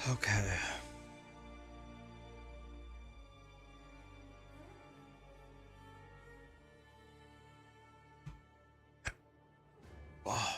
Okay. Oh.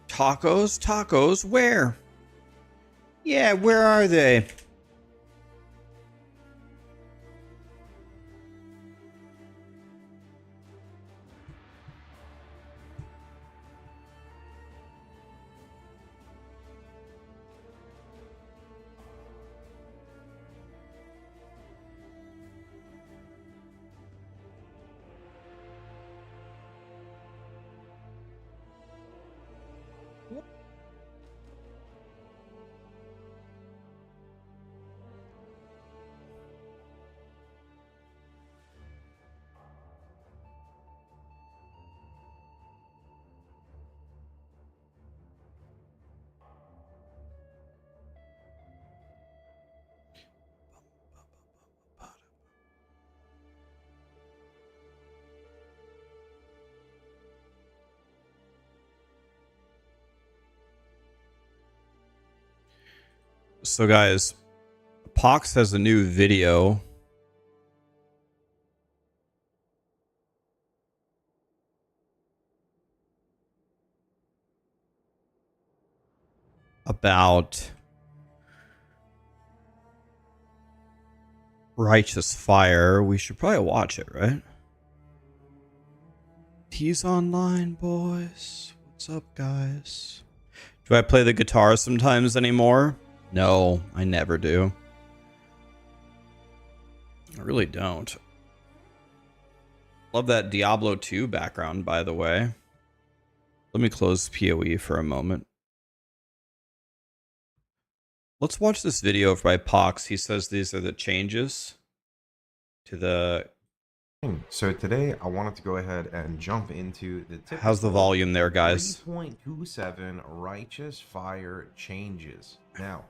Tacos? Tacos? Where? Yeah, where are they? So guys, Pox has a new video about Righteous Fire. We should probably watch it, right? He's online, boys. What's up, guys? Do I play the guitar sometimes anymore? No, I never do. I really don't. Love that Diablo 2 background, by the way. Let me close POE for a moment. Let's watch this video by Pox. He says these are the changes to the... So today I wanted to go ahead and jump into the How's the volume there, guys? 3.27 Righteous Fire changes. Now,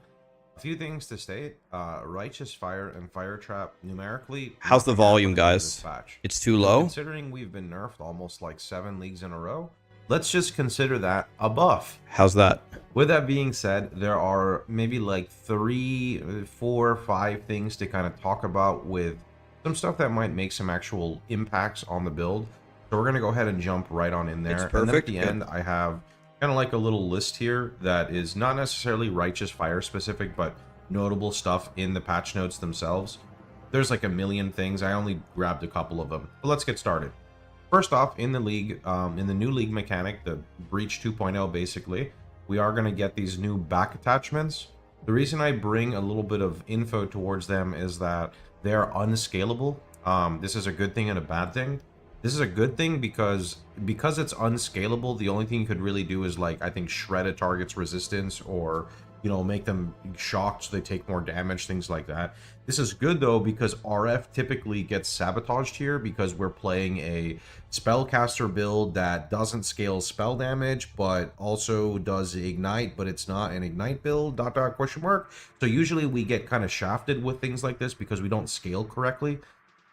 a few things to state. Righteous Fire and Fire Trap numerically. How's the volume, guys? It's too low? Considering we've been nerfed almost like 7 leagues in a row, let's just consider that a buff. How's that? With that being said, there are maybe like 3, 4, 5 things to kind of talk about with some stuff that might make some actual impacts on the build. So we're going to go ahead and jump right on in there. It's perfect. And then at the end, I have kind of like a little list here that is not necessarily Righteous Fire specific, but notable stuff in the patch notes themselves. There's like a million things. I only grabbed a couple of them. But let's get started. First off, in the league, in the new league mechanic, the Breach 2.0 basically, we are going to get these new back attachments. The reason I bring a little bit of info towards them is that they're unscalable. This is a good thing and a bad thing. This is a good thing because it's unscalable. The only thing you could really do is, like, I think shred a target's resistance, or, you know, make them shocked so they take more damage, things like that. This is good though because RF typically gets sabotaged here because we're playing a spellcaster build that doesn't scale spell damage but also does ignite, but it's not an ignite build, ... question mark. So usually we get kind of shafted with things like this because we don't scale correctly.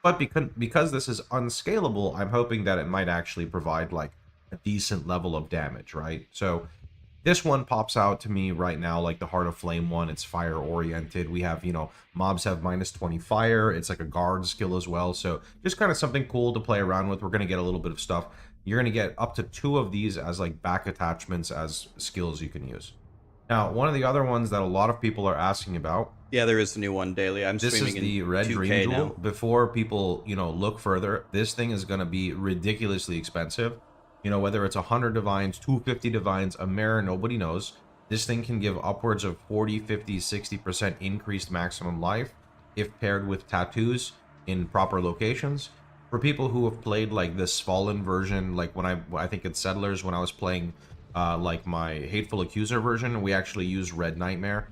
But because this is unscalable, I'm hoping that it might actually provide like a decent level of damage, right? So this one pops out to me right now like the Heart of Flame one. It's fire oriented. We have, you know, mobs have -20 fire. It's like a guard skill as well. So just kind of something cool to play around with. We're going to get a little bit of stuff. You're going to get up to 2 of these as like back attachments as skills you can use. Now, one of the other ones that a lot of people are asking about. Yeah, there is a new one daily. I'm streaming This is the Red Dream Jewel. Before people, you know, look further, this thing is going to be ridiculously expensive. You know, whether it's 100 divines, 250 divines, a mirror, nobody knows. This thing can give upwards of 40, 50, 60% increased maximum life if paired with tattoos in proper locations. For people who have played like this Fallen version, like when I think it's Settlers, when I was playing like my Hateful Accuser version, we actually used Red Nightmare.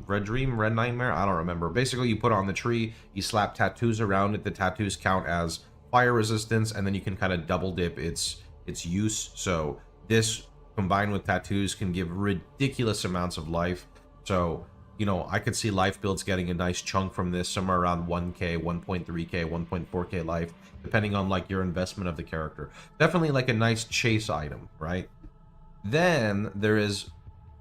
Red Dream, Red Nightmare, I don't remember. Basically, you put it on the tree, you slap tattoos around it. The tattoos count as fire resistance, and then you can kind of double dip its use. So this combined with tattoos can give ridiculous amounts of life. So, you know, I could see life builds getting a nice chunk from this, somewhere around 1k, 1.3k, 1.4k life, depending on like your investment of the character. Definitely like a nice chase item, right? Then there's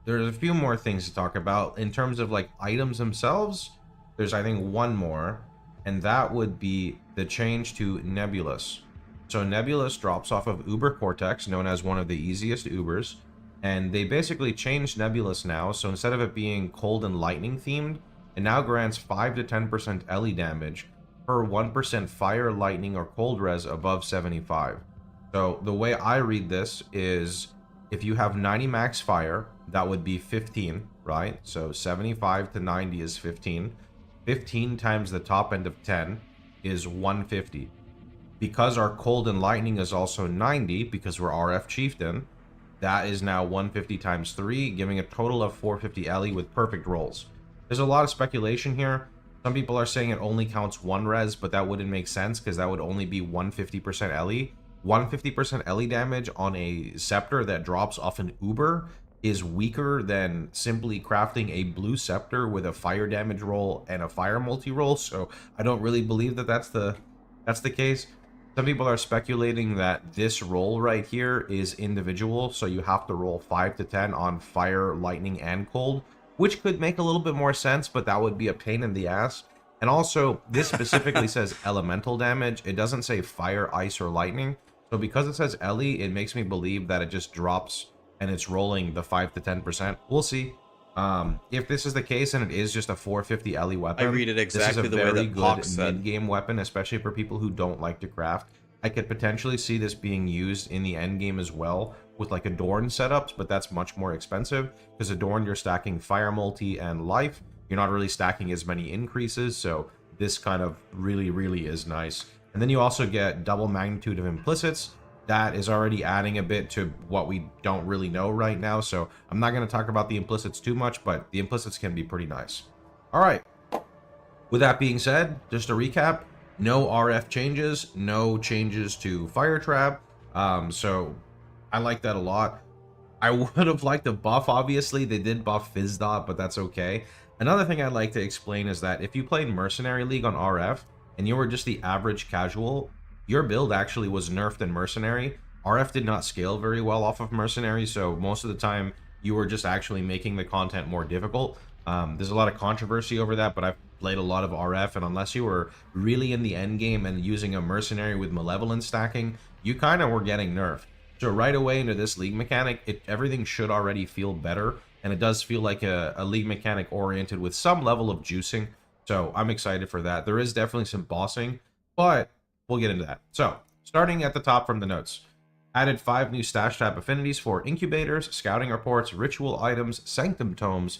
a few more things to talk about in terms of like items themselves. There's, I think, one more, and that would be the change to Nebulous. So Nebulous drops off of Uber Cortex, known as one of the easiest Ubers, and they basically changed Nebulous now. So instead of it being cold and lightning themed, it now grants 5 to 10% LE damage per 1% fire, lightning, or cold res above 75. So the way I read this is, if you have 90 max fire, that would be 15, right? So 75 to 90 is 15. 15 times the top end of 10 is 150. Because our cold and lightning is also 90, because we're RF Chieftain, that is now 150 times 3, giving a total of 450 LE with perfect rolls. There's a lot of speculation here. Some people are saying it only counts 1 res, but that wouldn't make sense because that would only be 150% LE. 150% LE damage on a scepter that drops off an Uber is weaker than simply crafting a blue scepter with a fire damage roll and a fire multi-roll, so I don't really believe that that's the case. Some people are speculating that this roll right here is individual, so you have to roll 5 to 10 on fire, lightning, and cold, which could make a little bit more sense, but that would be a pain in the ass. And also, this specifically says elemental damage. It doesn't say fire, ice, or lightning. So because it says LE, it makes me believe that it just drops and it's rolling the 5 to 10%. We'll see. If this is the case and it is just a 450 LE weapon, I read it exactly the way that this is a very Poch good said. mid-game weapon, especially for people who don't like to craft. I could potentially see this being used in the end game as well with like Adorn setups, but that's much more expensive because Adorn, you're stacking fire multi and life. You're not really stacking as many increases, so this kind of really is nice. And then you also get double magnitude of implicits. That is already adding a bit to what we don't really know right now, so I'm not going to talk about the implicits too much, but the implicits can be pretty nice. All right. With that being said, just a recap, no RF changes, no changes to Fire Trap, so I like that a lot. I would have liked a buff, obviously. They did buff Fizz Dot, but that's okay. Another thing I'd like to explain is that if you played Mercenary League on RF, and you were just the average casual, your build actually was nerfed in Mercenary. RF did not scale very well off of Mercenary, so most of the time you were just actually making the content more difficult. There's a lot of controversy over that, but I've played a lot of RF, and unless you were really in the end game and using a Mercenary with Malevolent stacking, you kind of were getting nerfed. So right away into this League mechanic, everything should already feel better, and it does feel like a League mechanic oriented with some level of juicing. So I'm excited for that. There is definitely some bossing, but we'll get into that. So starting at the top from the notes. Added 5 new stash tab affinities for incubators, scouting reports, ritual items, sanctum tomes,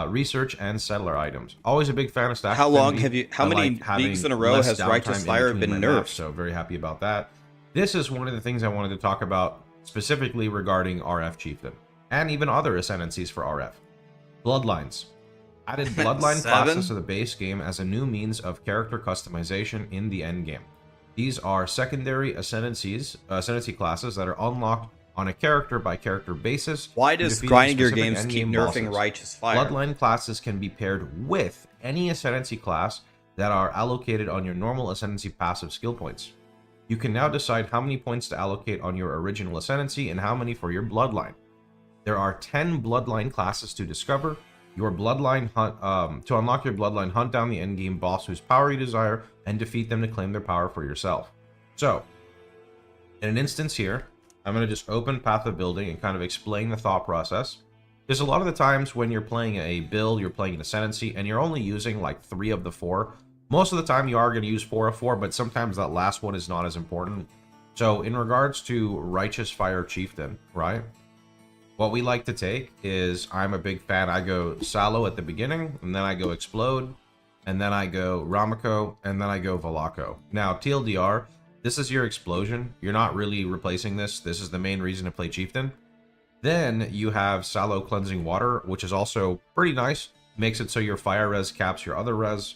research, and settler items. Always a big fan of stash. How many weeks in a row has Righteous Fire been nerfed? So very happy about that. This is one of the things I wanted to talk about specifically regarding RF Chieftain, and even other ascendancies for RF. Bloodlines. Added bloodline classes to the base game as a new means of character customization in the end game. These are secondary ascendancy classes that are unlocked on a character-by-character basis. Why does grinding your games keep nerfing Righteous Fire? Bloodline classes can be paired with any ascendancy class that are allocated on your normal ascendancy passive skill points. You can now decide how many points to allocate on your original ascendancy and how many for your bloodline. There are 10 bloodline classes to discover. Your bloodline hunt, to unlock your bloodline, hunt down the endgame boss whose power you desire and defeat them to claim their power for yourself. So, in an instance here, I'm going to just open Path of Building and kind of explain the thought process. There's a lot of the times when you're playing a build, you're playing an ascendancy, and you're only using like 3 of the 4. Most of the time you are going to use 4 of 4, but sometimes that last one is not as important. So in regards to Righteous Fire Chieftain, right? What we like to take is, I'm a big fan, I go Salo at the beginning, and then I go Explode, and then I go Ramako, and then I go Valako. Now, TLDR, this is your explosion. You're not really replacing this. This is the main reason to play Chieftain. Then you have Salo Cleansing Water, which is also pretty nice. makes it so your fire res caps your other res.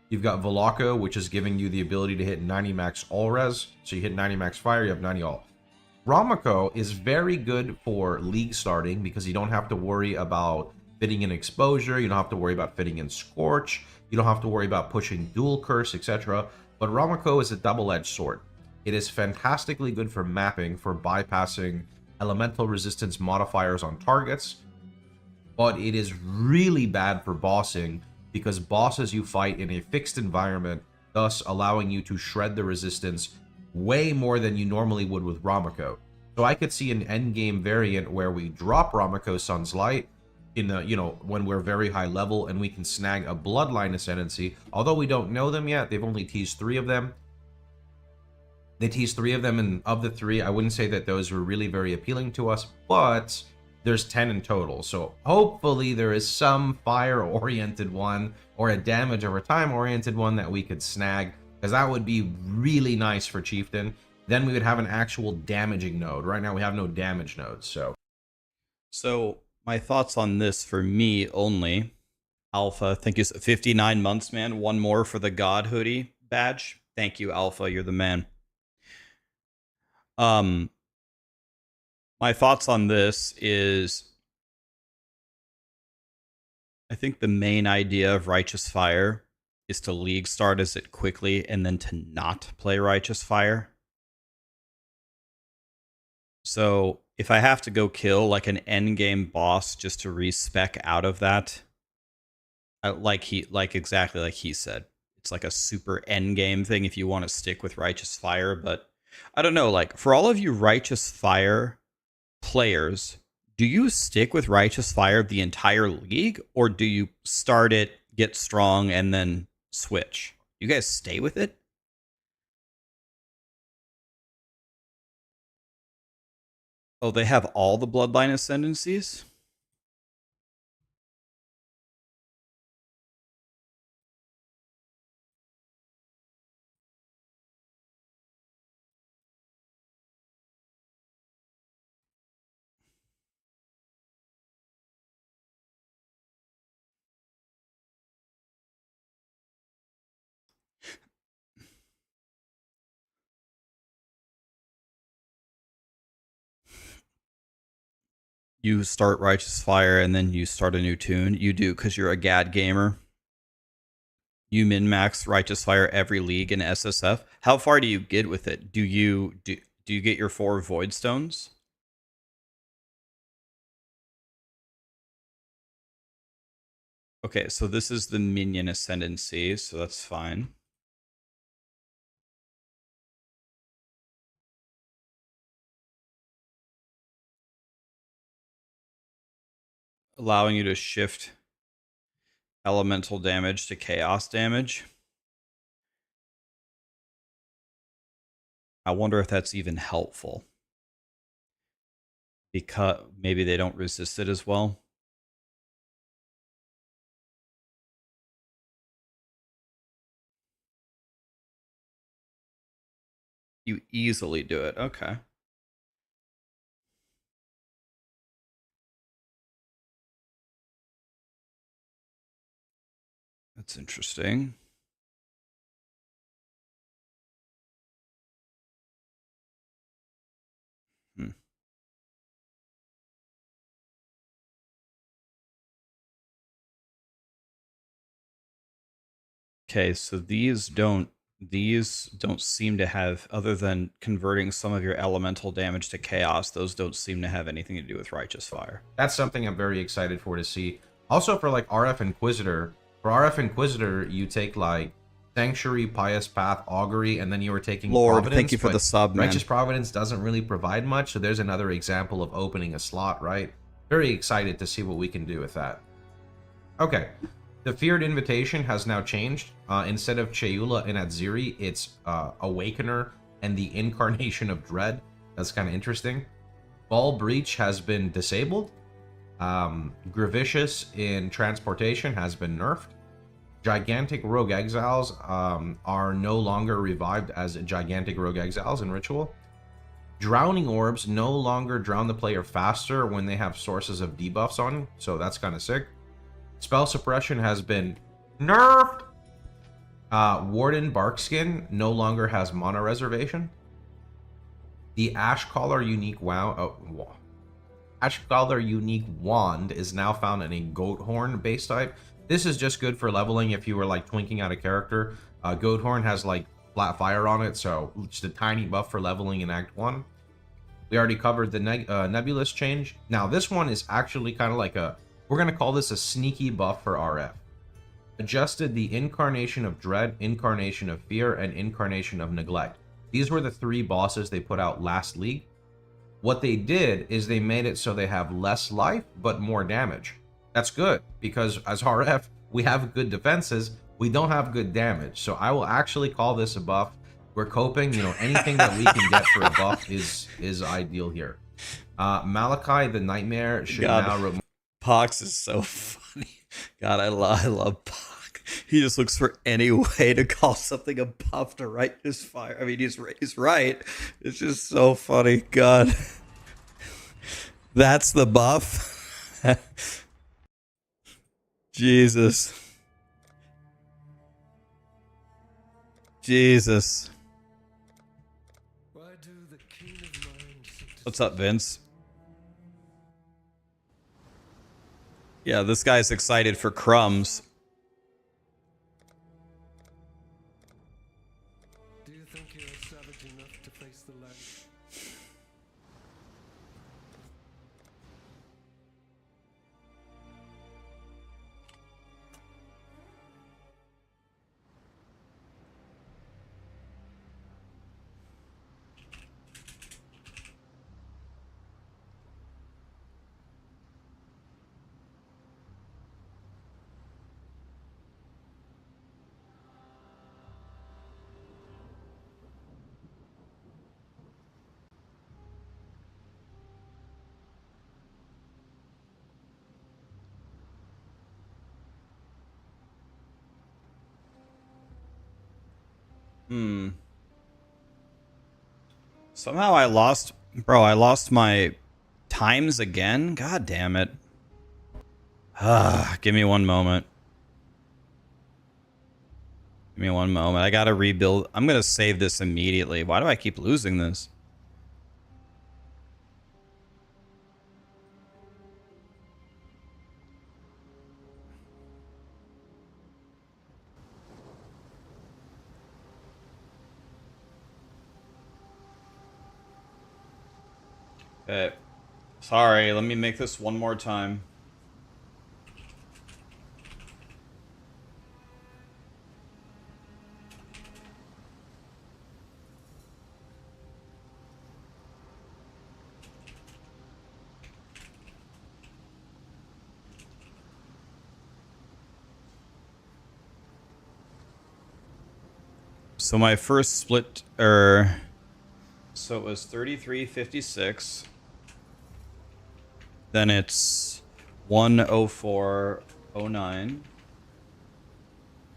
You've got Velaco, which is giving you the ability to hit 90 max all res. So you hit 90 max fire, you have 90 all. Ramako is very good for league starting because you don't have to worry about fitting in exposure, you don't have to worry about fitting in scorch, you don't have to worry about pushing dual curse, etc. But Ramako is a double-edged sword. It is fantastically good for mapping, for bypassing elemental resistance modifiers on targets, but it is really bad for bossing because bosses you fight in a fixed environment, thus allowing you to shred the resistance way more than you normally would with Ramako. So I could see an endgame variant where we drop Ramako Sun's Light in the, when we're very high level and we can snag a Bloodline Ascendancy. Although we don't know them yet, they've only teased 3 of them. They teased 3 of them, and of the 3, I wouldn't say that those were really very appealing to us, but there's 10 in total. So hopefully there is some fire-oriented one or a damage over time-oriented one that we could snag, because that would be really nice for Chieftain. Then we would have an actual damaging node. Right now we have no damage nodes, So my thoughts on this for me only. Alpha, thank you. 59 months, man. One more for the God hoodie badge. Thank you, Alpha. You're the man. My thoughts on this is, I think the main idea of Righteous Fire is to league start as it quickly and then to not play Righteous Fire. So if I have to go kill like an end game boss just to respec out of that, exactly like he said, it's like a super end game thing if you want to stick with Righteous Fire. But I don't know, like for all of you Righteous Fire players, do you stick with Righteous Fire the entire league, or do you start it, get strong, and then switch? You guys stay with it? Oh, they have all the Bloodline Ascendancies? You start Righteous Fire and then you start a new tune? You do, because you're a GAD gamer. You min-max Righteous Fire every league in SSF. How far do you get with it? Do you get your 4 Void Stones? Okay, so this is the Minion Ascendancy, so that's fine. Allowing you to shift elemental damage to chaos damage. I wonder if that's even helpful, because maybe they don't resist it as well. You easily do it. Okay. That's interesting. Okay, so these don't seem to have, other than converting some of your elemental damage to chaos, those don't seem to have anything to do with Righteous Fire. That's something I'm very excited for to see. Also for like RF Inquisitor, for RF Inquisitor, you take like Sanctuary, Pious Path, Augury, and then you were taking Lord, Providence, thank you for the sub, man. Righteous Providence doesn't really provide much, so there's another example of opening a slot, right? Very excited to see what we can do with that. Okay, the Feared Invitation has now changed. Instead of Cheula and Adziri, it's Awakener and the Incarnation of Dread. That's kind of interesting. Ball Breach has been disabled. Gravicious in Transportation has been nerfed. Gigantic Rogue Exiles are no longer revived as Gigantic Rogue Exiles in Ritual. Drowning Orbs no longer drown the player faster when they have sources of debuffs on, so that's kind of sick. Spell suppression has been nerfed. Warden Barkskin no longer has mana reservation. The Ash Collar unique Ash Collar unique wand is now found in a Goat Horn base type. This is just good for leveling if you were like twinking out a character. Goat Horn has like flat fire on it, so just a tiny buff for leveling in Act 1. We already covered the Nebulous change. Now this one is actually kind of like we're going to call this a sneaky buff for RF. Adjusted the Incarnation of Dread, Incarnation of Fear, and Incarnation of Neglect. These were the 3 bosses they put out last league. What they did is they made it so they have less life, but more damage. That's good, because as RF, we have good defenses, we don't have good damage. So I will actually call this a buff. We're coping, anything that we can get for a buff is ideal here. Malachi the Nightmare should now... Pox is so funny. God, I love Pox. He just looks for any way to call something a buff to Righteous Fire. I mean, he's right. It's just so funny. God. That's the buff. Jesus. What's up, Vince? Yeah, this guy's excited for crumbs. Do you think you're savage enough to face the light? Somehow I lost my times again. God damn it. Give me one moment. I gotta rebuild. I'm gonna save this immediately. Why do I keep losing this? Okay. Sorry, let me make this one more time. So my first split, so it was 33.56. Then it's 1:04:09,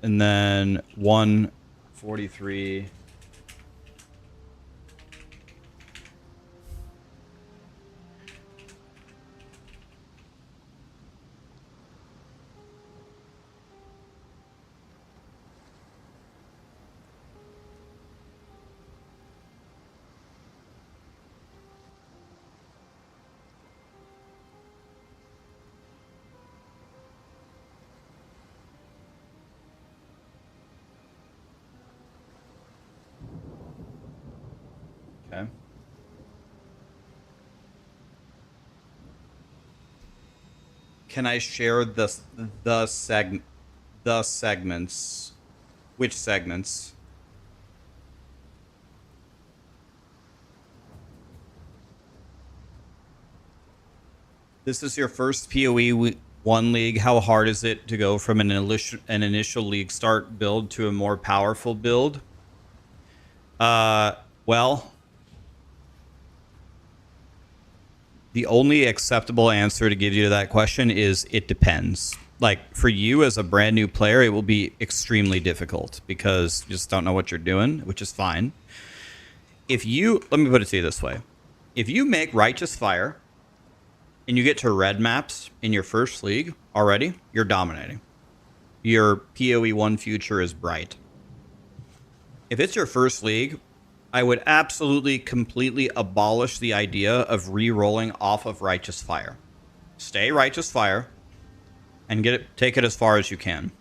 and then 1:43. Okay. Can I share the segments? Which segments? This is your first POE 1 league. How hard is it to go from an initial league start build to a more powerful build? Well, the only acceptable answer to give you to that question is it depends. Like, for you as a brand new player, it will be extremely difficult because you just don't know what you're doing, which is fine. Let me put it to you this way. If you make Righteous Fire and you get to red maps in your first league already, you're dominating. Your POE1 future is bright. If it's your first league, I would absolutely completely abolish the idea of re-rolling off of Righteous Fire. Stay Righteous Fire and take it as far as you can.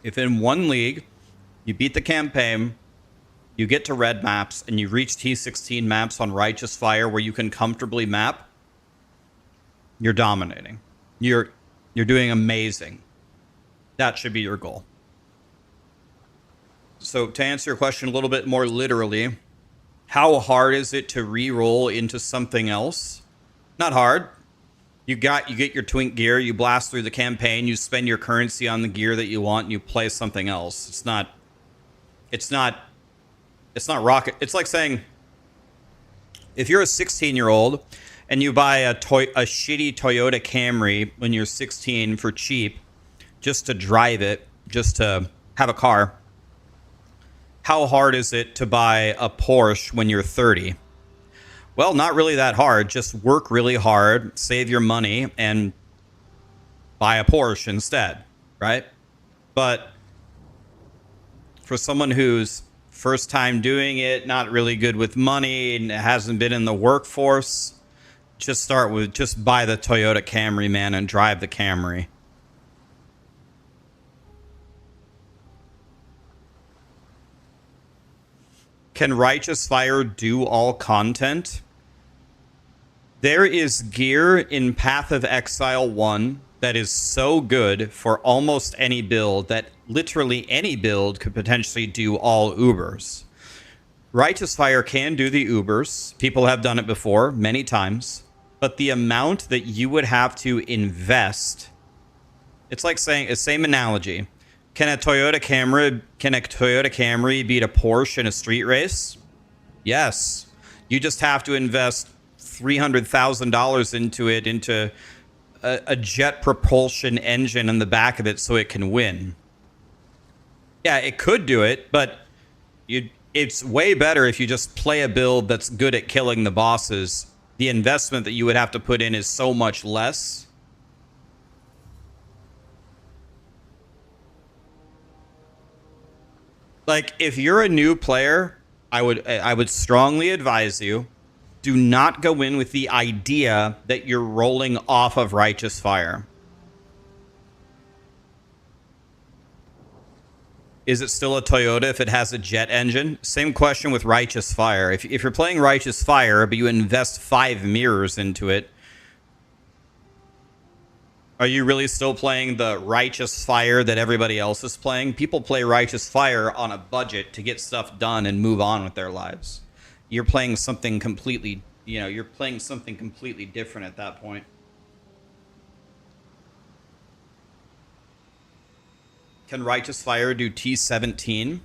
If in one league you beat the campaign, you get to red maps, and you reach T16 maps on Righteous Fire where you can comfortably map, you're dominating. You're doing amazing. That should be your goal. So to answer your question a little bit more literally, how hard is it to re-roll into something else? Not hard. You get your twink gear, you blast through the campaign, you spend your currency on the gear that you want, and you play something else. It's not rocket. It's like saying, if you're a 16-year-old and you buy a shitty Toyota Camry when you're 16 for cheap, just to drive it, just to have a car, how hard is it to buy a Porsche when you're 30? Well, not really that hard. Just work really hard, save your money, and buy a Porsche instead, right? But for someone who's first time doing it, not really good with money, and hasn't been in the workforce, just buy the Toyota Camry, man, and drive the Camry. Can Righteous Fire do all content? There is gear in Path of Exile 1 that is so good for almost any build that literally any build could potentially do all Ubers. Righteous Fire can do the Ubers. People have done it before, many times. But the amount that you would have to invest, it's like saying, the same analogy. Can a Toyota Camry beat a Porsche in a street race? Yes. You just have to invest $300,000 into a jet propulsion engine in the back of it so it can win. Yeah, it could do it, but it's way better if you just play a build that's good at killing the bosses. The investment that you would have to put in is so much less. Like, if you're a new player, I would strongly advise you, do not go in with the idea that you're rolling off of Righteous Fire. Is it still a Toyota if it has a jet engine? Same question with Righteous Fire. If you're playing Righteous Fire, but you invest 5 mirrors into it, are you really still playing the Righteous Fire that everybody else is playing? People play Righteous Fire on a budget to get stuff done and move on with their lives. You're playing something completely, you're playing something completely different at that point. Can Righteous Fire do T17?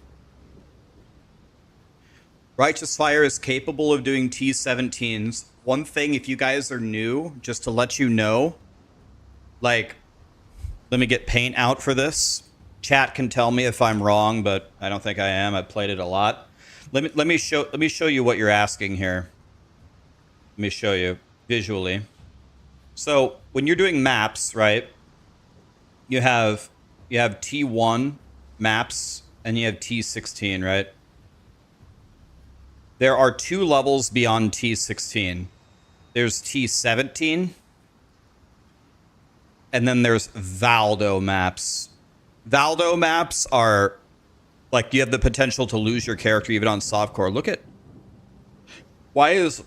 Righteous Fire is capable of doing T17s. One thing, if you guys are new, just to let you know, like, let me get paint out for this. Chat can tell me if I'm wrong, but I don't think I am. I've played it a lot. Let me show you what you're asking here. Let me show you visually. So when you're doing maps, right? You have T1 maps and you have T16, right? There are 2 levels beyond T16. There's T17. And then there's Valdo maps. Valdo maps are like, you have the potential to lose your character even on softcore. Look at, why is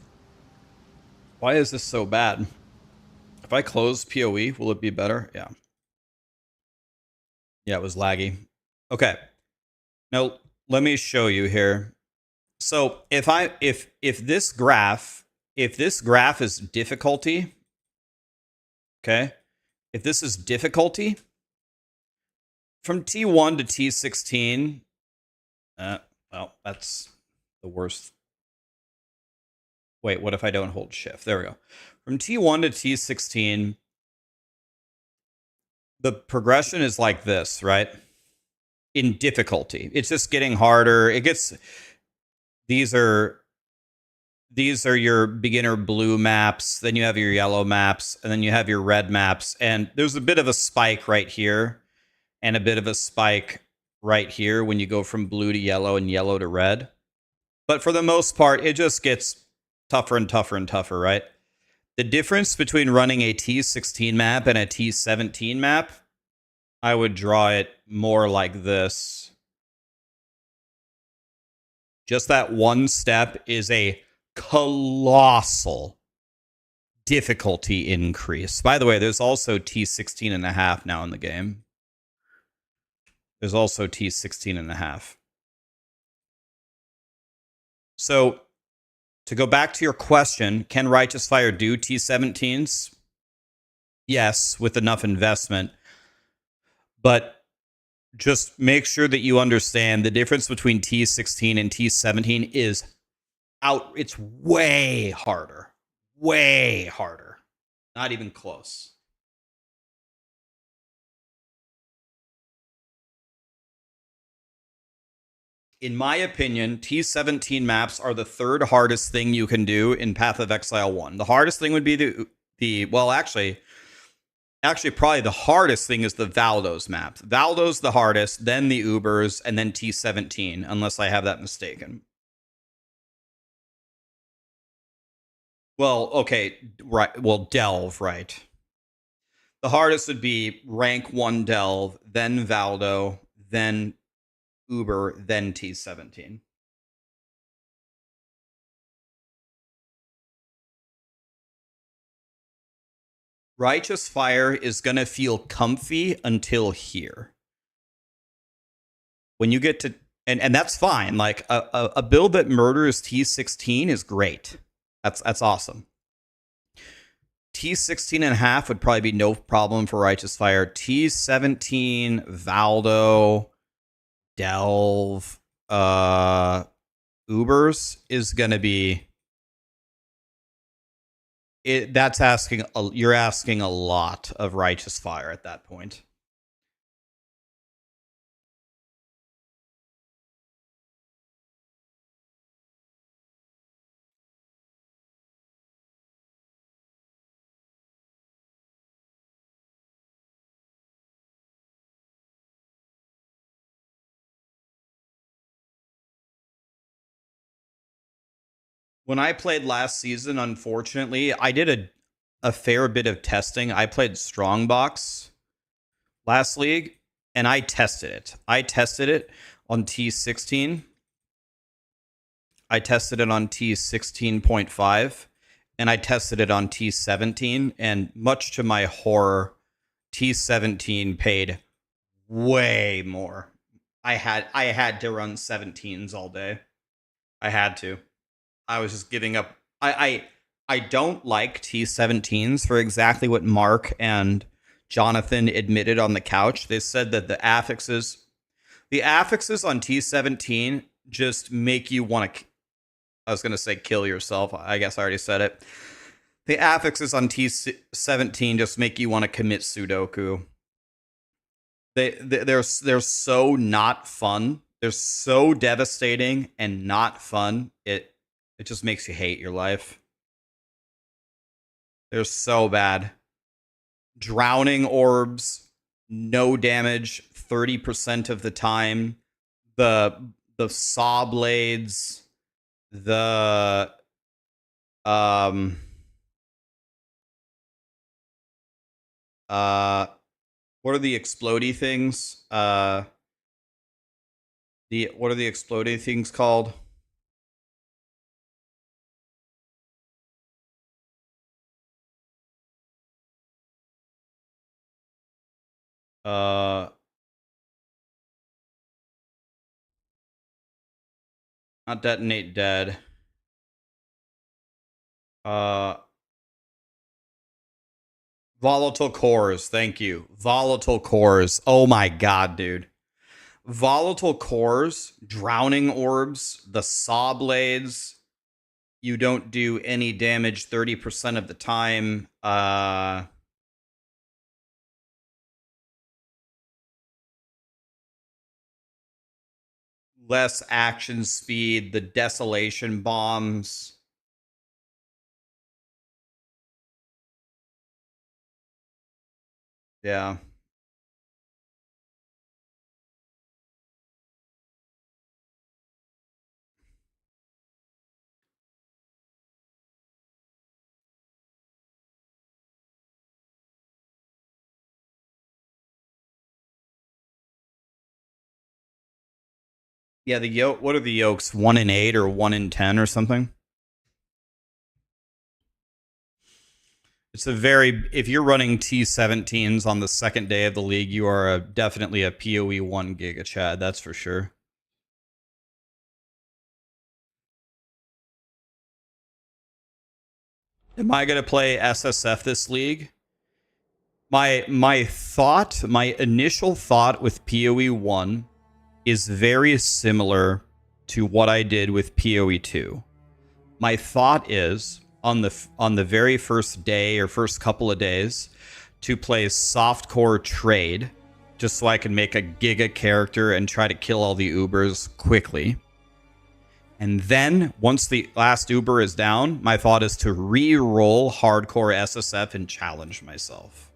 this so bad? If I close POE, will it be better? Yeah. Yeah, it was laggy. Okay. Now let me show you here. So if this graph is difficulty, okay? If this is difficulty, from T1 to T16, well, that's the worst. Wait, what if I don't hold shift? There we go. From T1 to T16, the progression is like this, right? In difficulty. It's just getting harder. These are these are your beginner blue maps, then you have your yellow maps, and then you have your red maps. And there's a bit of a spike right here and a bit of a spike right here when you go from blue to yellow and yellow to red. But for the most part, it just gets tougher and tougher and tougher, right? The difference between running a T16 map and a T17 map, I would draw it more like this. Just that one step is a colossal difficulty increase. By the way, there's also T16 and a half now in the game. There's also T16 and a half. So, to go back to your question, can Righteous Fire do T17s? Yes, with enough investment. But just make sure that you understand the difference between T16 and T17 is it's way harder. Way harder. Not even close. In my opinion, T17 maps are the third hardest thing you can do in Path of Exile 1. The hardest thing would be actually probably the hardest thing is the Valdos map. Valdos the hardest, then the Ubers, and then T17, unless I have that mistaken. Well, okay, right. Well, Delve, right. The hardest would be rank 1 Delve, then Valdo, then Uber, then T17. Righteous Fire is going to feel comfy until here. When you get to, and that's fine. Like a build that murders T16 is great. That's awesome. T16 and a half would probably be no problem for Righteous Fire. T17, Valdo, Delve, Ubers is going to be. That's asking. You're asking a lot of Righteous Fire at that point. When I played last season, unfortunately, I did a fair bit of testing. I played Strongbox last league, and I tested it. I tested it on T16. I tested it on T16.5, and I tested it on T17. And much to my horror, T17 paid way more. I had to run 17s all day. I had to. I was just giving up. I don't like T17s for exactly what Mark and Jonathan admitted on the couch. They said that the affixes on T17 just make you want to. I was going to say kill yourself. I guess I already said it. The affixes on T17 just make you want to commit Sudoku. They're so not fun. They're so devastating and not fun. It just makes you hate your life. They're so bad. Drowning orbs, no damage 30% of the time. The saw blades, the what are the explodey things? What are the explodey things called? Not detonate dead. Volatile cores, thank you. Volatile cores. Oh my god, dude. Volatile cores, drowning orbs, the saw blades. You don't do any damage 30% of the time. Less action speed, the desolation bombs. Yeah. Yeah, the yoke. What are the yokes? 1 in 8 or 1 in 10 or something? It's a very. If you're running T17s on the second day of the league, you are definitely a POE1 Giga Chad. That's for sure. Am I gonna play SSF this league? My initial thought with POE1 is very similar to what I did with POE2. My thought is on the very first day or first couple of days to play softcore trade just so I can make a giga character and try to kill all the Ubers quickly. And then once the last Uber is down, my thought is to re-roll hardcore SSF and challenge myself.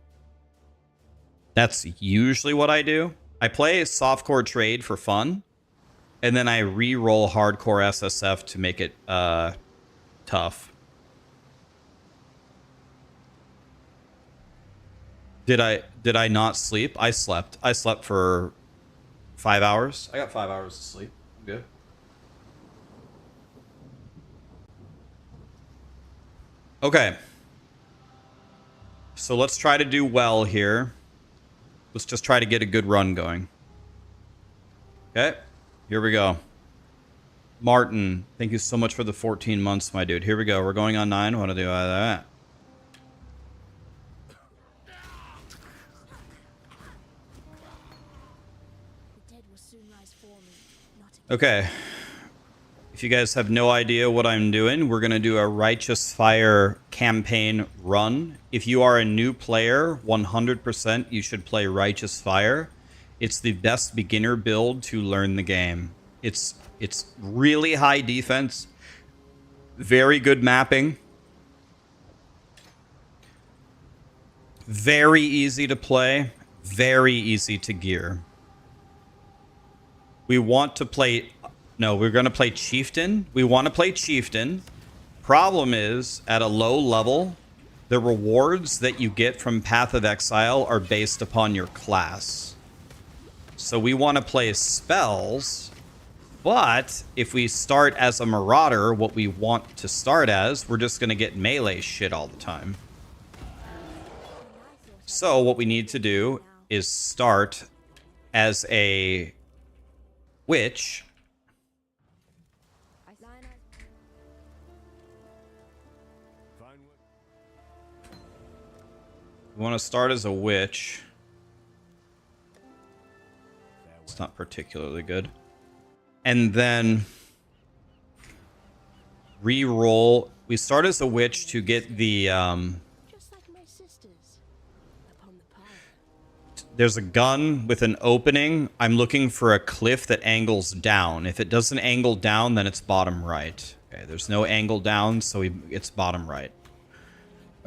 That's usually what I do. I play softcore trade for fun, and then I re-roll hardcore SSF to make it tough. Did I not sleep? I slept. I slept for 5 hours. I got 5 hours of sleep. I'm good. Okay. So let's try to do well here. Let's just try to get a good run going. Okay. Here we go. Martin, thank you so much for the 14 months, my dude. Here we go. We're going on 9. Want to do that? Okay. If you guys have no idea what I'm doing, we're going to do a Righteous Fire campaign run. If you are a new player, 100% you should play Righteous Fire. It's the best beginner build to learn the game. It's really high defense, very good mapping, very easy to play, very easy to gear. We want to play... No, we're going to play Chieftain. We want to play Chieftain. Problem is, at a low level, the rewards that you get from Path of Exile are based upon your class. So we want to play spells, but if we start as a Marauder, what we want to start as, we're just going to get melee shit all the time. So what we need to do is start as a witch. We want to start as a witch. It's not particularly good. And then re-roll. We start as a witch to get the... There's a gun with an opening. I'm looking for a cliff that angles down. If it doesn't angle down, then it's bottom right. Okay, there's no angle down, so it's bottom right.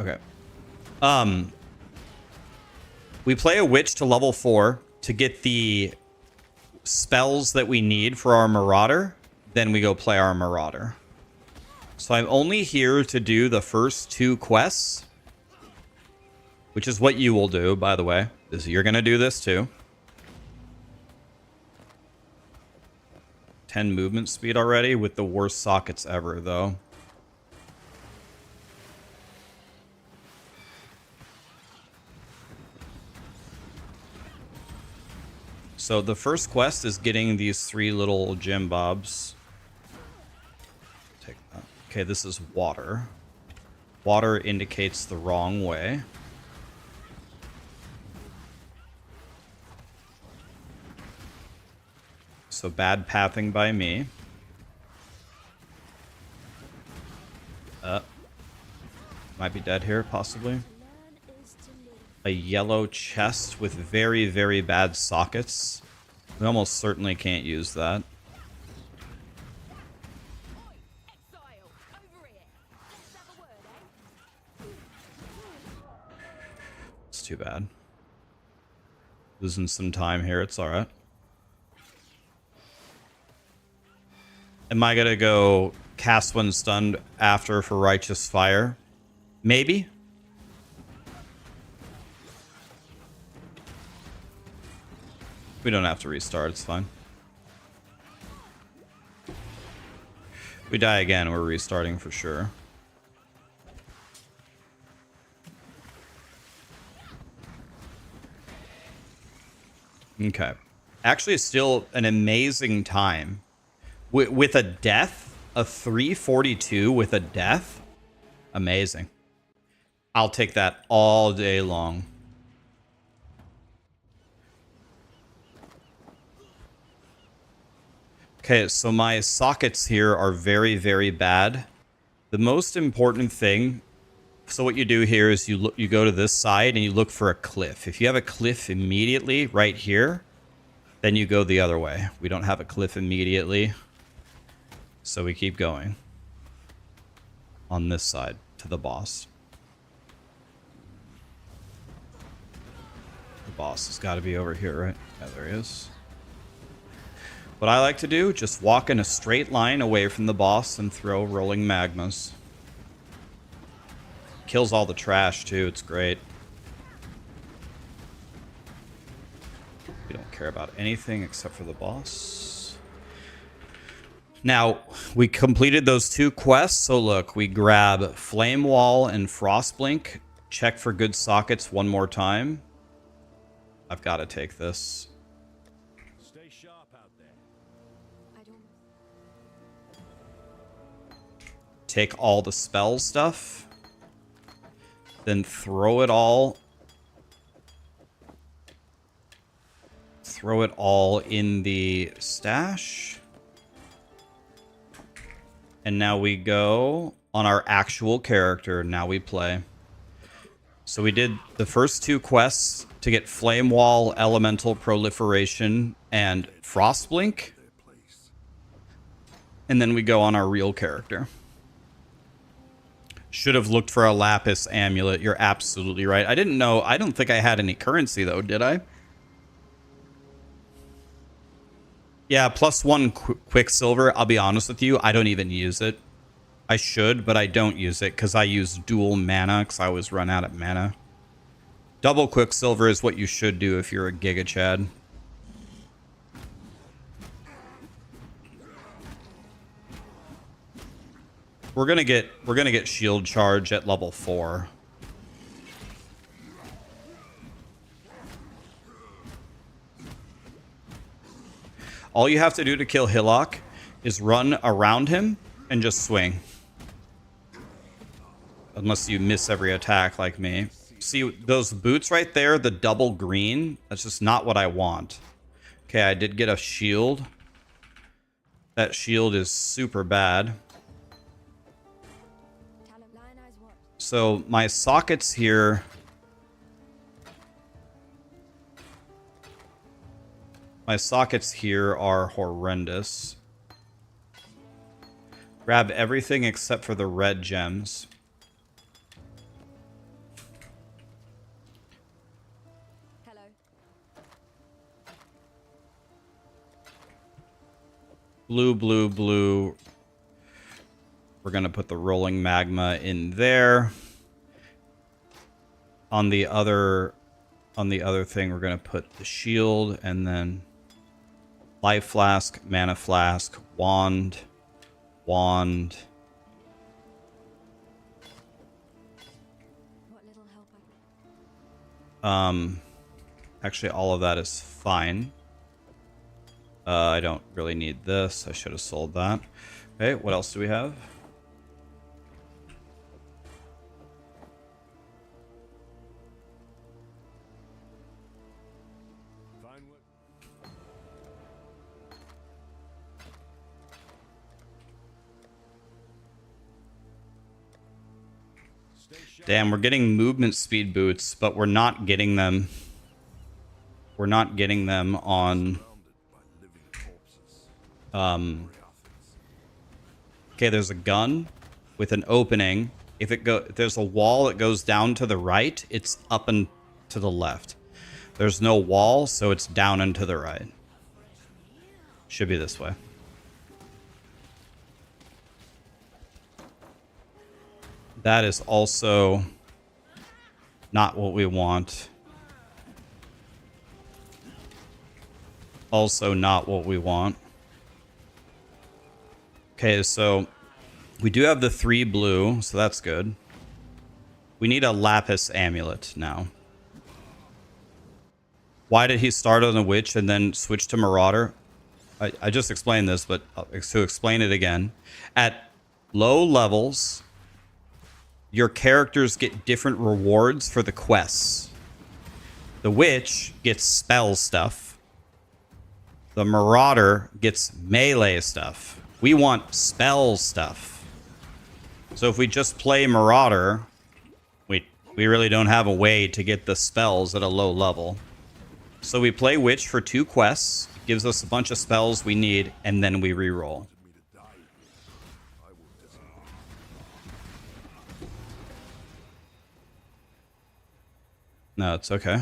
Okay. We play a witch to level 4 to get the spells that we need for our Marauder. Then we go play our Marauder. So I'm only here to do the first 2 quests, which is what you will do, by the way. You're going to do this too. 10 movement speed already with the worst sockets ever, though. So the first quest is getting these 3 little gem bobs. Take that. Okay, this is water. Water indicates the wrong way. So bad pathing by me. Might be dead here, possibly. A yellow chest with very, very bad sockets. We almost certainly can't use that. It's too bad. Losing some time here. It's all right. Am I going to go cast when stunned after for Righteous Fire? Maybe. We don't have to restart. It's fine. If we die again, we're restarting for sure. Okay. Actually, it's still an amazing time. With a death, a 342 with a death, amazing. I'll take that all day long. Okay, so my sockets here are very, very bad. The most important thing, so what you do here is you go to this side and you look for a cliff. If you have a cliff immediately right here, then you go the other way. We don't have a cliff immediately, so we keep going on this side to the boss. The boss has got to be over here, right? Yeah, there he is. What I like to do, just walk in a straight line away from the boss and throw rolling magmas. Kills all the trash too, it's great. We don't care about anything except for the boss. Now, we completed those 2 quests, so look, we grab Flame Wall and Frostblink. Check for good sockets one more time. I've got to take this. Stay sharp out there. Take all the spell stuff. Then throw it all. Throw it all in the stash. And now we go on our actual character. Now we play. So we did the first 2 quests to get Flame Wall, Elemental Proliferation, and Frostblink. And then we go on our real character. Should have looked for a Lapis Amulet. You're absolutely right. I didn't know. I don't think I had any currency, though, did I? Yeah, +1 Quicksilver. I'll be honest with you. I don't even use it. I should, but I don't use it because I use dual mana because I always run out of mana. Double Quicksilver is what you should do if you're a Giga Chad. We're gonna get shield charge at level 4. All you have to do to kill Hillock is run around him and just swing. Unless you miss every attack like me. See those boots right there, the double green? That's just not what I want. Okay, I did get a shield. That shield is super bad. So my sockets here... My sockets here are horrendous. Grab everything except for the red gems. Hello. Blue, blue, blue. We're gonna put the rolling magma in there. On the other thing, we're gonna put the shield and then life flask, mana flask, wand, wand. What little help Actually, all of that is fine. I don't really need this. I should have sold that. Okay, what else do we have? Damn, we're getting movement speed boots, but we're not getting them. We're not getting them on... Okay, there's a gun with an opening. If there's a wall that goes down to the right, it's up and to the left. There's no wall, so it's down and to the right. Should be this way. That is also not what we want. Also not what we want. Okay, so we do have the 3 blue, so that's good. We need a lapis amulet now. Why did he start on the witch and then switch to marauder? I just explained this, but to explain it again. At low levels, your characters get different rewards for the quests. The witch gets spell stuff. The marauder gets melee stuff. We want spell stuff. So if we just play marauder, we really don't have a way to get the spells at a low level. So we play witch for 2 quests, gives us a bunch of spells we need, and then we reroll. No, it's okay.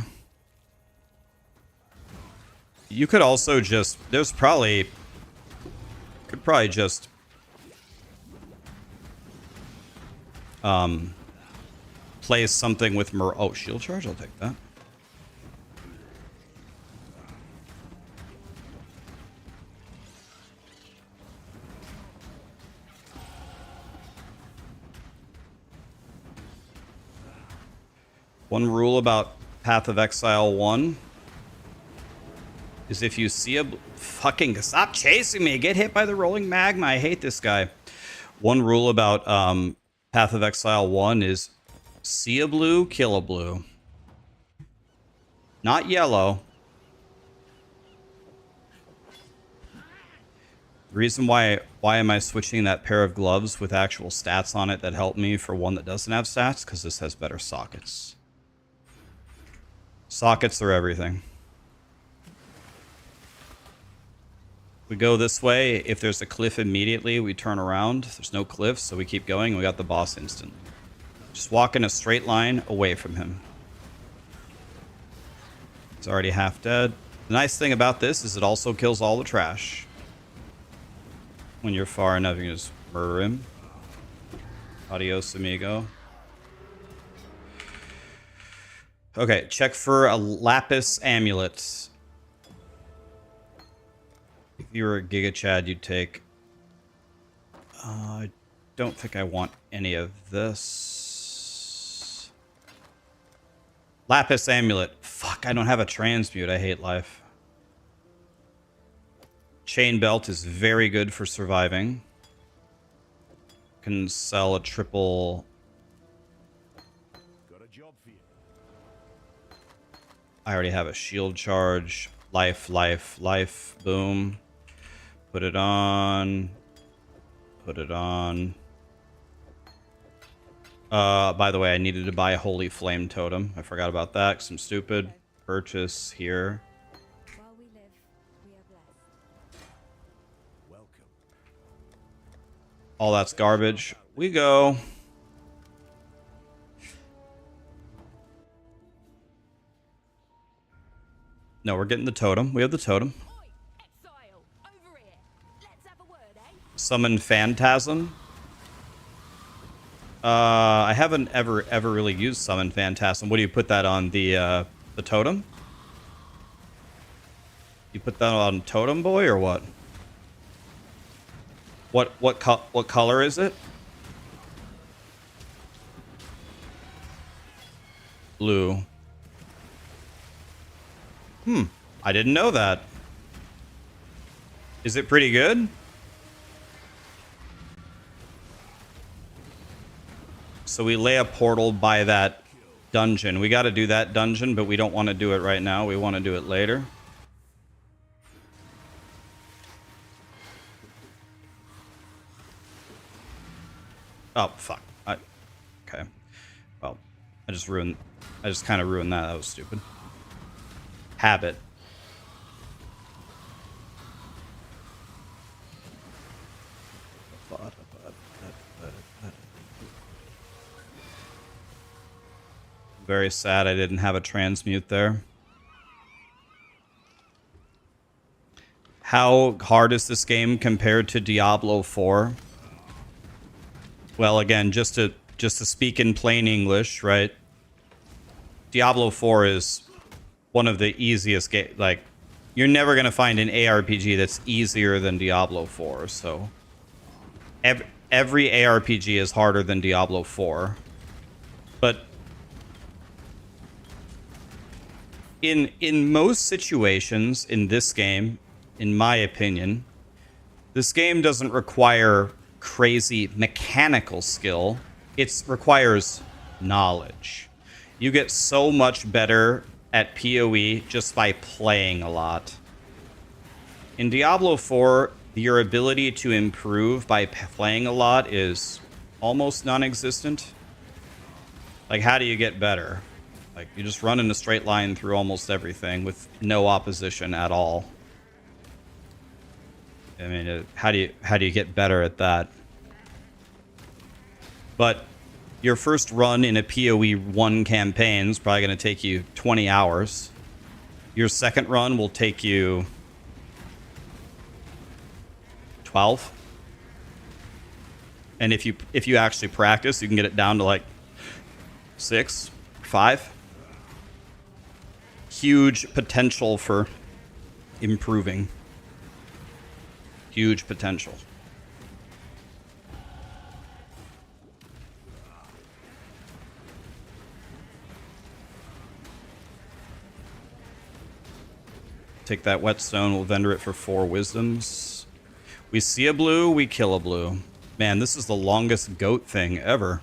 You could also just... There's probably... Could probably just... play something with... Oh, shield charge? I'll take that. One rule about Path of Exile 1 is if you see a... Fucking stop chasing me. Get hit by the rolling magma. I hate this guy. One rule about Path of Exile 1 is see a blue, kill a blue. Not yellow. The reason why am I switching that pair of gloves with actual stats on it that help me for one that doesn't have stats? Because this has better sockets. Sockets are everything. We go this way. If there's a cliff immediately, we turn around. There's no cliff, so we keep going. We got the boss instantly. Just walk in a straight line away from him. He's already half dead. The nice thing about this is it also kills all the trash. When you're far enough, you can just murder him. Adios, amigo. Okay, check for a lapis amulet. If you were a Giga Chad, you'd take... I don't think I want any of this. Lapis amulet. Fuck, I don't have a transmute. I hate life. Chain belt is very good for surviving. Can sell a triple... I already have a shield charge. Life, life, life. Boom. Put it on. Put it on. By the way, I needed to buy a Holy Flame Totem. I forgot about that because I'm stupid. Purchase here. While we live, we are blessed. Welcome. All that's garbage. We go. No, we're getting the totem. We have the totem. Oi, Exile, over here. Let's have a word, eh? Summon Phantasm. I haven't ever really used Summon Phantasm. What do you put that on? The totem? You put that on Totem Boy or what? What color is it? Blue. I didn't know that. Is it pretty good? So we lay a portal by that dungeon. We got to do that dungeon, but we don't want to do it right now. We want to do it later. Oh, fuck. Okay. Well, I just kind of ruined that. That was stupid. Habit. Very sad I didn't have a transmute there. How hard is this game compared to Diablo 4? Well, again, just to speak in plain English, right? Diablo 4 is one of the easiest games. Like, you're never going to find an ARPG that's easier than Diablo 4. So, every ARPG is harder than Diablo 4. But in most situations in this game, in my opinion, this game doesn't require crazy mechanical skill. It requires knowledge. You get so much better at PoE just by playing a lot. In Diablo 4, your ability to improve by playing a lot is almost non-existent. Like, how do you get better? Like, you just run in a straight line through almost everything with no opposition at all. I mean, how do you get better at that? But your first run in a PoE 1 campaign is probably going to take you 20 hours. Your second run will take you 12. And if you actually practice, you can get it down to like 6, 5. Huge potential for improving. Huge potential. Take that whetstone, we'll vendor it for 4 wisdoms. We see a blue, we kill a blue. Man, this is the longest goat thing ever.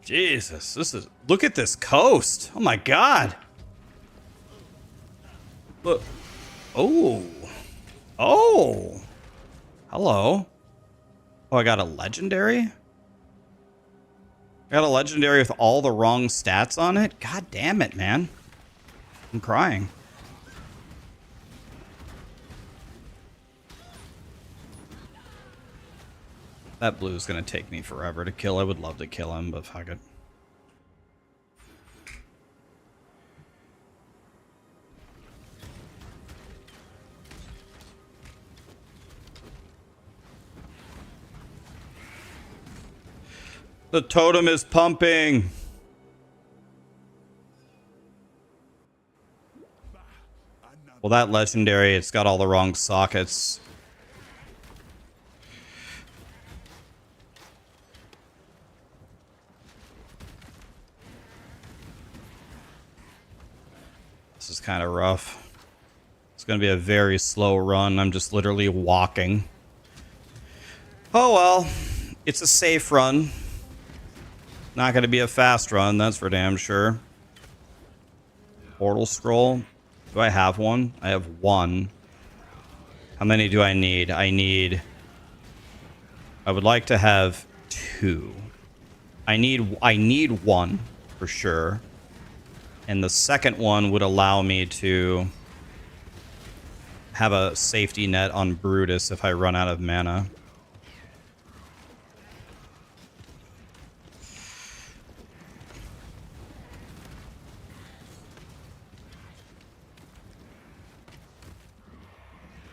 Jesus, look at this coast. Oh my god. Look. Oh. Oh. Hello. Oh, I got a legendary? I got a legendary with all the wrong stats on it? God damn it, man. I'm crying. That blue's gonna take me forever to kill. I would love to kill him, but fuck it. The totem is pumping. Well, that legendary, it's got all the wrong sockets. This is kind of rough. It's going to be a very slow run. I'm just literally walking. Oh well, it's a safe run. Not going to be a fast run, that's for damn sure. Portal scroll. Do I have one? I have 1. How many do I need? I would like to have 2. I need 1 for sure. And the second one would allow me to have a safety net on Brutus if I run out of mana.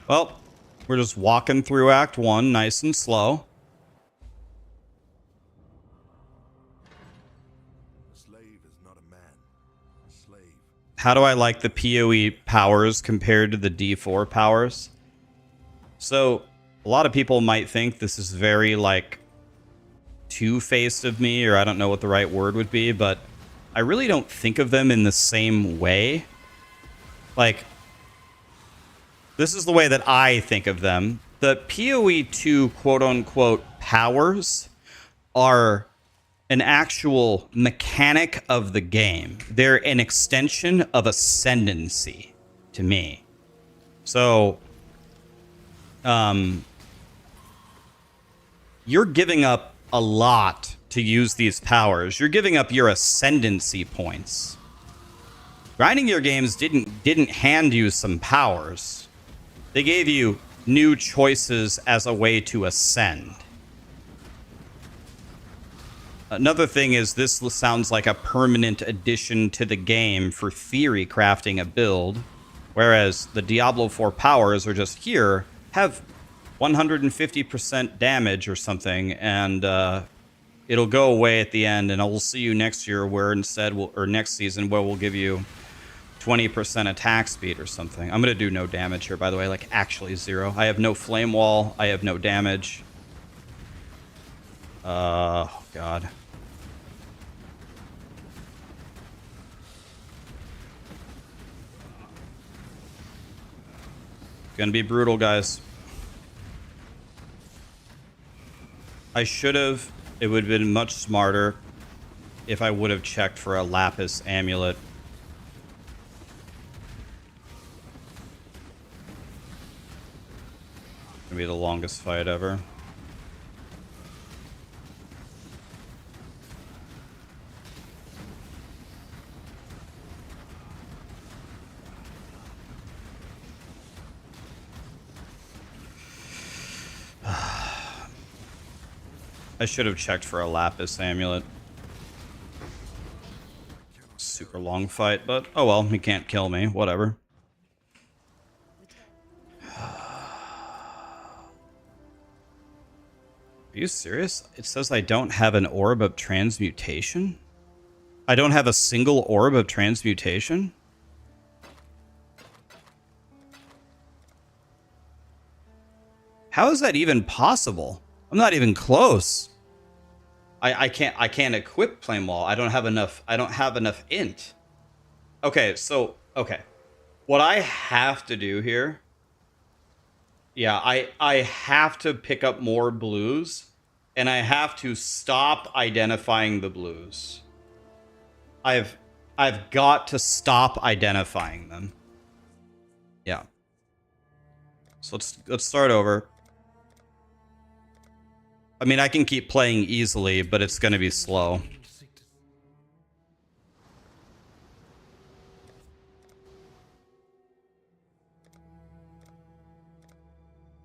Well, we're just walking through Act 1, nice and slow. A slave is not a man. A slave. How do I like the PoE powers compared to the D4 powers? So, a lot of people might think this is very, like, two-faced of me, or I don't know what the right word would be, but I really don't think of them in the same way. Like, this is the way that I think of them. The POE2 quote-unquote powers are an actual mechanic of the game. They're an extension of ascendancy to me. So, you're giving up a lot to use these powers. You're giving up your ascendancy points. Grinding your games didn't hand you some powers. They gave you new choices as a way to ascend. Another thing is this sounds like a permanent addition to the game for theory crafting a build, whereas the Diablo 4 powers are just here, have 150% damage or something, and it'll go away at the end, and I will see you next year where instead, or next season, where we'll give you 20% attack speed or something. I'm going to do no damage here, by the way, like actually 0. I have no flame wall. I have no damage. Oh, God. Gonna be brutal, guys. I should have. It would have been much smarter if I would have checked for a Lapis amulet. Gonna be the longest fight ever. I should have checked for a Lapis amulet. Super long fight, but oh well, he can't kill me. Whatever. Are you serious? It says I don't have an orb of transmutation? I don't have a single orb of transmutation? How is that even possible? I'm not even close. I can't equip Flame Wall. I don't have enough int. Okay, so okay. What I have to do here, yeah, I have to pick up more blues, and I have to stop identifying the blues. I've got to stop identifying them. Yeah. So let's start over. I mean, I can keep playing easily, but it's going to be slow.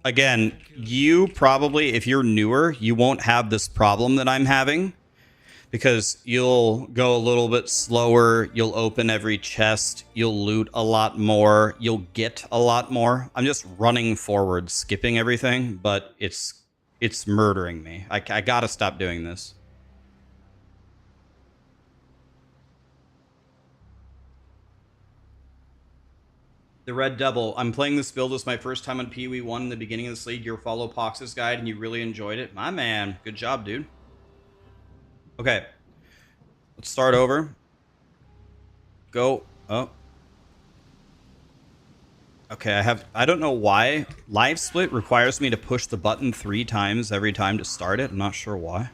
Again, you probably, if you're newer, you won't have this problem that I'm having, because you'll go a little bit slower, you'll open every chest, you'll loot a lot more, you'll get a lot more. I'm just running forward, skipping everything, but it's murdering me. I gotta stop doing this. The Red Devil. I'm playing this build. This is my first time on POE1 in the beginning of this league. You follow Pox's guide and you really enjoyed it. My man. Good job, dude. Okay. Let's start over. Go. Oh. Okay, I don't know why. Live split requires me to push the button 3 times every time to start it. I'm not sure why.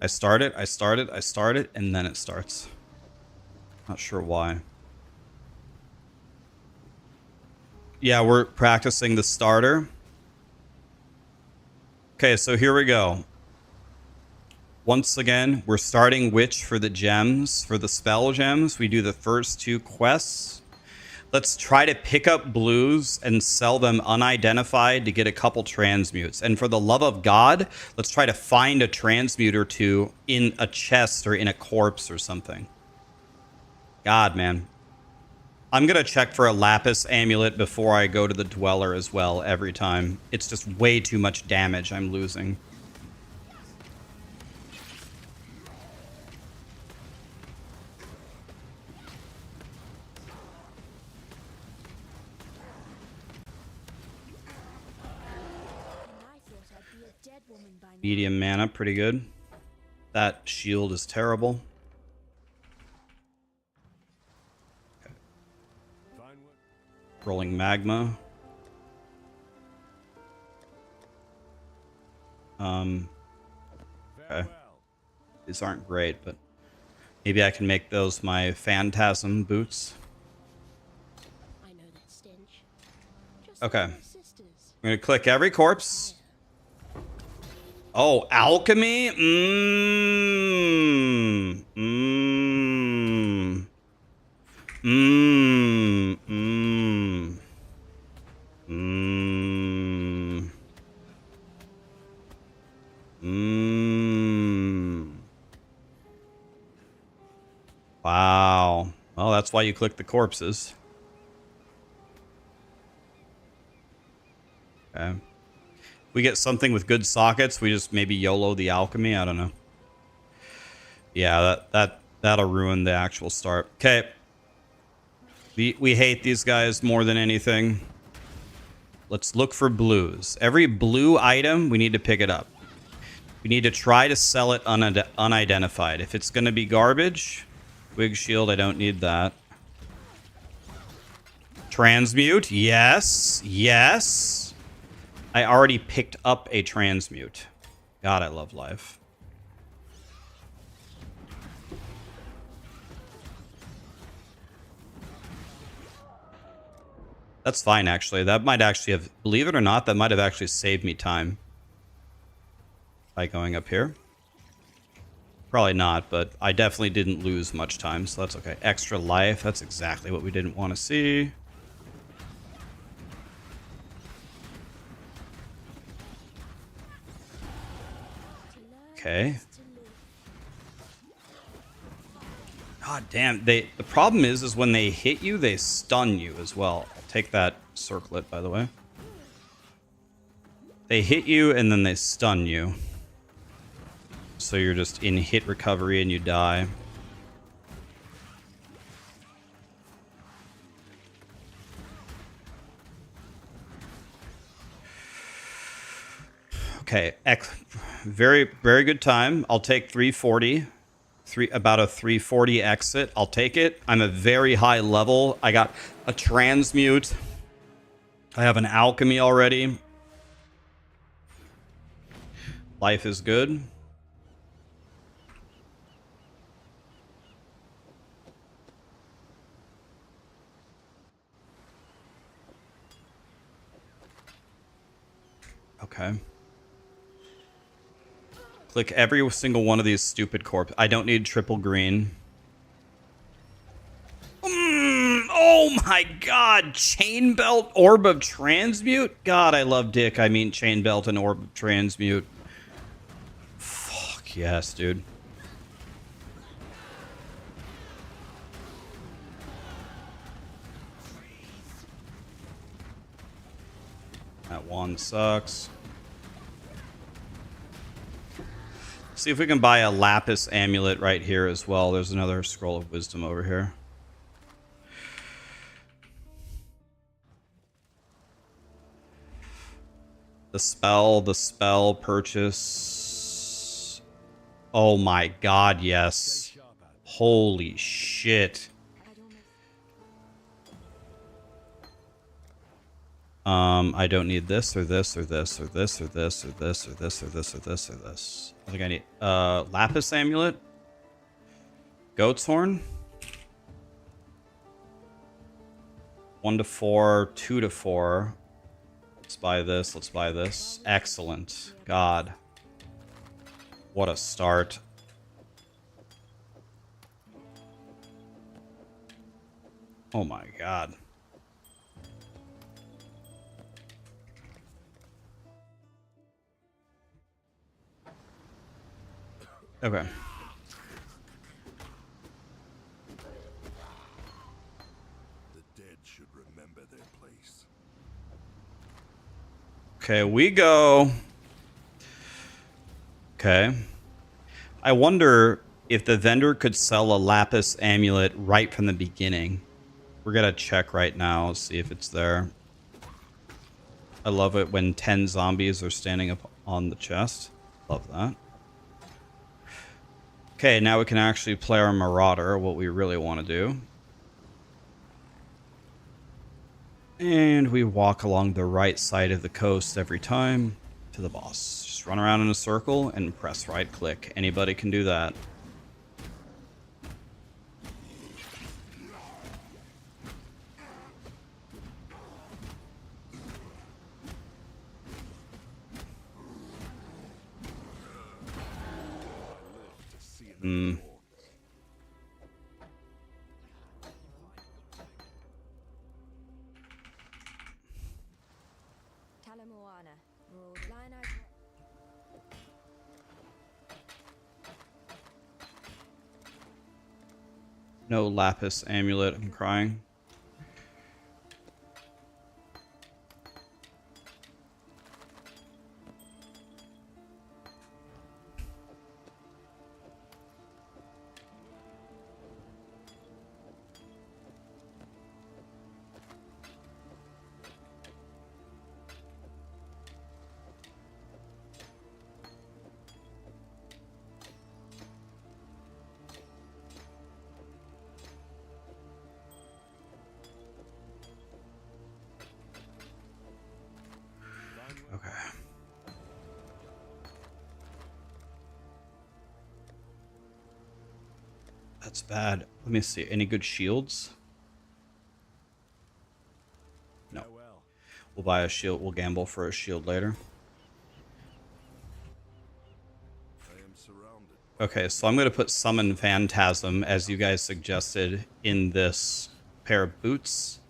I start it, and then it starts. Not sure why. Yeah, we're practicing the starter. Okay, so here we go. Once again, we're starting Witch for the gems, for the spell gems. We do the first 2 quests. Let's try to pick up blues and sell them unidentified to get a couple transmutes. And for the love of God, let's try to find a transmute or 2 in a chest or in a corpse or something. God, man. I'm going to check for a Lapis amulet before I go to the Dweller as well every time. It's just way too much damage I'm losing. Medium mana, pretty good. That shield is terrible. Okay. Rolling magma. Okay. These aren't great, but maybe I can make those my phantasm boots. Okay. I'm gonna click every corpse. Oh, alchemy? Mmm. Mmm. Mmm. Mmm. Mmm. Mmm. Well, that's why you click the corpses. Okay. We get something with good sockets. We just maybe YOLO the alchemy. I don't know. Yeah, that'll ruin the actual start. Okay. We hate these guys more than anything. Let's look for blues. Every blue item, we need to pick it up. We need to try to sell it unidentified. If it's going to be garbage, wig shield, I don't need that. Transmute, yes, yes. I already picked up a transmute. God, I love life. That's fine, actually. That might actually have, believe it or not, that might have actually saved me time by going up here. Probably not, but I definitely didn't lose much time, so that's okay. Extra life, that's exactly what we didn't want to see. Okay. God damn, the problem is when they hit you, they stun you as well. I'll take that circlet, by the way. They hit you and then they stun you. So you're just in hit recovery and you die. Okay, very, very good time. I'll take 340. About a 340 exit. I'll take it. I'm a very high level. I got a transmute. I have an alchemy already. Life is good. Okay. Click every single one of these stupid corpses. I don't need triple green. Oh my god! Chain belt, orb of transmute? God, I love dick. I mean chain belt and orb of transmute. Fuck yes, dude. That one sucks. See if we can buy a lapis amulet right here as well. There's another scroll of wisdom over here. The spell purchase. Oh my god, yes. Holy shit. I don't need this or this or this or this or this or this or this or this or this or this. I think I need lapis amulet. Goat's horn. 1 to 4, 2 to 4. Let's buy this. Let's buy this. Excellent. God. What a start. Oh my god. Okay. The dead should remember their place. Okay, we go. Okay. I wonder if the vendor could sell a lapis amulet right from the beginning. We're gonna check right now, see if it's there. I love it when 10 zombies are standing up on the chest. Love that. Okay, now we can actually play our Marauder, what we really want to do. And we walk along the right side of the coast every time to the boss. Just run around in a circle and press right click. Anybody can do that. Hmm. No lapis amulet. I'm crying. Okay. That's bad. Let me see. Any good shields? No. We'll buy a shield. We'll gamble for a shield later. Okay, so I'm going to put Summon Phantasm, as you guys suggested, in this pair of boots.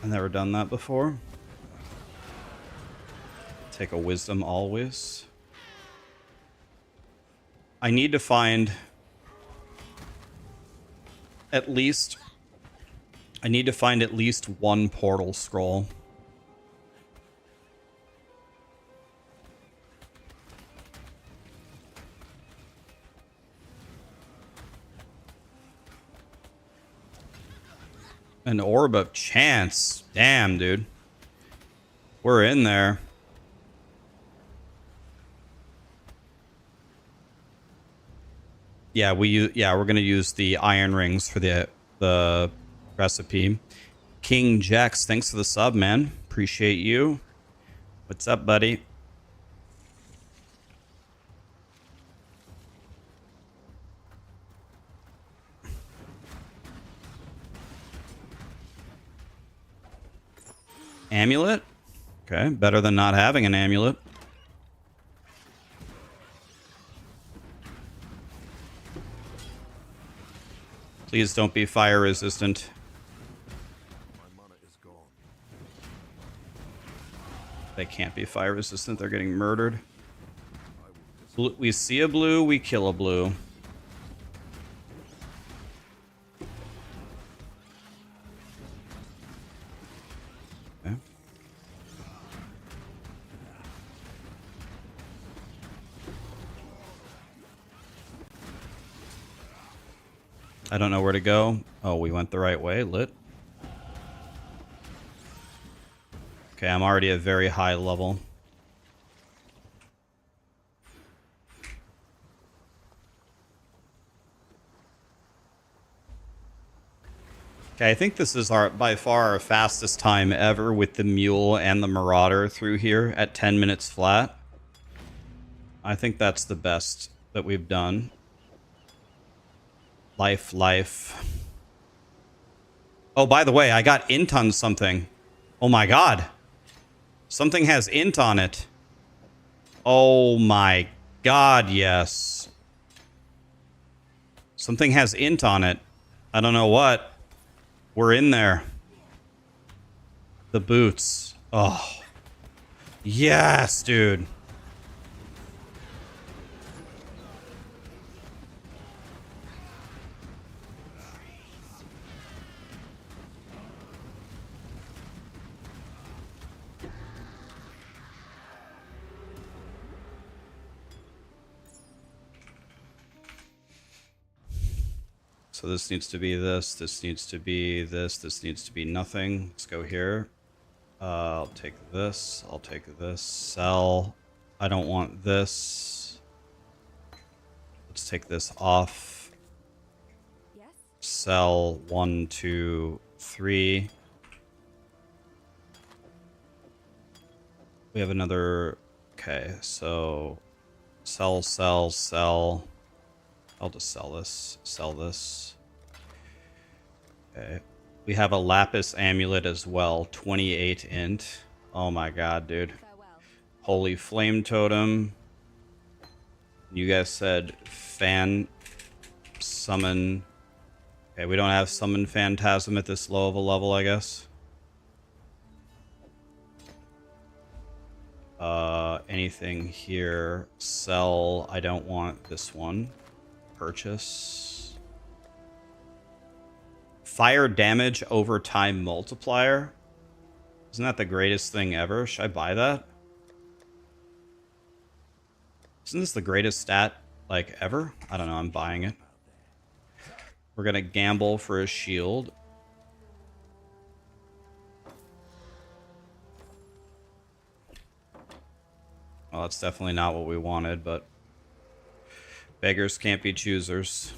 I've never done that before. Take a Wisdom always. I need to find at least... I need to find at least one portal scroll. An Orb of Chance. Damn, dude. We're in there. Yeah, we're gonna use the iron rings for the recipe. King Jax, thanks for the sub, man. Appreciate you. What's up, buddy? Amulet? Okay, better than not having an amulet. Please don't be fire resistant. They can't be fire resistant, they're getting murdered. We see a blue, we kill a blue. Okay. I don't know where to go. Oh, we went the right way. Lit. Okay, I'm already at very high level. Okay, I think this is by far our fastest time ever with the Mule and the Marauder through here at 10 minutes flat. I think that's the best that we've done. Life. Oh, by the way, I got int on something. Oh my god. Something has int on it. Oh my god, yes. Something has int on it. I don't know what. We're in there. The boots. Oh. Yes, dude. So this needs to be this needs to be this needs to be nothing. Let's go here. I'll take this, sell. I don't want this. Let's take this off. Yes? Sell 1, 2, 3. We have another, okay, so sell. I'll just sell this. Okay. We have a Lapis Amulet as well. 28 int. Oh my god, dude. Farewell. Holy Flame Totem. You guys said summon. Okay, we don't have Summon Phantasm at this low of a level, I guess. anything here. Sell. I don't want this one. Purchase. Fire damage over time multiplier. Isn't that the greatest thing ever? Should I buy that? Isn't this the greatest stat, like, ever? I don't know. I'm buying it. We're going to gamble for a shield. Well, that's definitely not what we wanted, but beggars can't be choosers.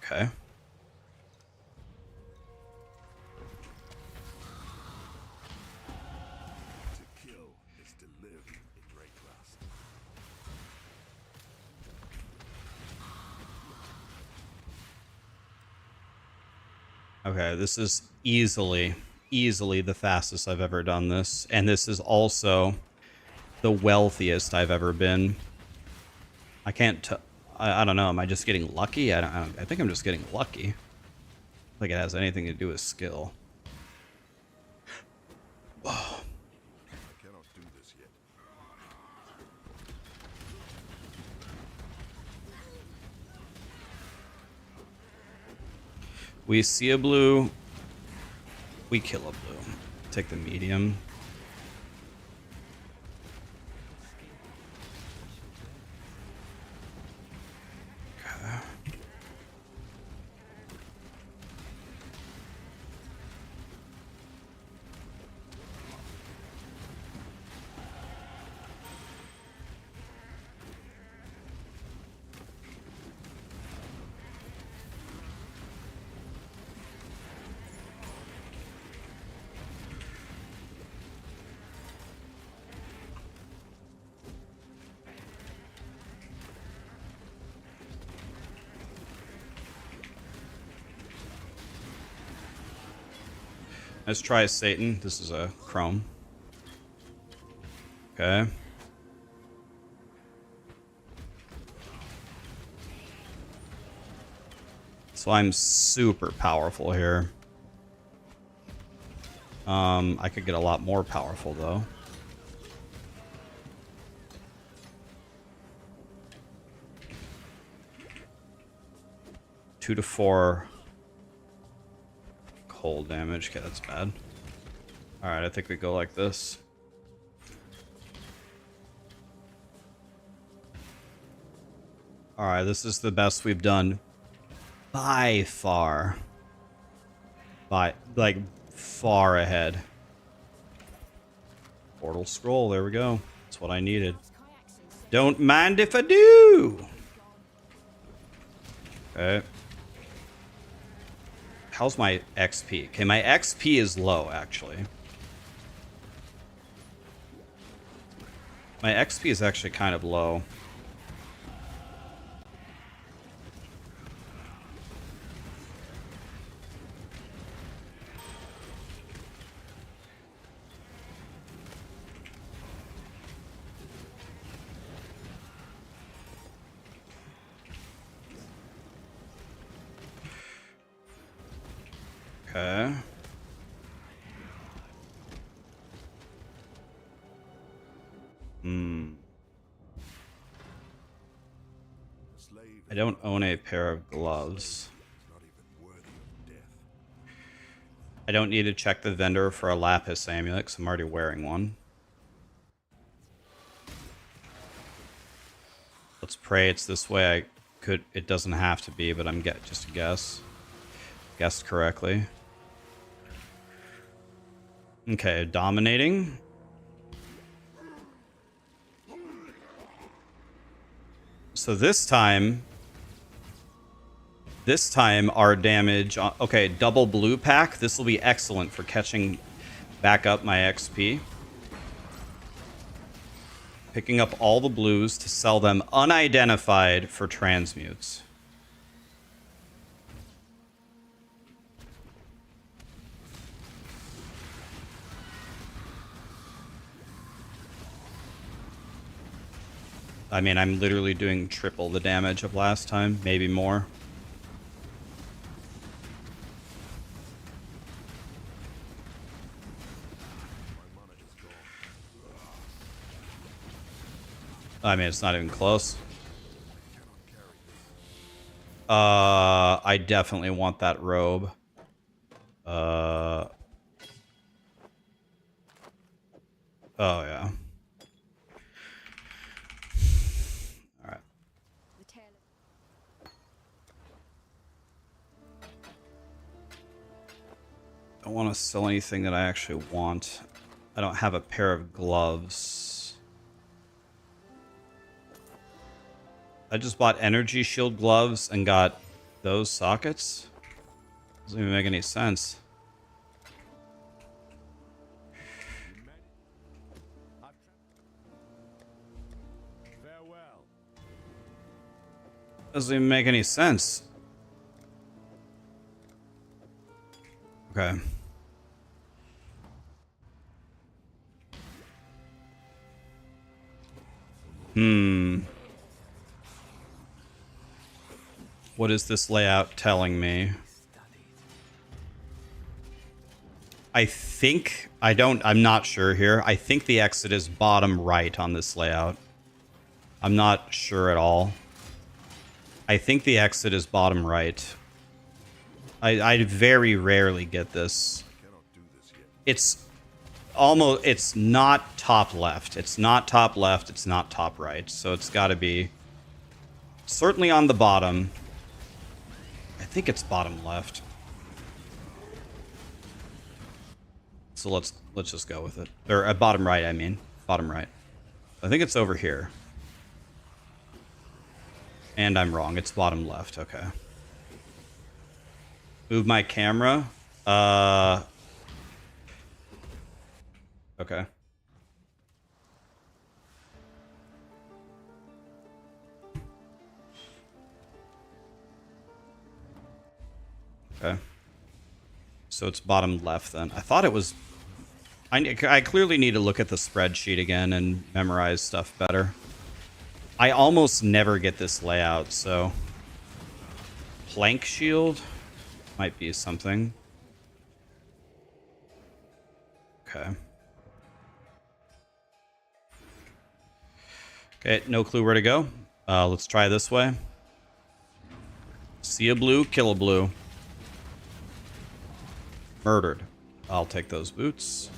Okay. Okay, this is easily the fastest I've ever done this. And this is also the wealthiest I've ever been. I can't I don't know, am I just getting lucky? I think I'm just getting lucky. Like it has anything to do with skill. Oh. I cannot do this yet. We see a blue. We kill a blue. Take the medium. Okay. Let's try Satan. This is a Chrome. Okay. So I'm super powerful here. I could get a lot more powerful though. Two to 4 cold damage. Okay, that's bad. Alright, I think we go like this. Alright, this is the best we've done by far. By, like, far ahead. Portal scroll, there we go. That's what I needed. Don't mind if I do! Okay. How's my XP? Okay, my XP is low, actually. My XP is actually kind of low. Okay. I don't own a pair of gloves. I don't need to check the vendor for a lapis amulet because I'm already wearing one. Let's pray it's this way. It doesn't have to be, but I'm just a guess. Guessed correctly. Okay, dominating. So this time our damage, okay, double blue pack. This will be excellent for catching back up my XP. Picking up all the blues to sell them unidentified for transmutes. I mean, I'm literally doing triple the damage of last time, maybe more. I mean, it's not even close. I definitely want that robe. Oh, yeah. Alright. The tail Don't want to sell anything that I actually want. I don't have a pair of gloves. I just bought energy shield gloves and got those sockets. Doesn't even make any sense. Farewell. Doesn't even make any sense. Okay. What is this layout telling me? I'm not sure here. I think the exit is bottom right on this layout. I'm not sure at all. I think the exit is bottom right. I very rarely get this. It's not top left. It's not top left. It's not top right. So it's got to be certainly on the bottom. I think it's bottom left. So let's just go with it. Or bottom right, I mean. Bottom right. I think it's over here. And I'm wrong. It's bottom left. Okay. Move my camera. Okay. Okay. So it's bottom left then. I thought it was... I clearly need to look at the spreadsheet again and memorize stuff better. I almost never get this layout, so... Plank shield might be something. Okay. Okay, no clue where to go. Let's try this way. See a blue, kill a blue. Murdered. I'll take those boots.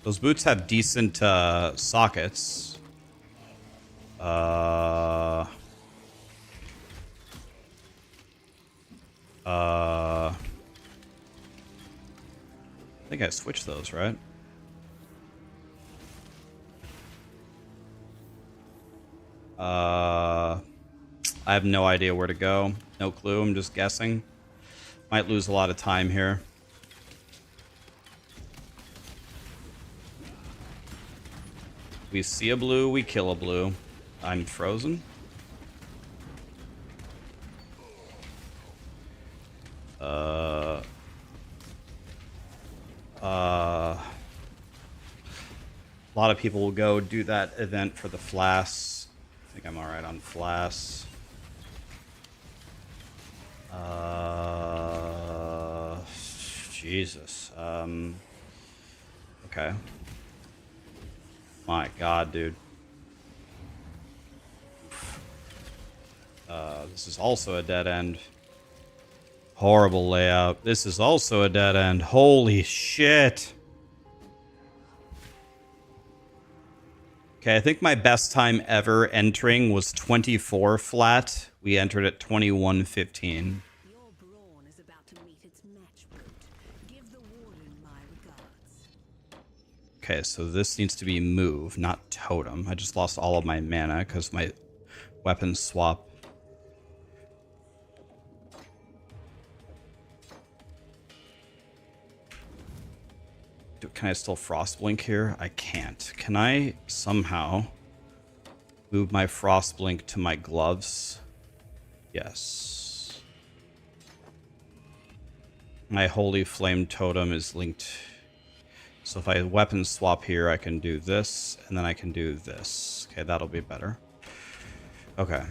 Those boots have decent sockets. I think I switched those, right? I have no idea where to go. No clue. I'm just guessing. Might lose a lot of time here. We see a blue, we kill a blue. I'm frozen. A lot of people will go do that event for the flasks. I think I'm alright on flasks. Jesus. Okay. My god, dude. This is also a dead end. Horrible layout. This is also a dead end. Holy shit. Okay, I think my best time ever entering was 24 flat. We entered at 21:15. Your brawn is about to meet its match point. Give the warden my regards. Okay, so this needs to be move, not totem. I just lost all of my mana because my weapons swap. Can I still frost blink here? I can't. Can I somehow move my frost blink to my gloves? Yes. My holy flame totem is linked So if I weapon swap here, I can do this, and then I can do this. Okay, that'll be better. Okay.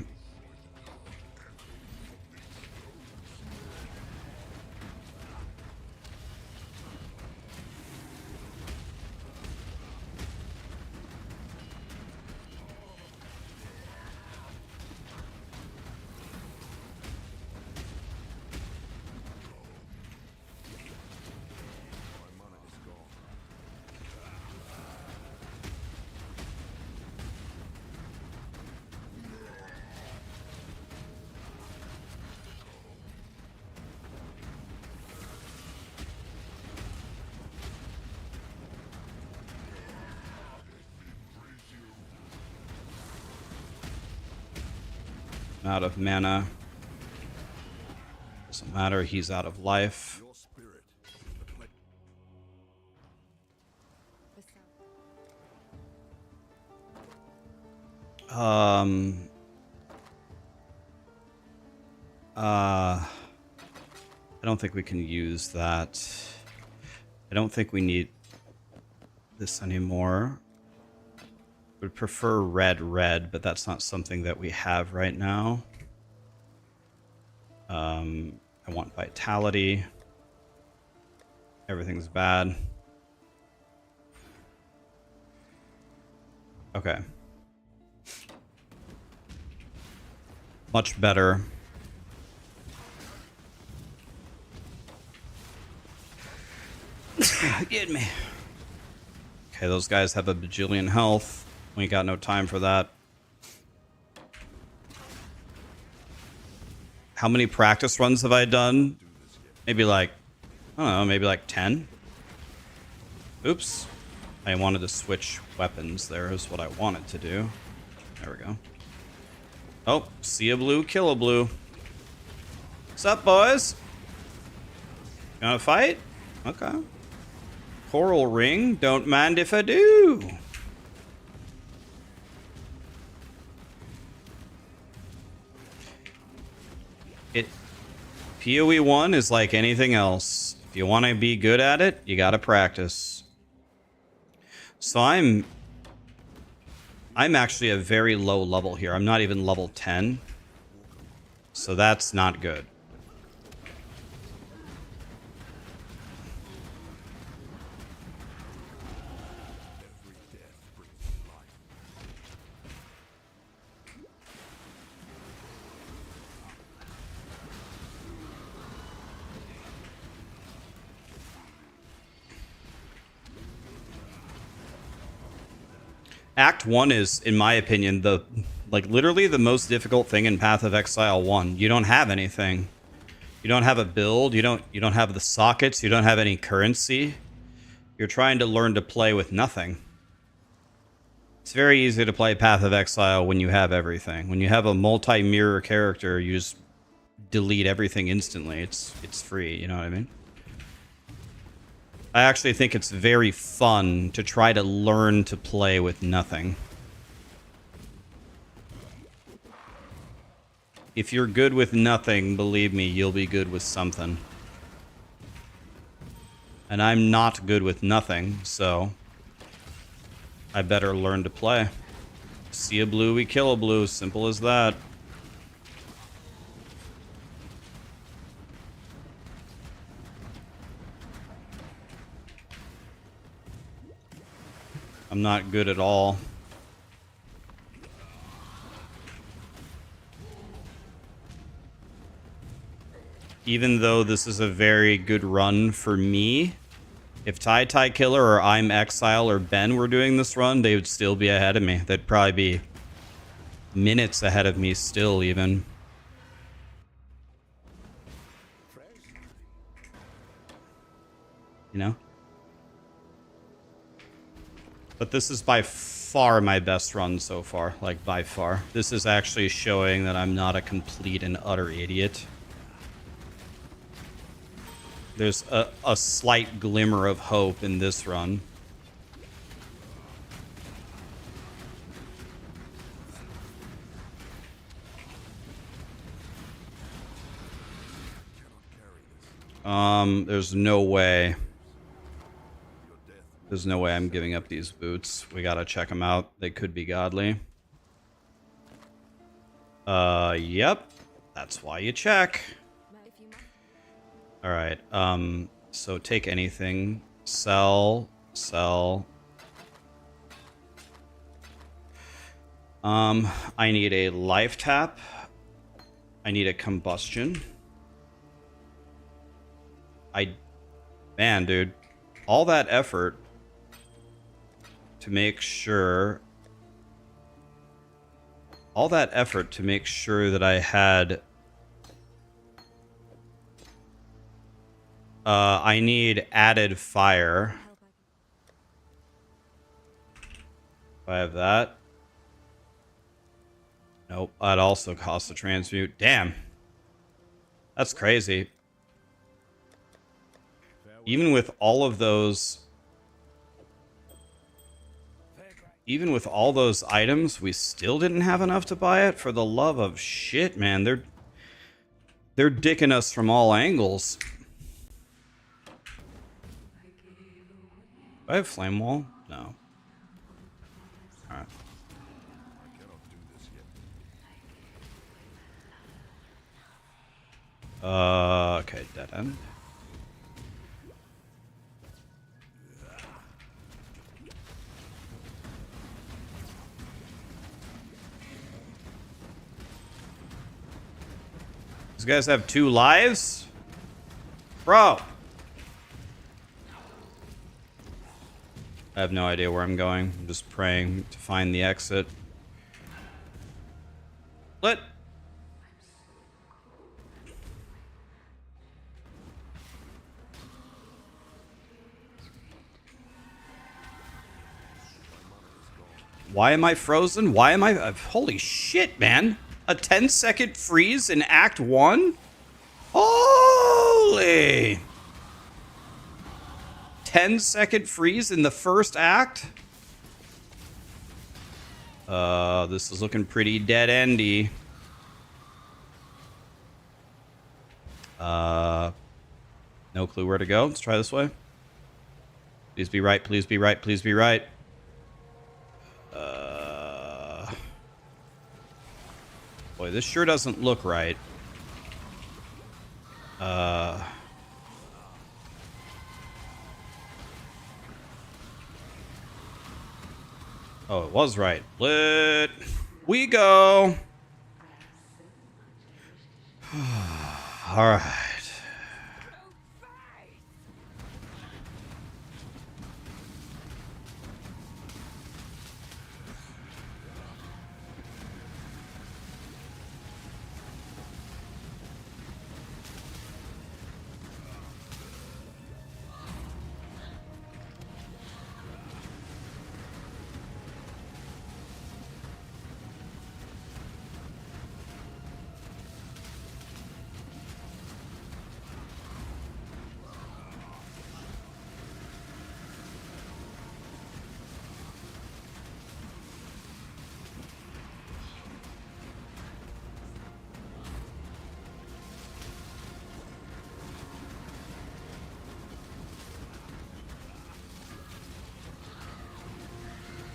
Out of mana. Doesn't matter, he's out of life. I don't think we can use that. I don't think we need this anymore. Would prefer red, but that's not something that we have right now. I want vitality. Everything's bad. Okay. Much better. Get me. Okay, those guys have a bajillion health. We ain't got no time for that. How many practice runs have I done? Maybe like, I don't know, maybe like 10? Oops. I wanted to switch weapons. There is what I wanted to do. There we go. Oh, see a blue, kill a blue. What's up, boys? You wanna fight? Okay. Coral ring, don't mind if I do. POE1 is like anything else. If you want to be good at it, you gotta practice. So I'm actually a very low level here. I'm not even level 10. So that's not good. Act 1 is, in my opinion, literally the most difficult thing in Path of Exile 1. You don't have anything. You don't have a build, you don't have the sockets, you don't have any currency. You're trying to learn to play with nothing. It's very easy to play Path of Exile when you have everything. When you have a multi-mirror character, you just delete everything instantly. It's free, you know what I mean? I actually think it's very fun to try to learn to play with nothing. If you're good with nothing, believe me, you'll be good with something. And I'm not good with nothing, so I better learn to play. See a blue, we kill a blue. Simple as that. I'm not good at all. Even though this is a very good run for me, if Tai Killer or I'm Exile or Ben were doing this run, they would still be ahead of me. They'd probably be minutes ahead of me still, even. You know? But this is by far my best run so far. Like, by far. This is actually showing that I'm not a complete and utter idiot. There's a slight glimmer of hope in this run. There's no way. There's no way I'm giving up these boots. We gotta check them out. They could be godly. Yep. That's why you check. Alright, so take anything. Sell. Sell. I need a life tap. I need a combustion. Man, dude. All that effort to make sure... All that effort to make sure that I had... I need added fire. If I have that. Nope, that also costs a transmute. Damn. That's crazy. Even with all of those... Even with all those items, we still didn't have enough to buy it? For the love of shit, man. They're dicking us from all angles. Do I have flame wall? No. Alright. Okay, dead end. These guys have 2 lives? Bro! I have no idea where I'm going. I'm just praying to find the exit. Let... Why am I frozen? Why am I... holy shit, man. A 10-second freeze in Act 1? Holy... 10-second freeze in the first act? This is looking pretty dead-endy. No clue where to go. Let's try this way. Please be right, please be right, please be right. Boy, this sure doesn't look right. Oh, it was right. Lit. We go. All right.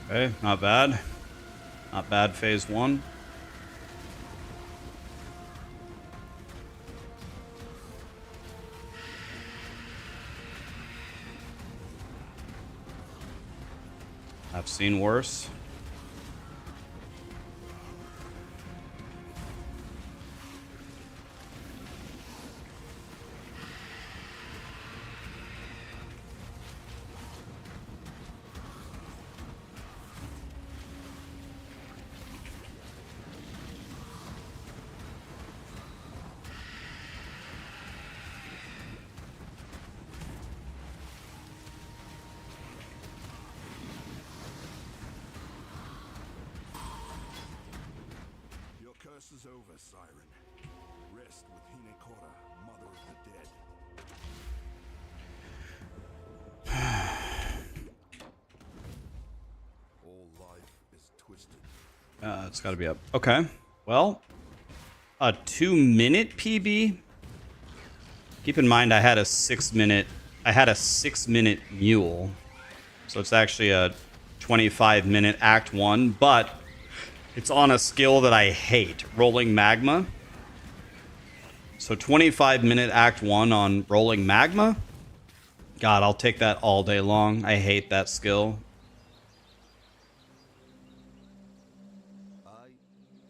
Okay, not bad. Not bad, phase 1. I've seen worse. Is over, Siren. Rest with Hinekora, mother of the dead. All life is twisted. It's got to be up. Okay. Well, a 2-minute PB. Keep in mind, I had a 6-minute. I had a 6-minute mule. So it's actually a 25-minute Act 1, but it's on a skill that I hate, Rolling Magma. So 25-minute Act 1 on Rolling Magma? God, I'll take that all day long. I hate that skill.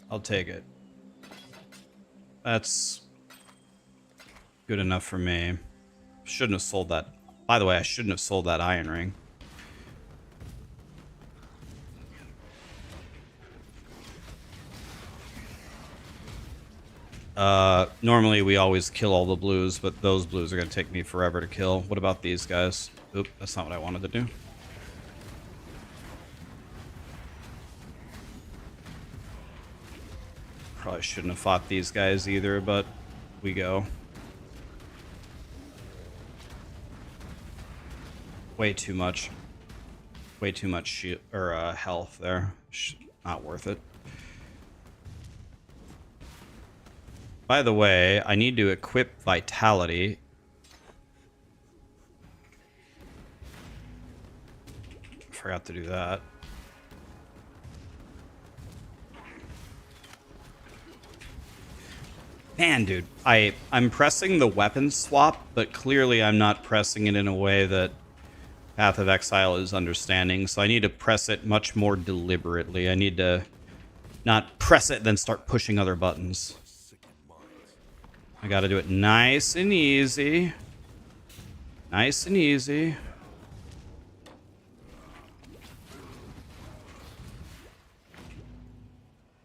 I'll take it. That's good enough for me. Shouldn't have sold that. By the way, I shouldn't have sold that iron ring. Normally we always kill all the blues, but those blues are going to take me forever to kill. What about these guys? Oop, that's not what I wanted to do. Probably shouldn't have fought these guys either, but we go. Way too much. Way too much shield, or health there. Not worth it. By the way, I need to equip Vitality. Forgot to do that. Man, dude, I'm pressing the weapon swap, but clearly I'm not pressing it in a way that Path of Exile is understanding, so I need to press it much more deliberately. I need to not press it, then start pushing other buttons. I gotta do it nice and easy. Nice and easy.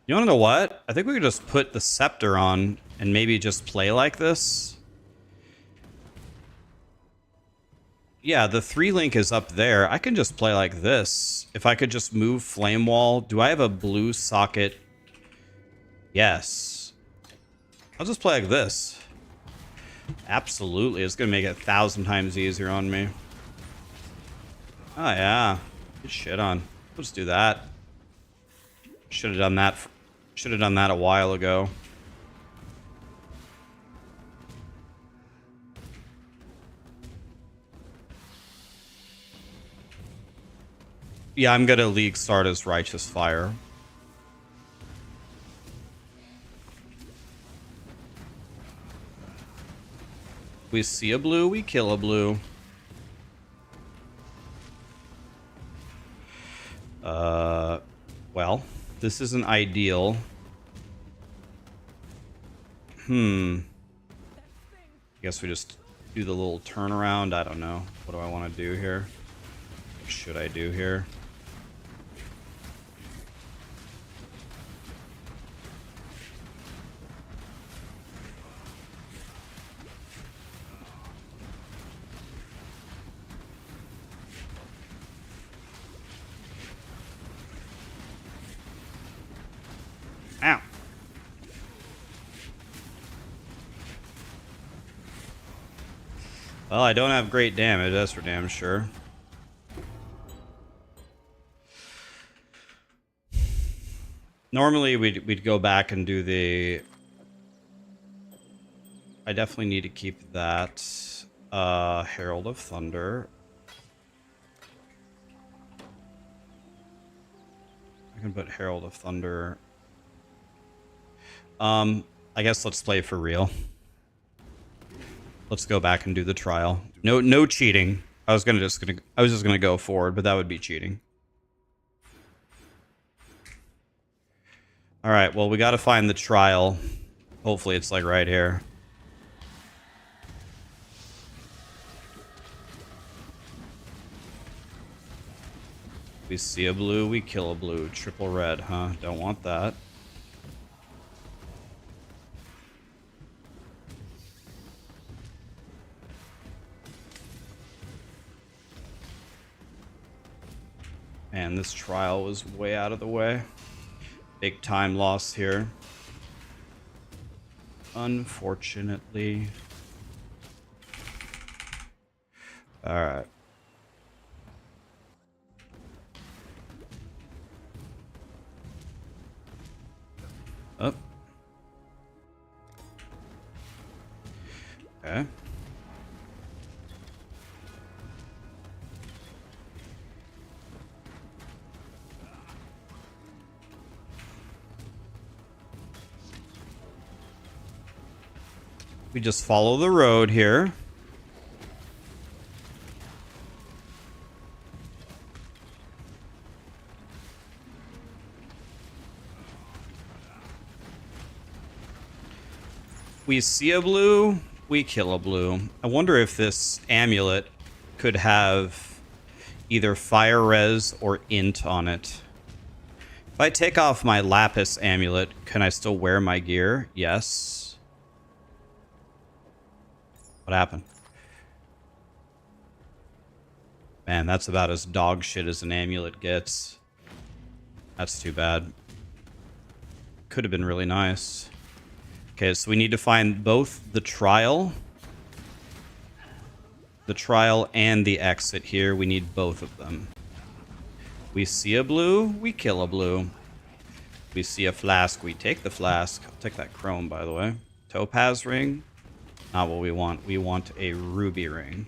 You wanna know what? I think we could just put the scepter on and maybe just play like this. Yeah, the 3-link is up there. I can just play like this. If I could just move Flame Wall. Do I have a blue socket? Yes. I'll just play like this. Absolutely. It's going to make it 1,000 times easier on me. Oh, yeah. Good shit on. Let's do that. Should have done that. Should have done that a while ago. Yeah, I'm going to League start as Righteous Fire. We see a blue, we kill a blue. Well, this isn't ideal. I guess we just do the little turnaround. I don't know. What do I want to do here? What should I do here? Ow. Well, I don't have great damage, that's for damn sure. Normally, we'd go back and do the... I definitely need to keep that. Herald of Thunder. I can put Herald of Thunder... I guess let's play for real. Let's go back and do the trial. No cheating. I was just gonna go forward, but that would be cheating. All right. Well, we got to find the trial. Hopefully, it's like right here. We see a blue, we kill a blue. Triple red, huh? Don't want that. Man, this trial was way out of the way. Big time loss here. Unfortunately. Alright. Up. Okay. We just follow the road here. We see a blue, we kill a blue. I wonder if this amulet could have either fire res or int on it. If I take off my lapis amulet, can I still wear my gear? Yes. What happened? Man, that's about as dog shit as an amulet gets. That's too bad. Could have been really nice. Okay, so we need to find both the trial and the exit here. We need both of them. We see a blue, we kill a blue. We see a flask, we take the flask. I'll take that chrome, by the way. Topaz ring. Not what we want. We want a ruby ring.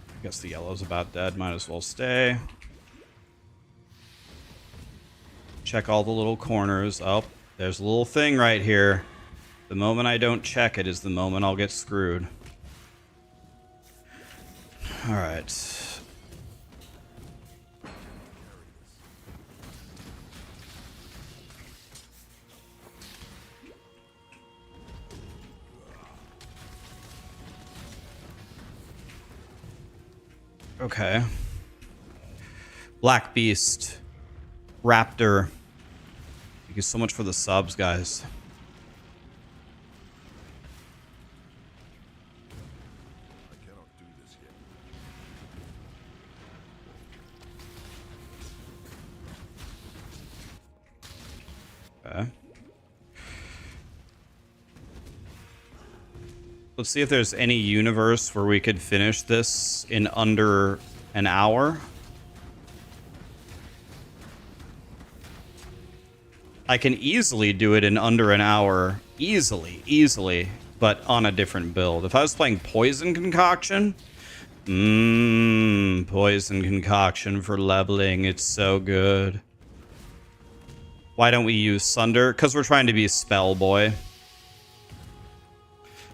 I guess the yellow's about dead. Might as well stay. Check all the little corners. Oh, there's a little thing right here. The moment I don't check it is the moment I'll get screwed. Alright. Okay. Black Beast. Raptor. Thank you so much for the subs, guys. Okay. Let's see if there's any universe where we could finish this in under an hour. I can easily do it in under an hour. Easily. But on a different build. If I was playing Poison Concoction... Poison Concoction for leveling. It's so good. Why don't we use Sunder? Because we're trying to be Spell Boy.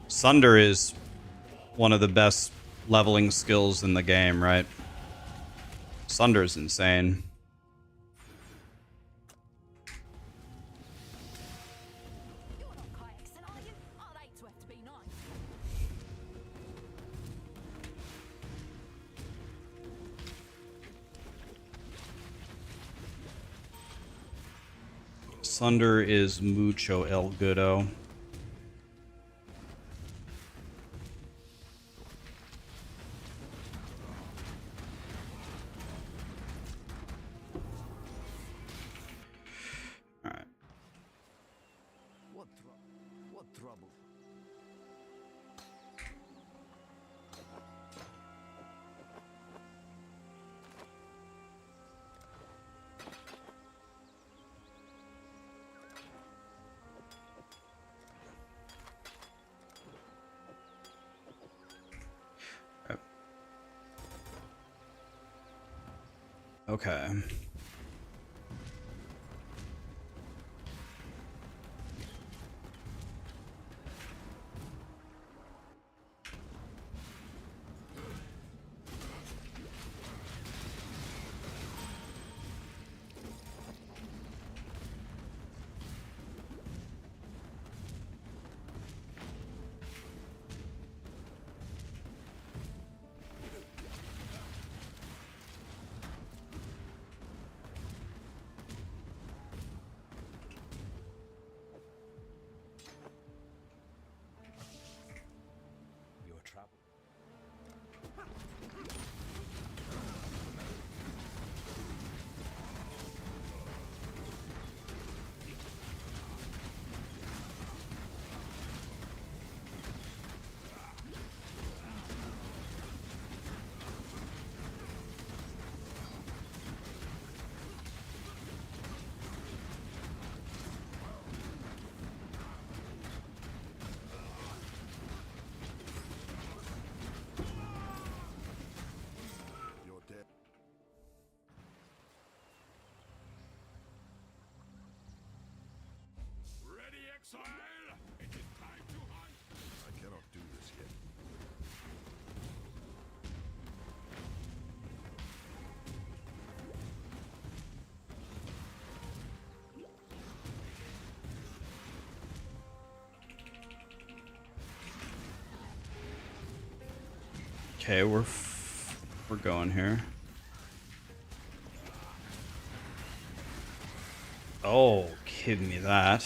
Sunder is one of the best leveling skills in the game, right? Sunder's insane. You're not Kayakson, are you? I'd hate to have to be nice. Sunder is mucho el goodo. Alright. What trouble? Okay. I cannot do this yet. Okay, we're going here. Oh, give me that.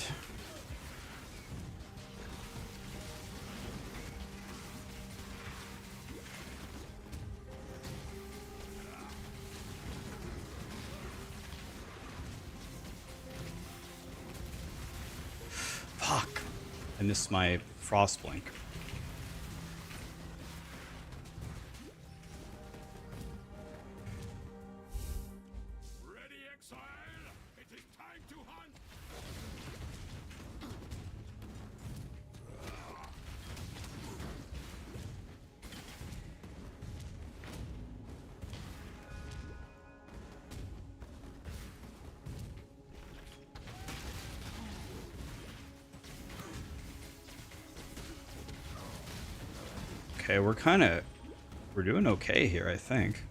Fuck. I missed my frost blink. Ready, Exile! It is time to hunt! Okay, we're doing okay here, I think.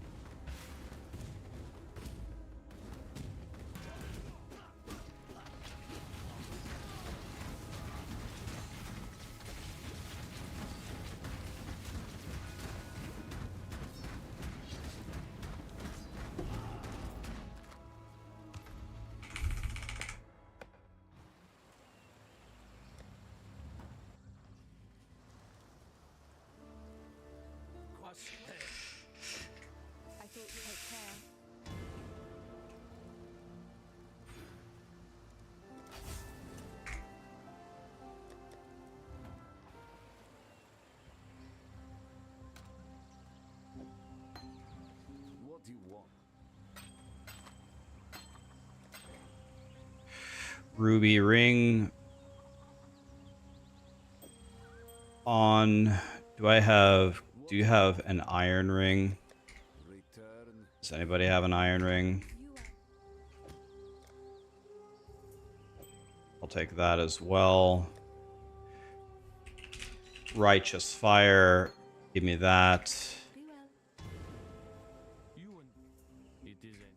I thought you take care. What do you want? Ruby ring on. Do you have an iron ring? Return. Does anybody have an iron ring? You are. I'll take that as well. Righteous fire. Give me that. Be well. You and it isn't.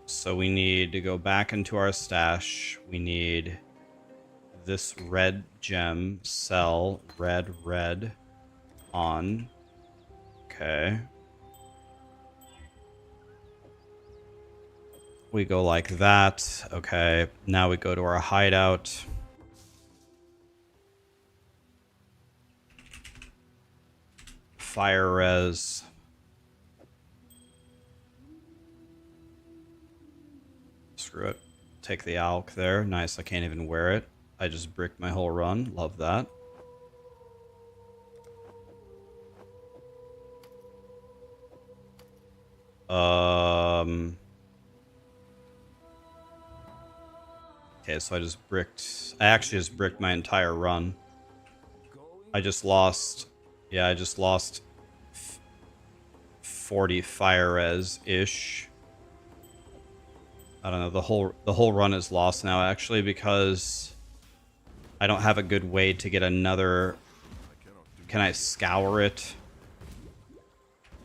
So we need to go back into our stash. We need this red gem. Sell red on. Okay. We go like that. Okay. Now we go to our hideout. Fire res. Screw it. Take the alk there. Nice. I can't even wear it. I just bricked my whole run. Love that. Okay, so I actually just bricked my entire run. I just lost, yeah, I just lost 40 fire res-ish. I don't know, the whole run is lost now actually because I don't have a good way to get another. Can I scour it?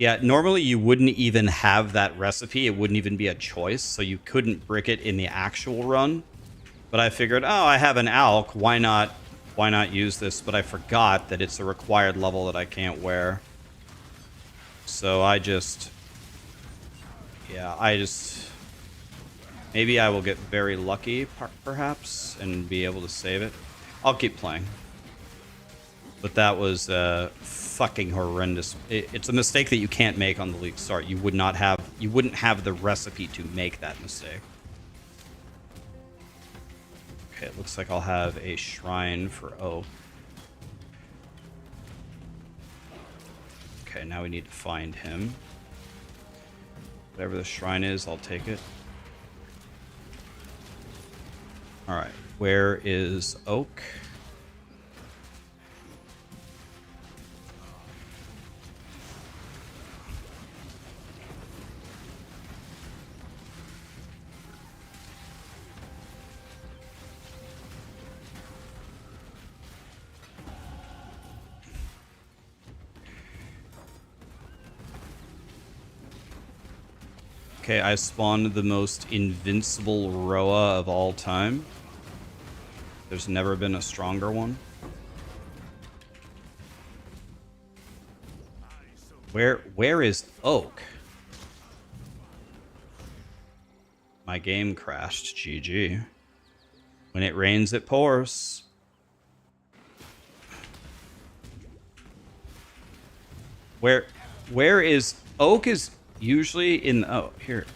Yeah, normally you wouldn't even have that recipe. It wouldn't even be a choice, so you couldn't brick it in the actual run. But I figured, oh, I have an alk. Why not use this? But I forgot that it's a required level that I can't wear. So maybe I will get very lucky, perhaps, and be able to save it. I'll keep playing. But that was fucking horrendous. It's a mistake that you can't make on the league start. You wouldn't have the recipe to make that mistake. Okay, it looks like I'll have a shrine for Oak. Okay, now we need to find him. Whatever the shrine is, I'll take it. Alright, where is Oak? Okay, I spawned the most invincible Roa of all time. There's never been a stronger one. Where is Oak? My game crashed. GG. When it rains, it pours. Where is Oak? Is usually in, oh, here.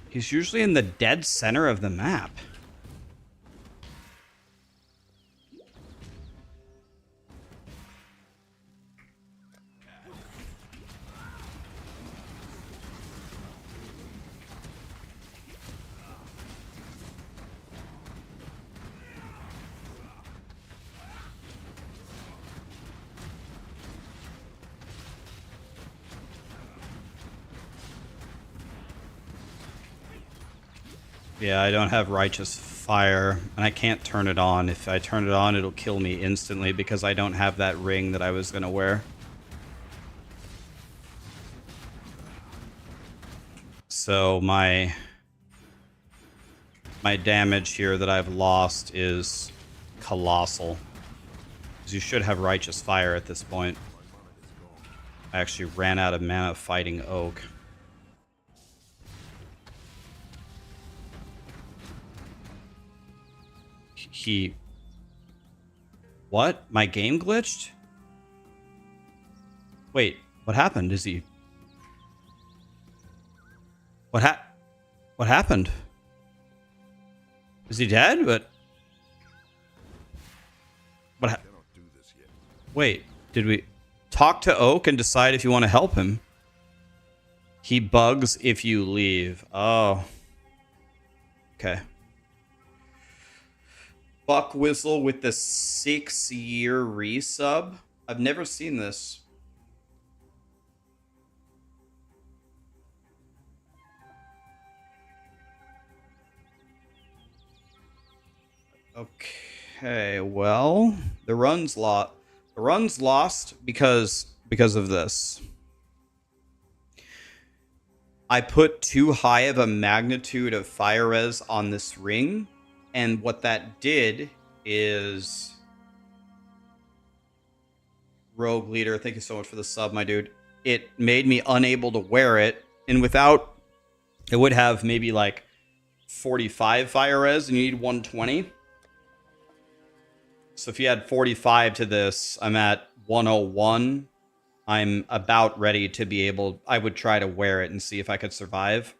He's usually in the dead center of the map. Yeah, I don't have Righteous Fire, and I can't turn it on. If I turn it on, it'll kill me instantly because I don't have that ring that I was going to wear. So my damage here that I've lost is colossal. Because you should have Righteous Fire at this point. I actually ran out of mana fighting Oak. What? My game glitched? Wait, what happened? Is he... What happened? Is he dead? Wait, did we talk to Oak and decide if you want to help him? He bugs if you leave. Oh. Okay. Buck Whistle with the 6-year resub. I've never seen this. Okay, well, the run's lost because of this. I put too high of a magnitude of fire res on this ring, and what that did is... Rogue Leader, thank you so much for the sub, my dude. It made me unable to wear it, and without... It would have maybe like 45 fire res, and you need 120. So if you add 45 to this, I'm at 101. I'm about ready to be able... I would try to wear it and see if I could survive.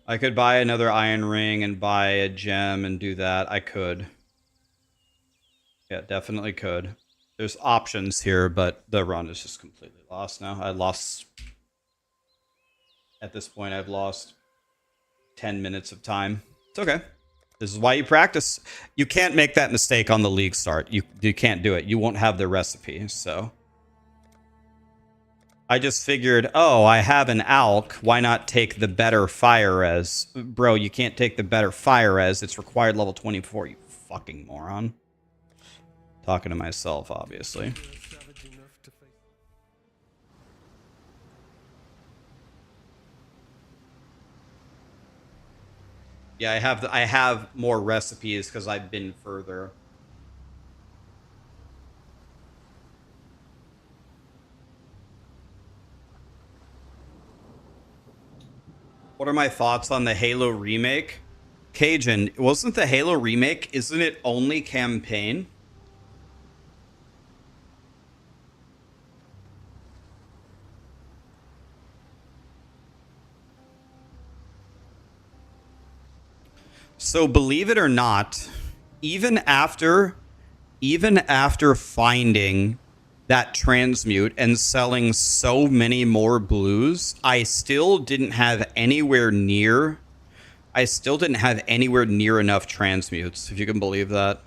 I could buy another iron ring and buy a gem and do that. I could. Yeah, definitely could. There's options here, but the run is just completely lost now. I lost... At this point, I've lost 10 minutes of time. It's okay. This is why you practice. You can't make that mistake on the league start. You can't do it. You won't have the recipe, so... I just figured, oh, I have an Alk. Why not take the better fire res? Bro, you can't take the better fire res. It's required level 24, you fucking moron. Talking to myself, obviously. Yeah, I have more recipes because I've been further. What are my thoughts on the Halo remake? Cajun, wasn't the Halo remake, isn't it only campaign? So believe it or not, even after finding that transmute and selling so many more blues, I still didn't have anywhere near enough transmutes, if you can believe that.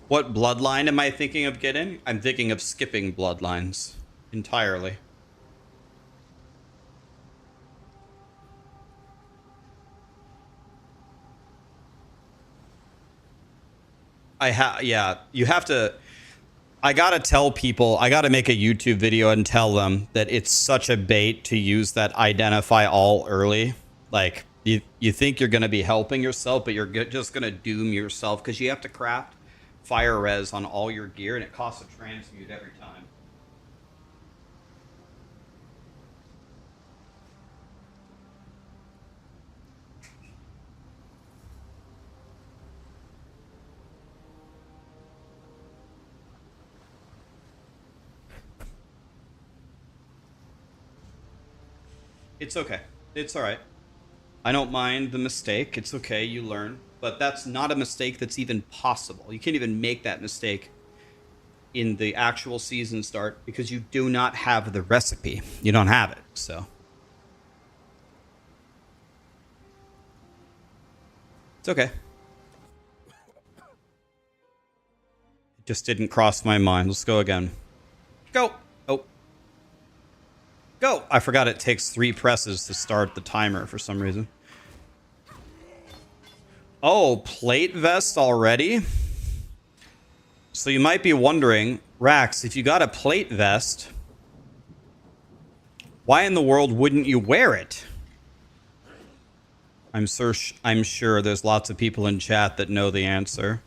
What bloodline am I thinking of getting? I'm thinking of skipping bloodlines entirely. Yeah, you have to. I gotta tell people, I gotta make a YouTube video and tell them that it's such a bait to use that identify all early. Like, you think you're gonna be helping yourself, but you're just gonna doom yourself because you have to craft fire res on all your gear and it costs a transmute every time. It's okay. It's all right. I don't mind the mistake. It's okay. You learn. But that's not a mistake that's even possible. You can't even make that mistake in the actual season start because you do not have the recipe. You don't have it. So it's okay. It just didn't cross my mind. Let's go again. Go. Oh. Go! I forgot it takes 3 presses to start the timer for some reason. Oh, plate vest already? So you might be wondering, Rax, if you got a plate vest, why in the world wouldn't you wear it? I'm sure there's lots of people in chat that know the answer.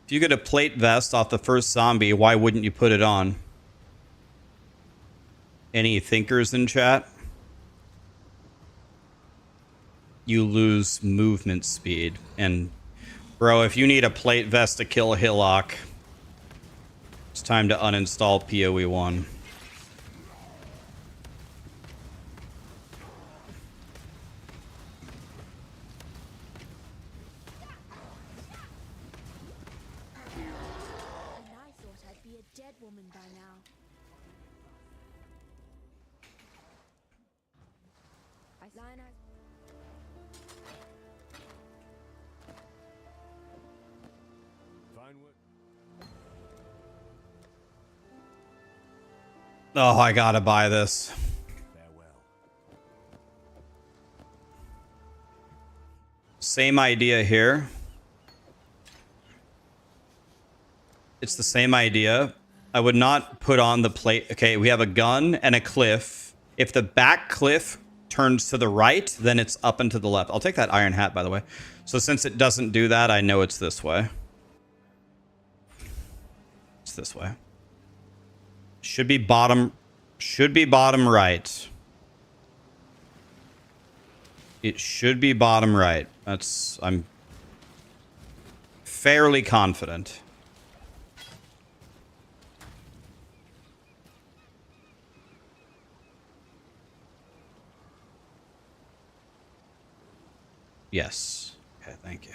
If you get a plate vest off the first zombie, why wouldn't you put it on? Any thinkers in chat? You lose movement speed. And, bro, if you need a plate vest to kill Hillock, it's time to uninstall POE1. And I thought I'd be a dead woman by now. Fine work. Oh, I gotta buy this. Farewell. Same idea here. It's the same idea. I would not put on the plate. Okay, we have a gun and a cliff. If the back cliff turns to the right, then it's up and to the left. I'll take that iron hat, by the way. So since it doesn't do that, I know it's this way. It's this way. Should be bottom right. It should be bottom right. I'm fairly confident. Yes. Okay, thank you.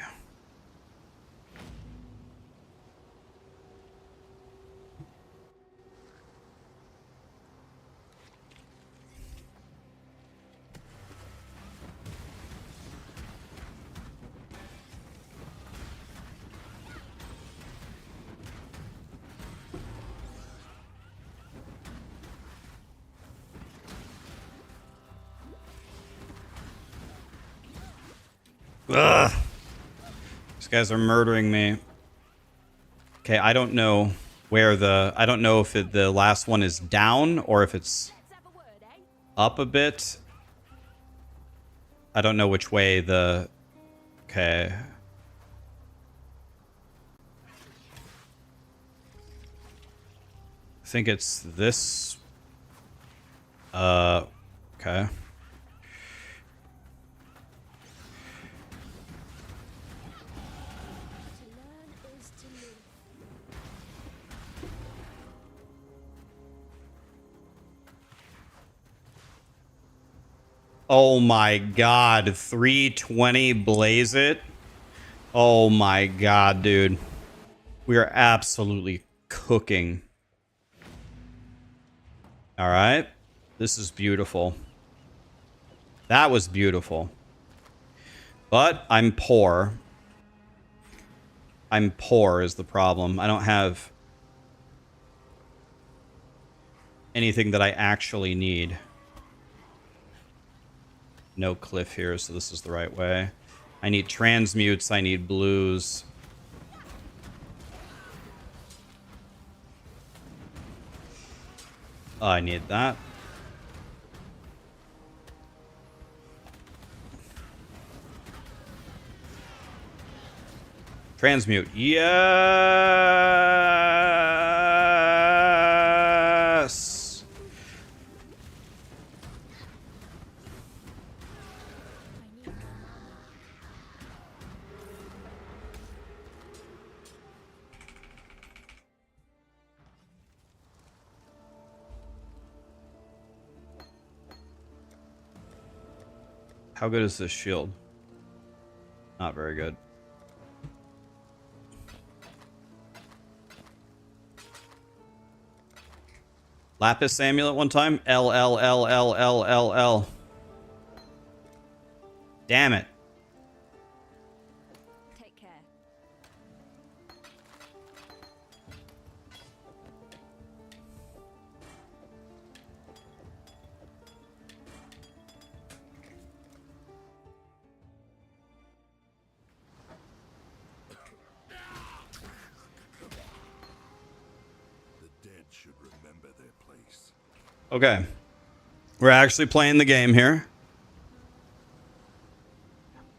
Ugh. These guys are murdering me. Okay, I don't know where I don't know if the last one is down or if it's up a bit. I don't know which way okay. I think it's this. Okay. Oh my god, 320 blaze it. Oh my god, dude. We are absolutely cooking. All right. This is beautiful. That was beautiful. But I'm poor. I'm poor is the problem. I don't have anything that I actually need. No cliff here, so this is the right way. I need transmutes. I need blues. I need that. Transmute. Yes. I need more mana. How good is this shield? Not very good. Lapis amulet one time. L L L L L L L. Damn it. Take care. The dead should remember their place. Okay. We're actually playing the game here.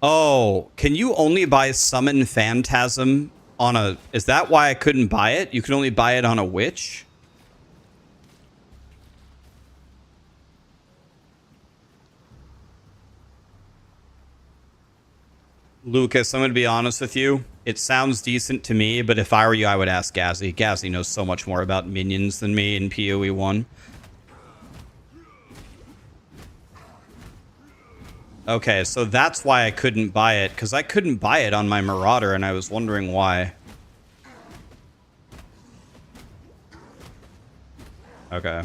Oh, can you only buy Summon Phantasm on a... Is that why I couldn't buy it? You can only buy it on a witch? Lucas, I'm going to be honest with you. It sounds decent to me, but if I were you, I would ask Gazzy. Gazzy knows so much more about minions than me in POE1. Okay, so that's why I couldn't buy it, because I couldn't buy it on my Marauder, and I was wondering why. Okay.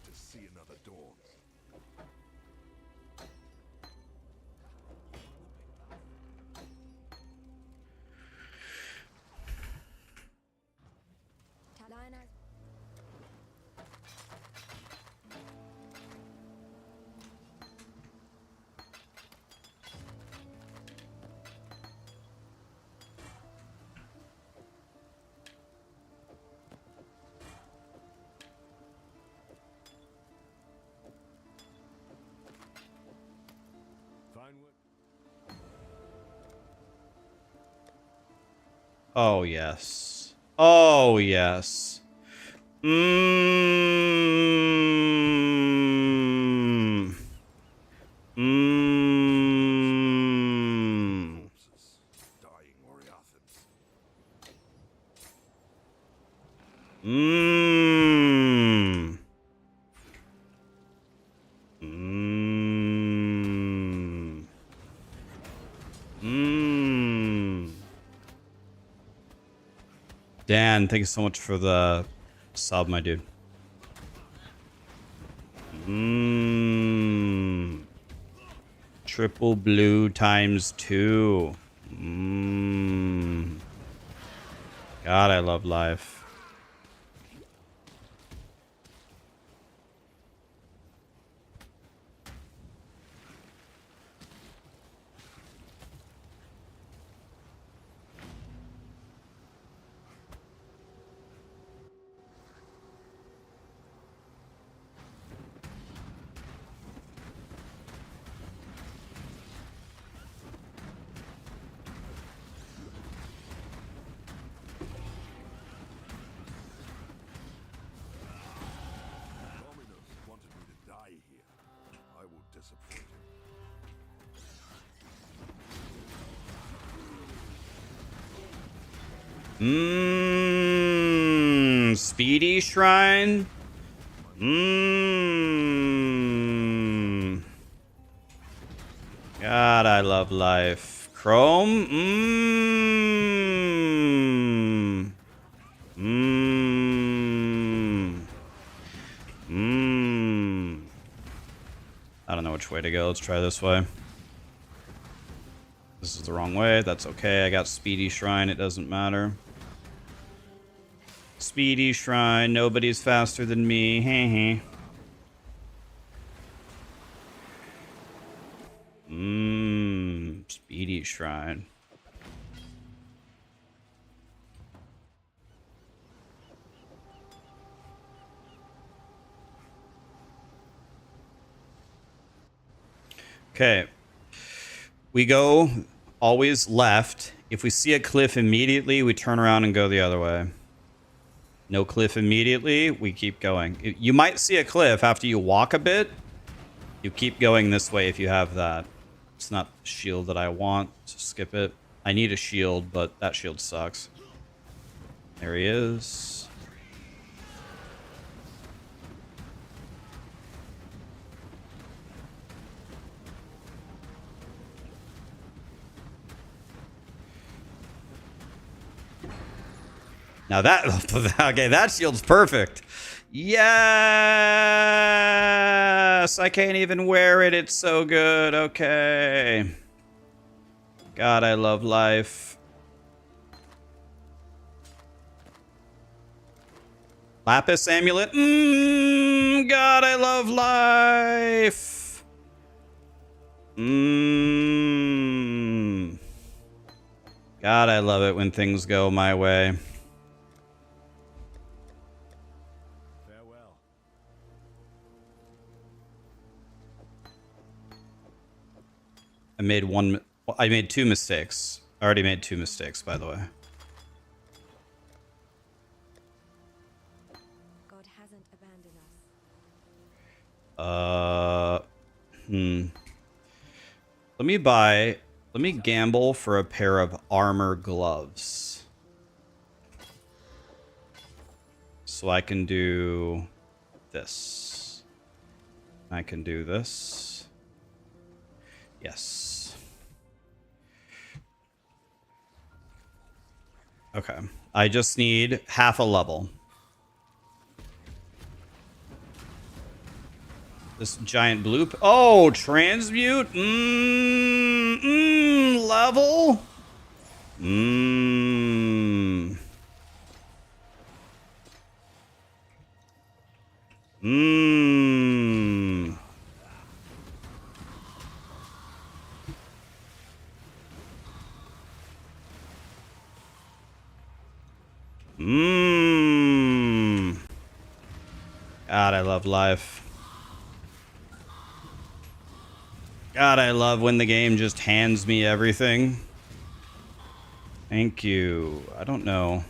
To see another dawn. Talina. Fine work. Oh, yes. Oh, yes. Mmm. Mmm. Corpses. Dying Oriathans. Mmm. Mmm. Mmm. Dan, thank you so much for the sub, my dude. Mmm. Triple blue ×2. Mmm. God, I love life. Dominus wanted me to die here. I will disappoint him. Mmm. Speedy Shrine. Mmm. God, I love life. Chrome. Mmm. Mmm. Mmm. I don't know which way to go. Let's try this way. This is the wrong way. That's okay. I got Speedy Shrine. It doesn't matter. Speedy Shrine. Nobody's faster than me. Heh heh. Mmm. Speedy Shrine. Okay. We go always left. If we see a cliff immediately, we turn around and go the other way. No cliff immediately, we keep going. You might see a cliff after you walk a bit. You keep going this way if you have that. It's not the shield that I want, so skip it. I need a shield, but that shield sucks. There he is. Now that, okay, that shield's perfect. Yes! I can't even wear it. It's so good. Okay. God, I love life. Lapis amulet. God, I love life. God, I love it when things go my way. I made 2 mistakes. I already made 2 mistakes, by the way. God hasn't abandoned us. Let me gamble for a pair of armor gloves. So I can do this. I can do this. Yes. Okay. I just need half a level. This giant blue... Oh, transmute? Level? God, I love life. God, I love when the game just hands me everything. Thank you. I don't know.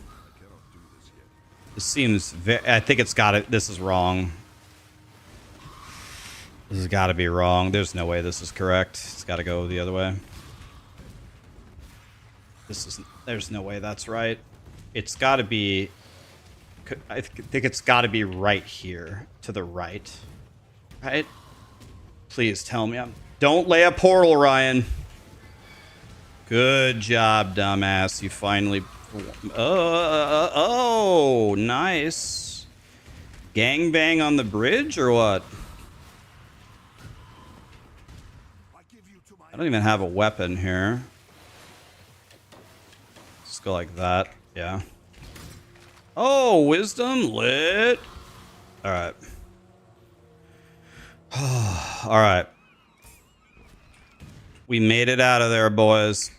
This seems very... I think it's got it. This is wrong. This has got to be wrong. There's no way this is correct. It's got to go the other way. This is... There's no way that's right. It's got to be... I think it's got to be right here. To the right. Right? Please tell me I'm... Don't lay a portal, Ryan. Good job, dumbass. You finally... Oh, nice. Gangbang on the bridge or what? I don't even have a weapon here. Let's go like that. Yeah. Oh, wisdom lit. All right. All right. We made it out of there, boys.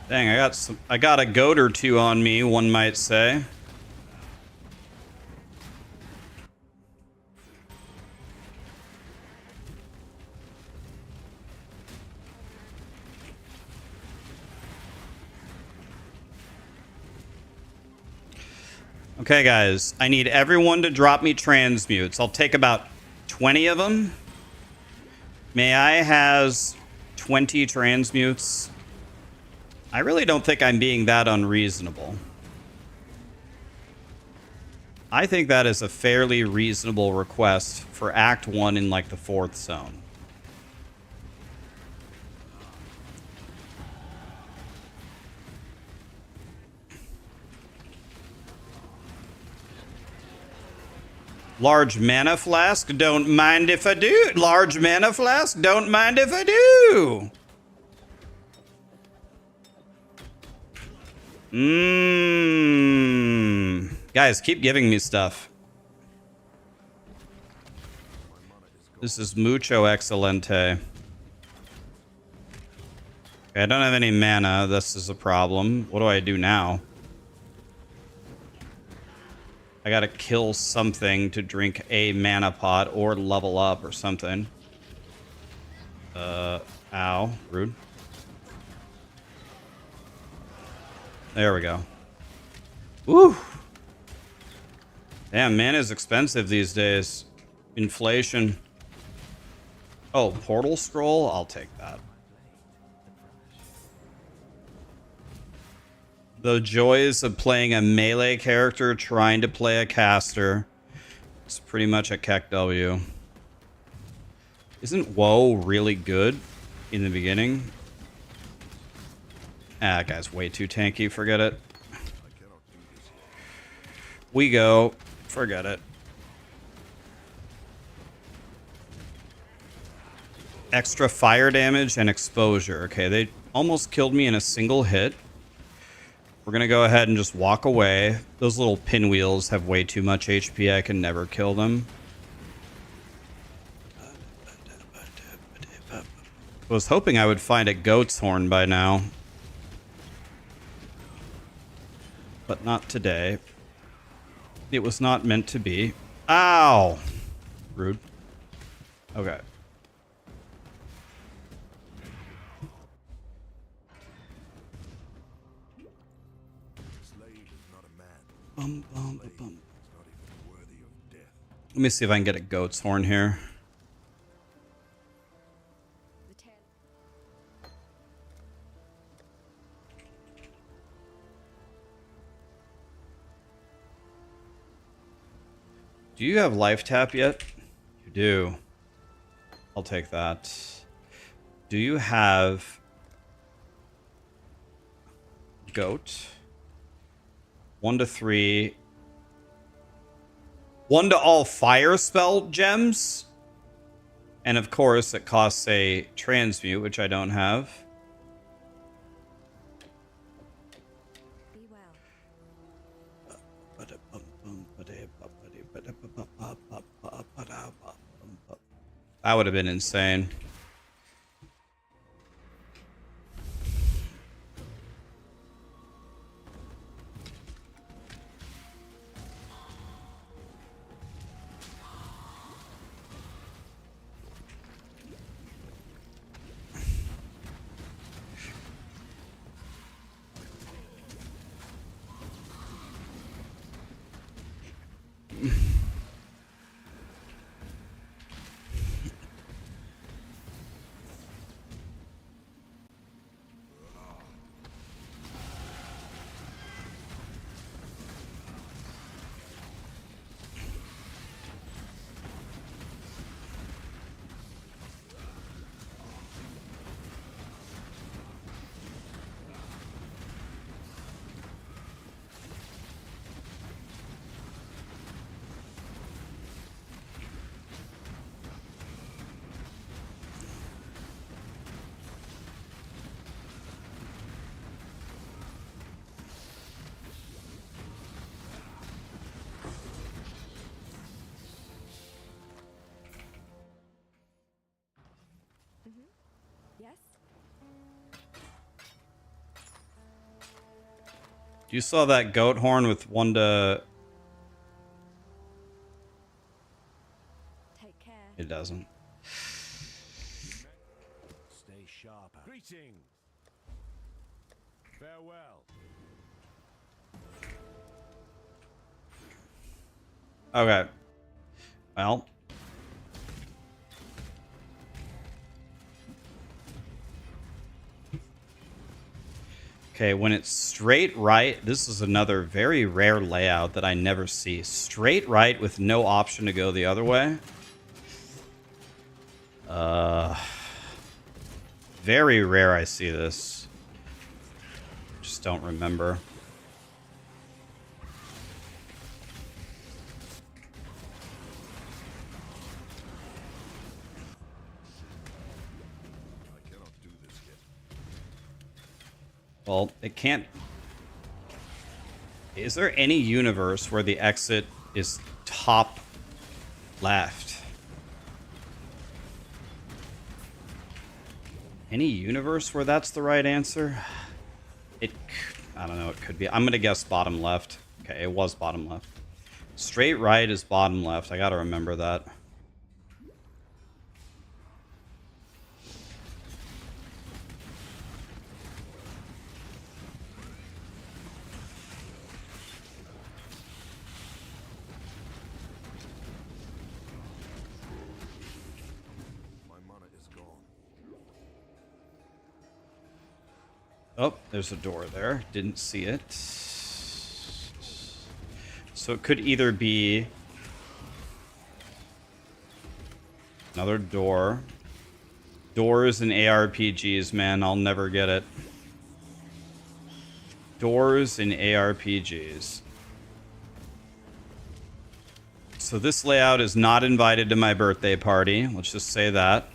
Dang, I got a goat or two on me, one might say. Okay, guys, I need everyone to drop me transmutes. I'll take about 20 of them. May I has 20 transmutes? I really don't think I'm being that unreasonable. I think that is a fairly reasonable request for Act 1 in, like, the 4th zone. Large mana flask, don't mind if I do. Large mana flask, don't mind if I do. Guys, keep giving me stuff. This is mucho excelente. Okay, I don't have any mana. This is a problem. What do I do now? I gotta kill something to drink a mana pot or level up or something. Ow. Rude. There we go. Woo! Damn, mana's expensive these days. Inflation. Oh, portal scroll? I'll take that. The joys of playing a melee character trying to play a caster. It's pretty much a Keck W. Isn't Woe really good in the beginning? Ah, that guy's way too tanky. Forget it. We go. Forget it. Extra fire damage and exposure. Okay, they almost killed me in a single hit. We're going to go ahead and just walk away. Those little pinwheels have way too much HP. I can never kill them. I was hoping I would find a goat's horn by now. But not today. It was not meant to be. Ow! Rude. Okay. Bum, bum, bum, bum. Let me see if I can get a goat's horn here. The tail. Do you have life tap yet? You do. I'll take that. Do you have goat? 1 to 3. 1 to all fire spell gems. And of course, it costs a transmute, which I don't have. Be well. That would have been insane. Yes? You saw that goat horn with 1 to... Take care. It doesn't. Stay sharp. Greetings. Farewell. Okay. Well. Okay, when it's straight right, this is another very rare layout that I never see. Straight right with no option to go the other way. Very rare I see this. Just don't remember. Well, it can't... Is there any universe where the exit is top left? Any universe where that's the right answer? I don't know, it could be. I'm gonna guess bottom left. Okay, it was bottom left. Straight right is bottom left. I gotta remember that. My mana is gone. Oh, there's a door there. Didn't see it. So it could either be another door. Doors and ARPGs, man. I'll never get it. Doors and ARPGs. So this layout is not invited to my birthday party. Let's just say that.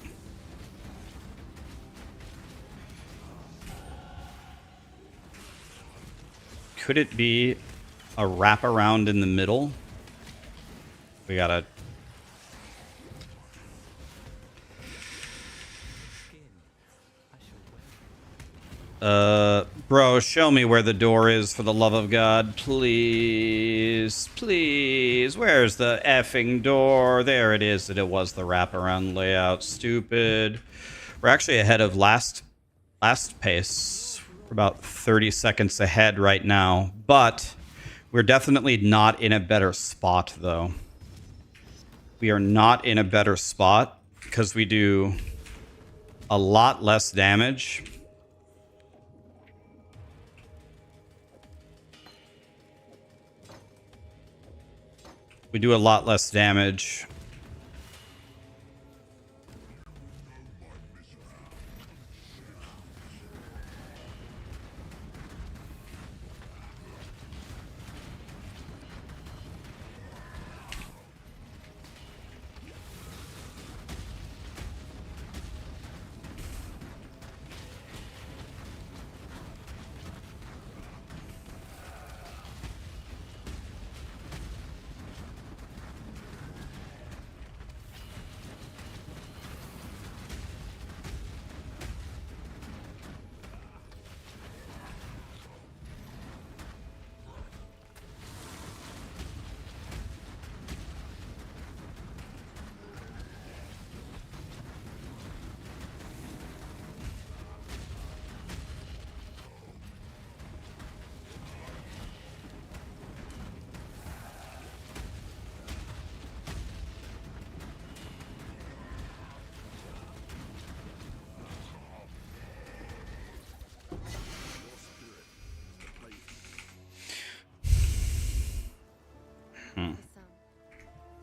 Could it be a wraparound in the middle? We gotta... bro, show me where the door is, for the love of God. Please. Please. Where's the effing door? There it is. It was the wraparound layout. Stupid. We're actually ahead of last pace. We're about 30 seconds ahead right now. But we're definitely not in a better spot, though. We are not in a better spot because we do a lot less damage. We do a lot less damage.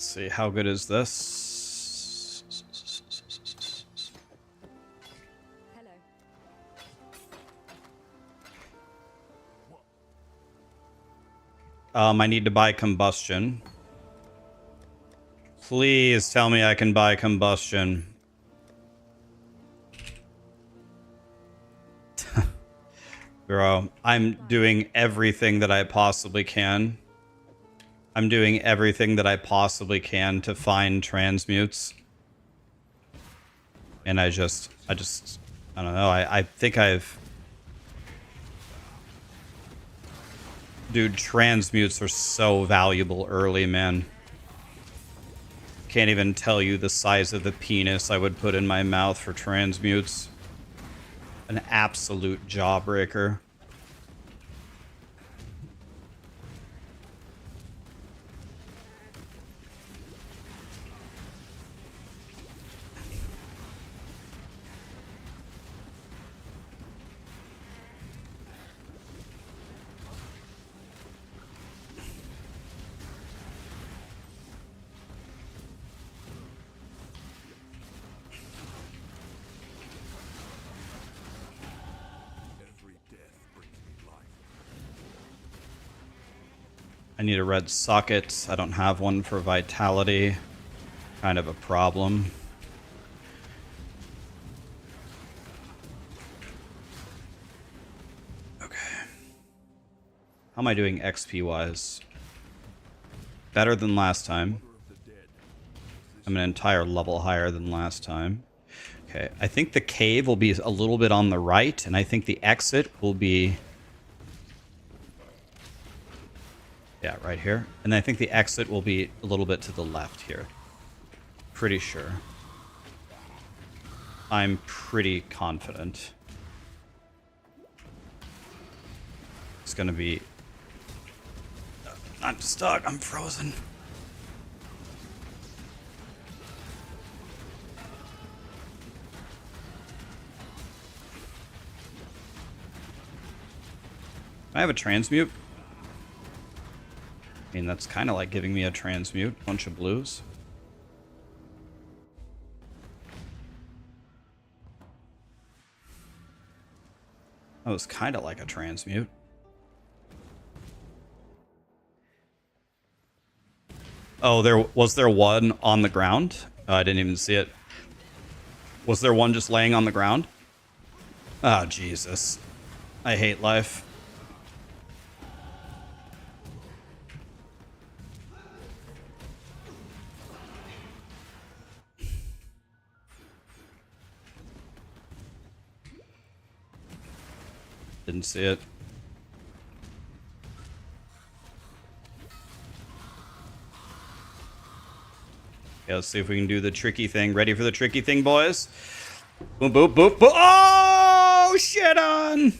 Let's see, how good is this? Hello. I need to buy combustion. Please tell me I can buy combustion. Bro, I'm doing everything that I possibly can. I'm doing everything that I possibly can to find transmutes. And I don't know, I think I've... Dude, transmutes are so valuable early, man. Can't even tell you the size of the penis I would put in my mouth for transmutes. An absolute jawbreaker. I need a red socket. I don't have one for vitality. Kind of a problem. Okay. How am I doing XP wise? Better than last time. I'm an entire level higher than last time. Okay, I think the cave will be a little bit on the right, and I think the exit will be... yeah, right here. And I think the exit will be a little bit to the left here. Pretty sure. I'm pretty confident. It's gonna be... I'm stuck. I'm frozen. I have a transmute. I mean, that's kind of like giving me a transmute. Bunch of blues. That was kind of like a transmute. Oh, was there one on the ground? Oh, I didn't even see it. Was there one just laying on the ground? Oh, Jesus. I hate life. Didn't see it. Okay, let's see if we can do the tricky thing. Ready for the tricky thing, boys? Boom, boom, boom, boom. Oh, shit on!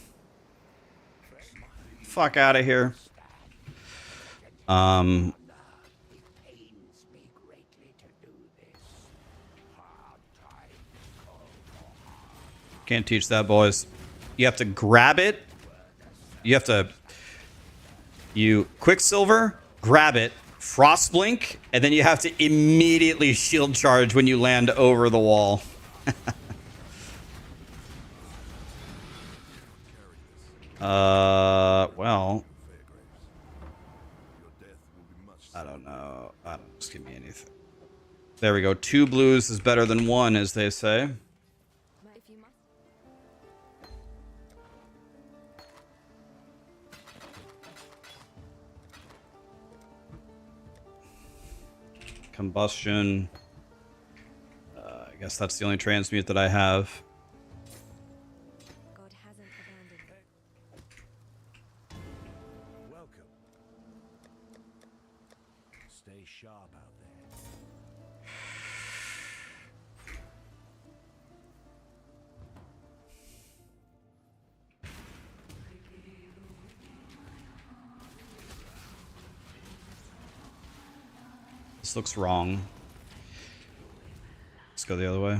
Fuck out of here. Can't teach that, boys. You have to grab it. You Quicksilver, grab it, Frostblink, and then you have to immediately shield charge when you land over the wall. Well, I don't know. Just give me anything. There we go. 2 blues is better than 1, as they say. If you must. Combustion. I guess that's the only transmute that I have. God hasn't abandoned me. Welcome. Stay sharp out there. This looks wrong. Let's go the other way.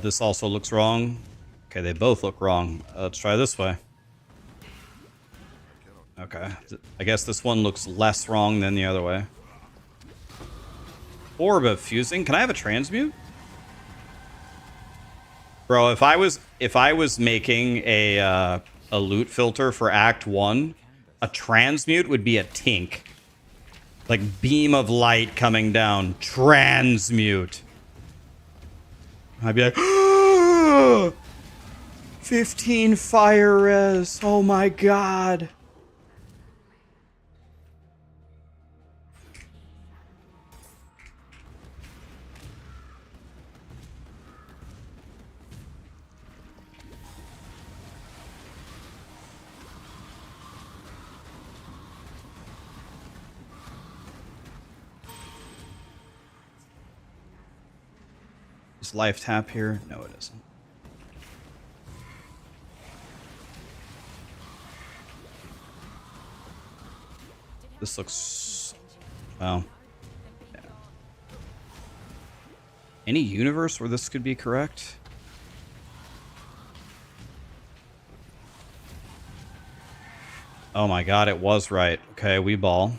This also looks wrong. Okay, they both look wrong. Let's try this way. Okay. I guess this one looks less wrong than the other way. Orb of fusing. Can I have a transmute? Bro, if I was making a loot filter for Act 1, a transmute would be a tink. Like beam of light coming down. Transmute. I'd be like, 15 fire res. Oh my god. Is life tap here? No, it isn't. This looks... well. Yeah. Any universe where this could be correct? Oh my god, it was right. Okay, we ball.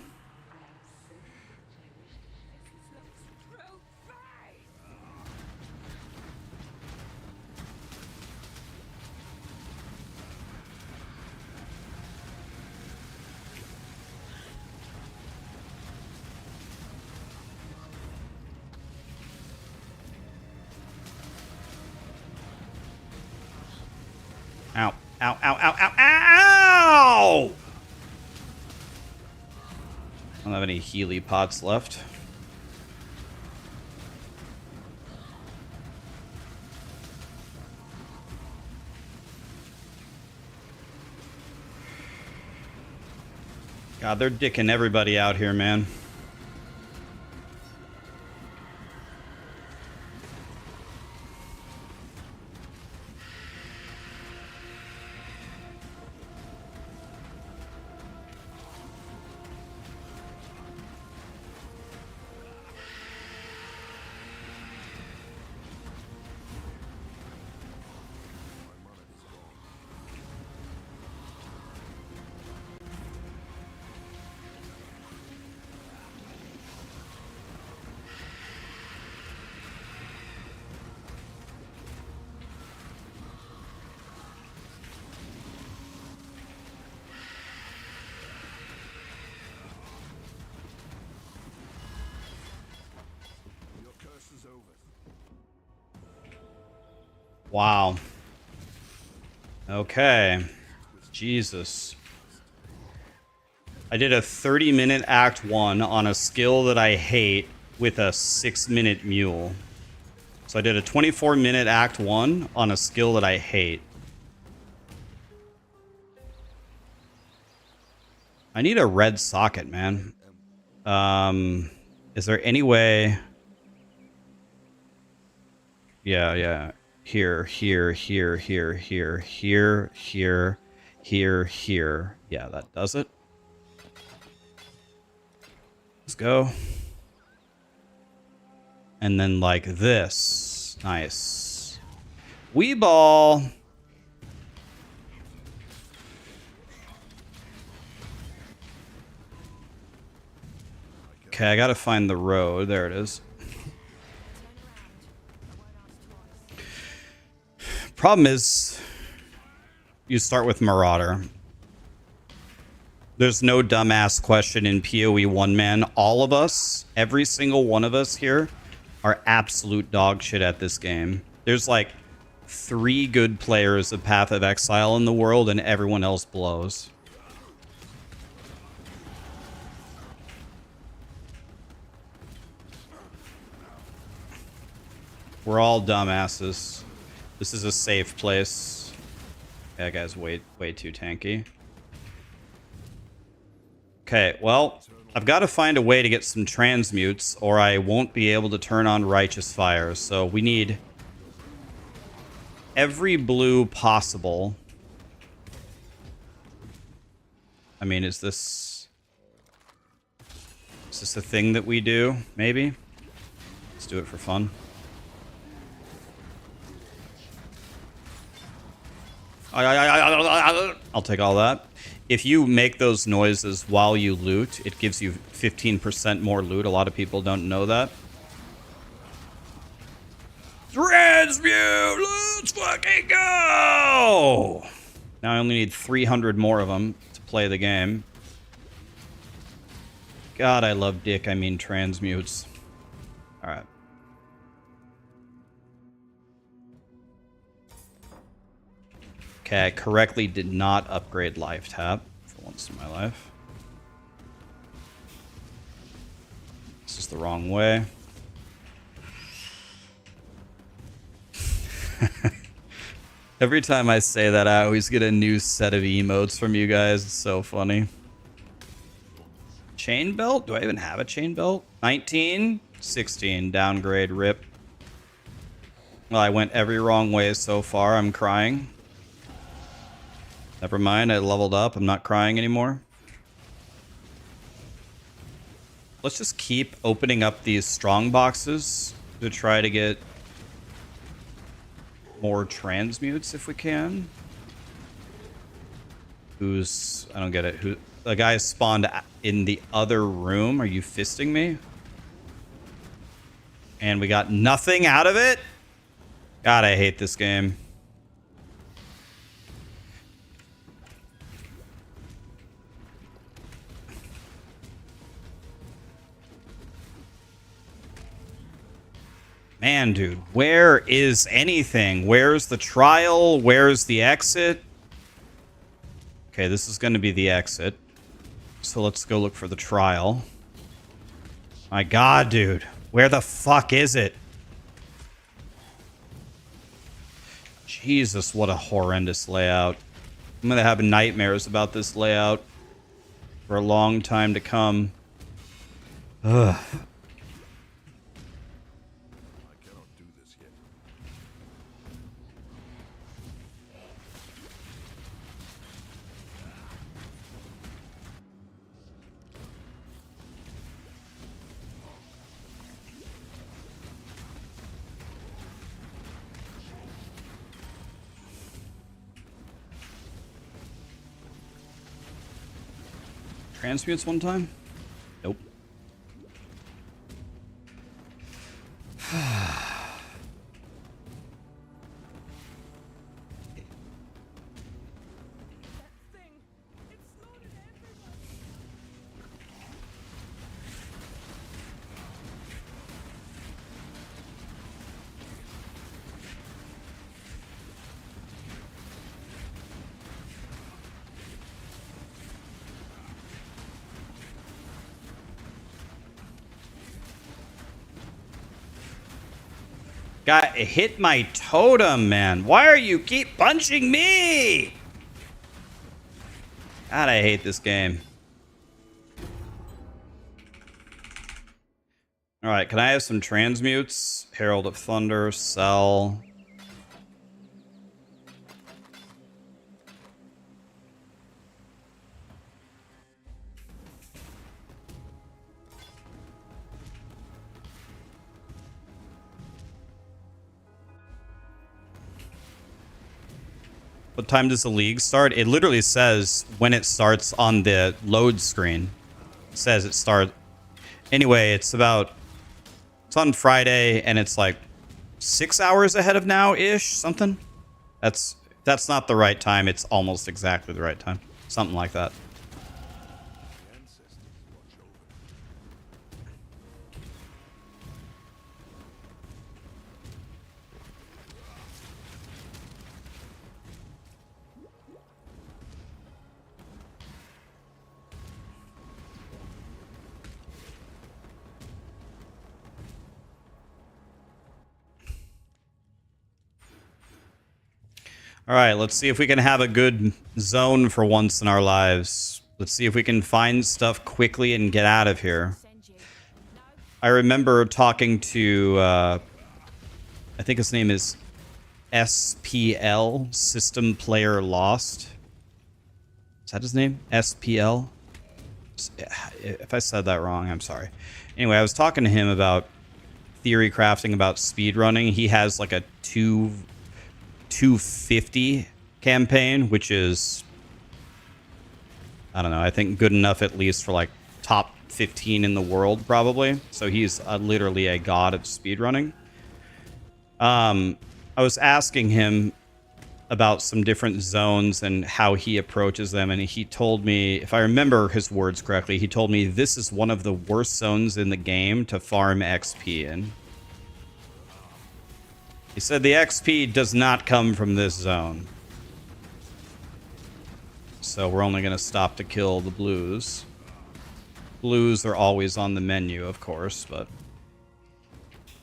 Ow. Ow, ow, ow, ow, Ow! I don't have any Healy pots left. God, they're dicking everybody out here, man. Your curse is over. Wow. Okay. Jesus. I did a 30-minute Act 1 on a skill that I hate with a 6-minute mule. So I did a 24-minute Act 1 on a skill that I hate. I need a red socket, man. Is there any way... Yeah. Here. Yeah, that does it. Let's go. And then like this. Nice. Wee ball. Okay, I gotta find the road. There it is. Problem is, you start with Marauder. There's no dumbass question in PoE 1 man. All of us, every single one of us here, are absolute dog shit at this game. There's like 3 good players of Path of Exile in the world, and everyone else blows. We're all dumbasses. This is a safe place. That guy's way too tanky. Okay, well, I've got to find a way to get some transmutes, or I won't be able to turn on Righteous Fire. So we need every blue possible. I mean, is this a thing that we do? Maybe. Let's do it for fun. I'll take all that. If you make those noises while you loot, it gives you 15% more loot. A lot of people don't know that. Transmute! Let's fucking go! Now I only need 300 more of them to play the game. God, I love dick. I mean transmutes. Alright. Okay, I correctly did not upgrade life tap for once in my life. This is the wrong way. Every time I say that, I always get a new set of emotes from you guys. It's so funny. Chain belt? Do I even have a chain belt? 19? 16. Downgrade. Rip. Well, I went every wrong way so far. I'm crying. Never mind, I leveled up. I'm not crying anymore. Let's just keep opening up these strong boxes to try to get more transmutes if we can. Who's... I don't get it. Who? The guy spawned in the other room. Are you fisting me? And we got nothing out of it? God, I hate this game. Man, dude, where is anything? Where's the trial? Where's the exit? Okay, this is going to be the exit. So let's go look for the trial. My god, dude. Where the fuck is it? Jesus, what a horrendous layout. I'm going to have nightmares about this layout for a long time to come. Ugh. I cannot do this yet. Transmutes one time? Nope. Got hit my totem, man. Why are you keep punching me? God, I hate this game. Alright, can I have some transmutes? Herald of Thunder, Cell. What time does the league start? It literally says when it starts on the load screen. It says it starts. Anyway, it's on Friday and it's like 6 hours ahead of now-ish, something. That's not the right time. It's almost exactly the right time. Something like that. All right, let's see if we can have a good zone for once in our lives. Let's see if we can find stuff quickly and get out of here. I remember talking to, I think his name is SPL, System Player Lost. Is that his name? SPL? If I said that wrong, I'm sorry. Anyway, I was talking to him about theory crafting, about speedrunning. He has like a 250 campaign, which is, I don't know, I think good enough at least for like top 15 in the world probably. So he's literally a god at speedrunning. I was asking him about some different zones and how he approaches them, and he told me, if I remember his words correctly, he told me this is one of the worst zones in the game to farm XP in. He said the XP does not come from this zone. So we're only going to stop to kill the blues. Blues are always on the menu, of course, but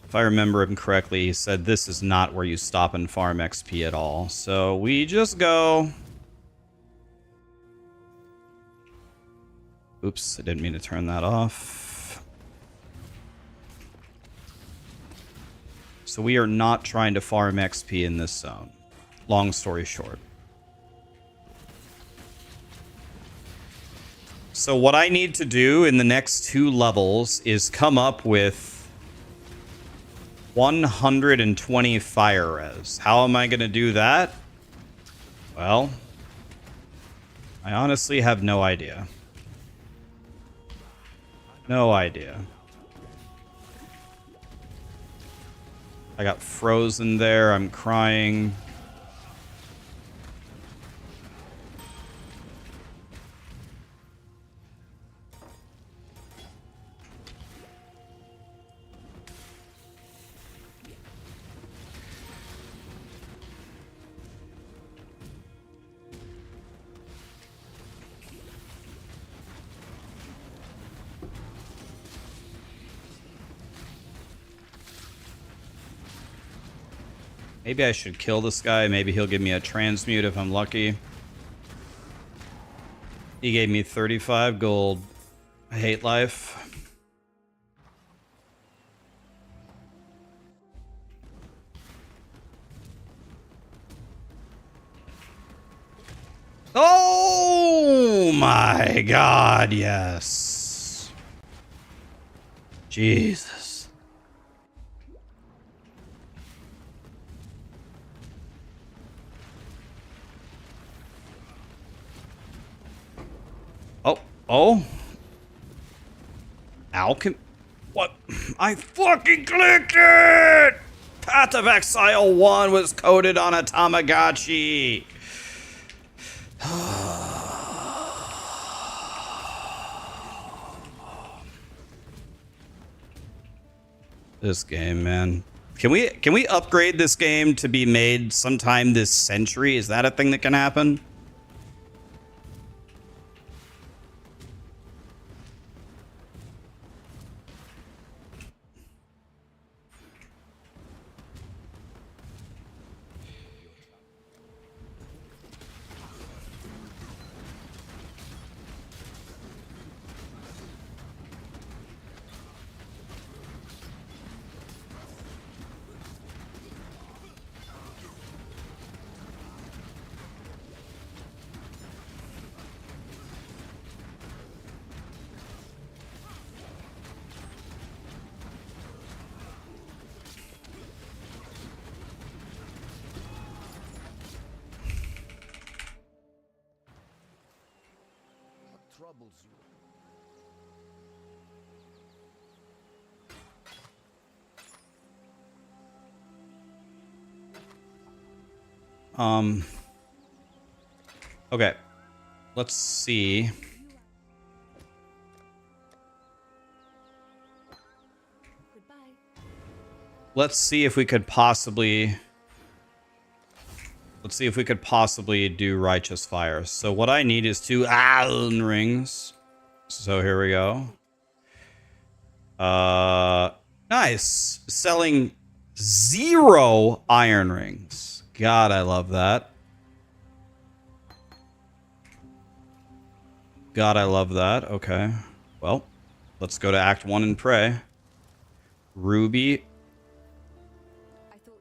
if I remember him correctly, he said this is not where you stop and farm XP at all. So we just go. Oops, I didn't mean to turn that off. So we are not trying to farm XP in this zone. Long story short. So what I need to do in the next 2 levels is come up with 120 fire res. How am I going to do that? Well, I honestly have no idea. No idea. I got frozen there. I'm crying. Maybe I should kill this guy. Maybe he'll give me a transmute if I'm lucky. He gave me 35 gold. I hate life. Oh my god, yes. Jesus. Oh. Alchem... What? I fucking clicked it! Path of Exile 1 was coded on a Tamagotchi. This game, man. Can we upgrade this game to be made sometime this century? Is that a thing that can happen? Troubles you. Okay. Let's see. Goodbye. Let's see if we could possibly... Let's see if we could possibly do Righteous Fire. So what I need is 2 Iron Rings. So here we go. Nice. Selling 0 Iron Rings. God, I love that. God, I love that. Okay. Well, let's go to Act 1 and pray. Ruby.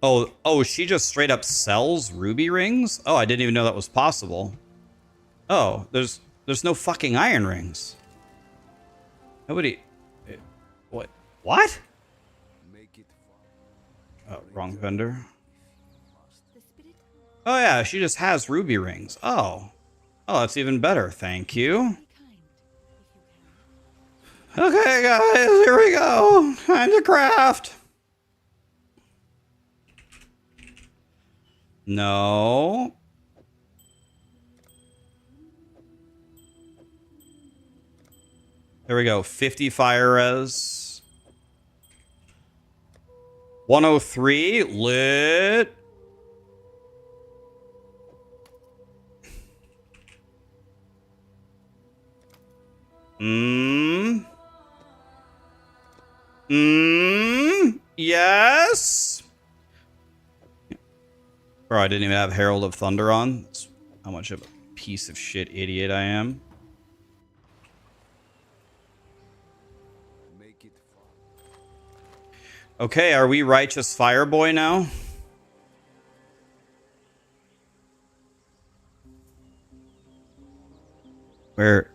Oh, she just straight up sells ruby rings? Oh, I didn't even know that was possible. Oh, there's no fucking iron rings. Nobody... What? What? Make it Oh, wrong vendor. The spirit. Oh yeah, she just has ruby rings. Oh. Oh, that's even better. Thank you. Be kind, if you can. Okay, guys, here we go. Time to craft. No. There we go. 50 fire res. 103 lit. Yes. Bro, I didn't even have Herald of Thunder on. That's how much of a piece of shit idiot I am. make it fun. Okay, are we Righteous Fireboy now? Where?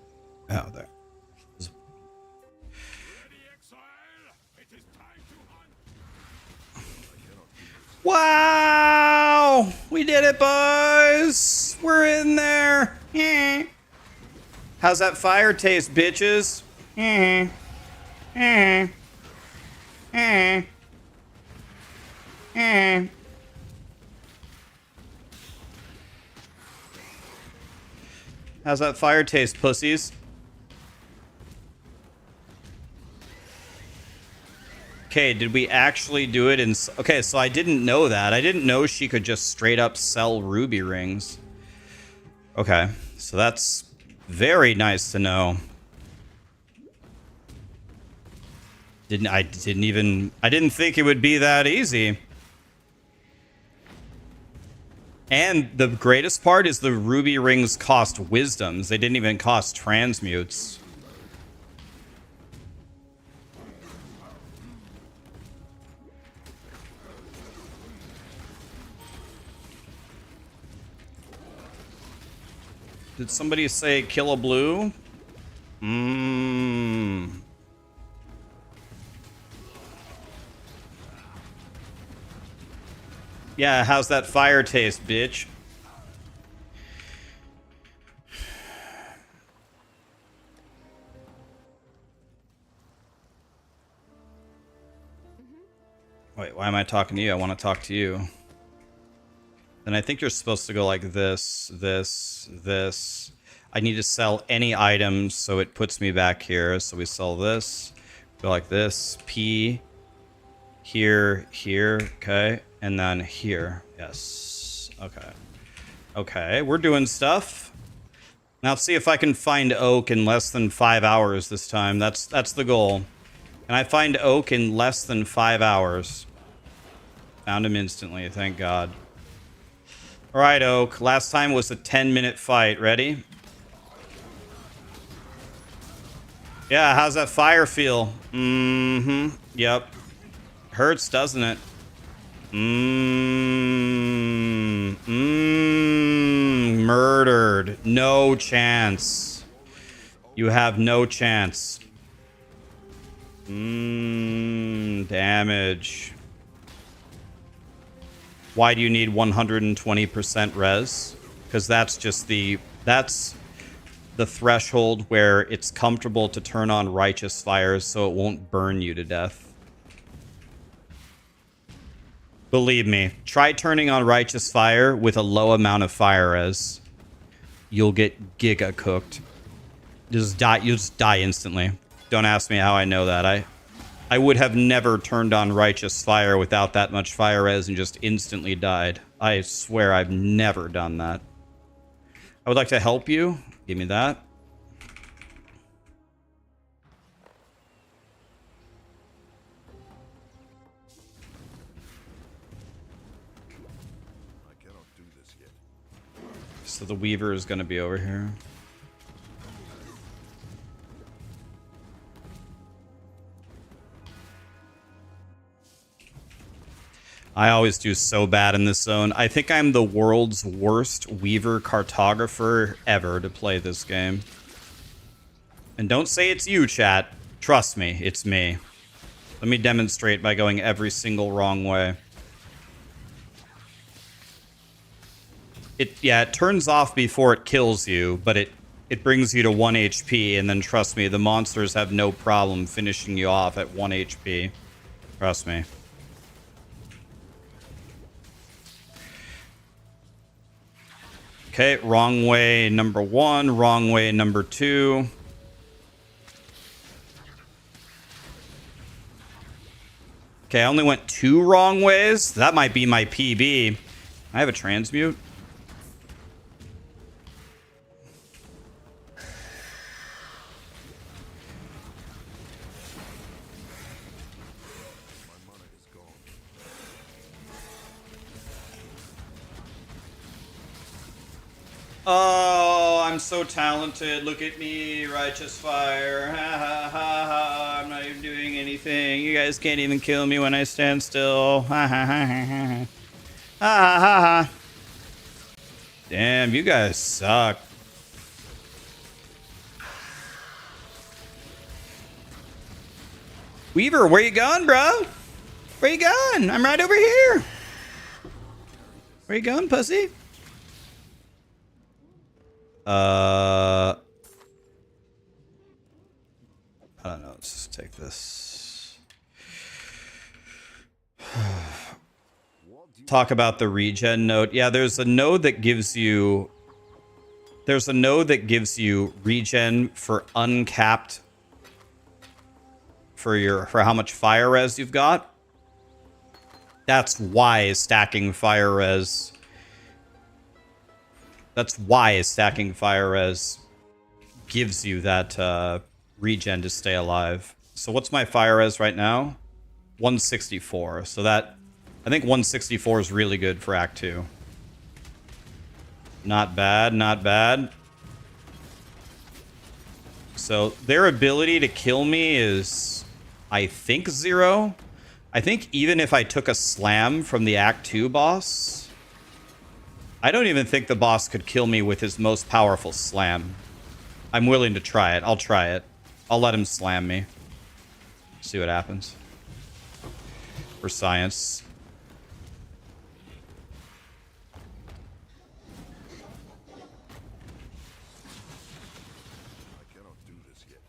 Oh, there. Wow! We did it, boys! We're in there! How's that fire taste, bitches? How's that fire taste, pussies? Okay, did we actually do it in... Okay, so I didn't know that. I didn't know she could just straight up sell ruby rings. Okay, so that's very nice to know. I didn't think it would be that easy. And the greatest part is the ruby rings cost wisdoms. They didn't even cost transmutes. Did somebody say kill a blue? Yeah, how's that fire taste, bitch? Wait, why am I talking to you? I want to talk to you. Then I think you're supposed to go like this, this, this. I need to sell any items, so it puts me back here. So we sell this, go like this, P, here, here, okay, and then here. Yes, okay. Okay, we're doing stuff. Now let's see if I can find oak in less than 5 hours this time. That's the goal. Can I find oak in less than 5 hours? Found him instantly, thank God. All right, Oak. Last time was a 10-minute fight. Ready? Yeah, how's that fire feel? Mm-hmm. Yep. Hurts, doesn't it? Murdered. No chance. You have no chance. Damage. Why do you need 120% res? Because that's just the threshold where it's comfortable to turn on righteous fires so it won't burn you to death. Believe me, try turning on righteous fire with a low amount of fire res. You'll get giga cooked. You'll just die instantly. Don't ask me how I know that. I would have never turned on righteous fire without that much fire res and just instantly died. I swear I've never done that. I would like to help you. Give me that. I cannot do this yet. So the Weaver is going to be over here. I always do so bad in this zone. I think I'm the world's worst Weaver cartographer ever to play this game. And don't say it's you, chat. Trust me, it's me. Let me demonstrate by going every single wrong way. It turns off before it kills you, but it brings you to 1 HP, and then trust me, the monsters have no problem finishing you off at 1 HP. Trust me. Okay, wrong way number 1, wrong way number 2. Okay, I only went 2 wrong ways. That might be my PB. I have a transmute. My mana is gone. Oh, I'm so talented. Look at me, righteous fire. Ha ha ha ha. I'm not even doing anything. You guys can't even kill me when I stand still. Ha ha ha ha ha. Ha ha ha ha. Damn, you guys suck. Weaver, where you going, bro? Where you going? I'm right over here. Where you going, pussy? I don't know. Let's just take this. Talk about the regen node. Yeah, there's a node that gives you. There's a node that gives you regen for uncapped. For how much fire res you've got. That's why stacking fire res. That's why stacking fire res gives you that regen to stay alive. So what's my fire res right now? 164. So that, I think 164 is really good for Act 2. Not bad, not bad. So their ability to kill me is, I think, 0. I think even if I took a slam from the Act 2 boss, I don't even think the boss could kill me with his most powerful slam. I'm willing to try it. I'll try it. I'll let him slam me. See what happens. For science. I cannot do this yet.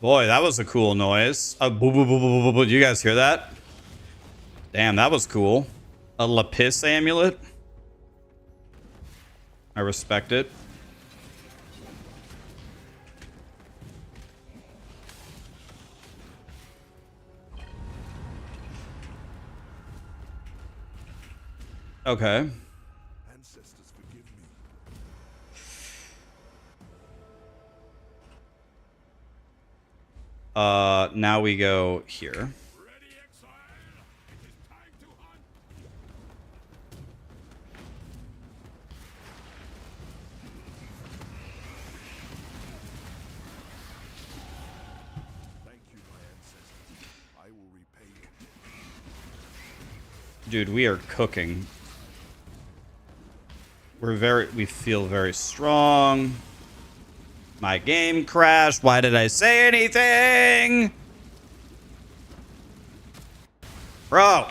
Boy, that was a cool noise. Boo, boo, boo, boo, boo, boo. Did you guys hear that? Damn, that was cool. A Lapis amulet. I respect it. Okay. Ancestors, forgive me. Now we go here. Ready, Exile? It is time to hunt. Thank you, my ancestors. I will repay you. Dude, we are cooking. We feel very strong. My game crashed. Why did I say anything? Bro.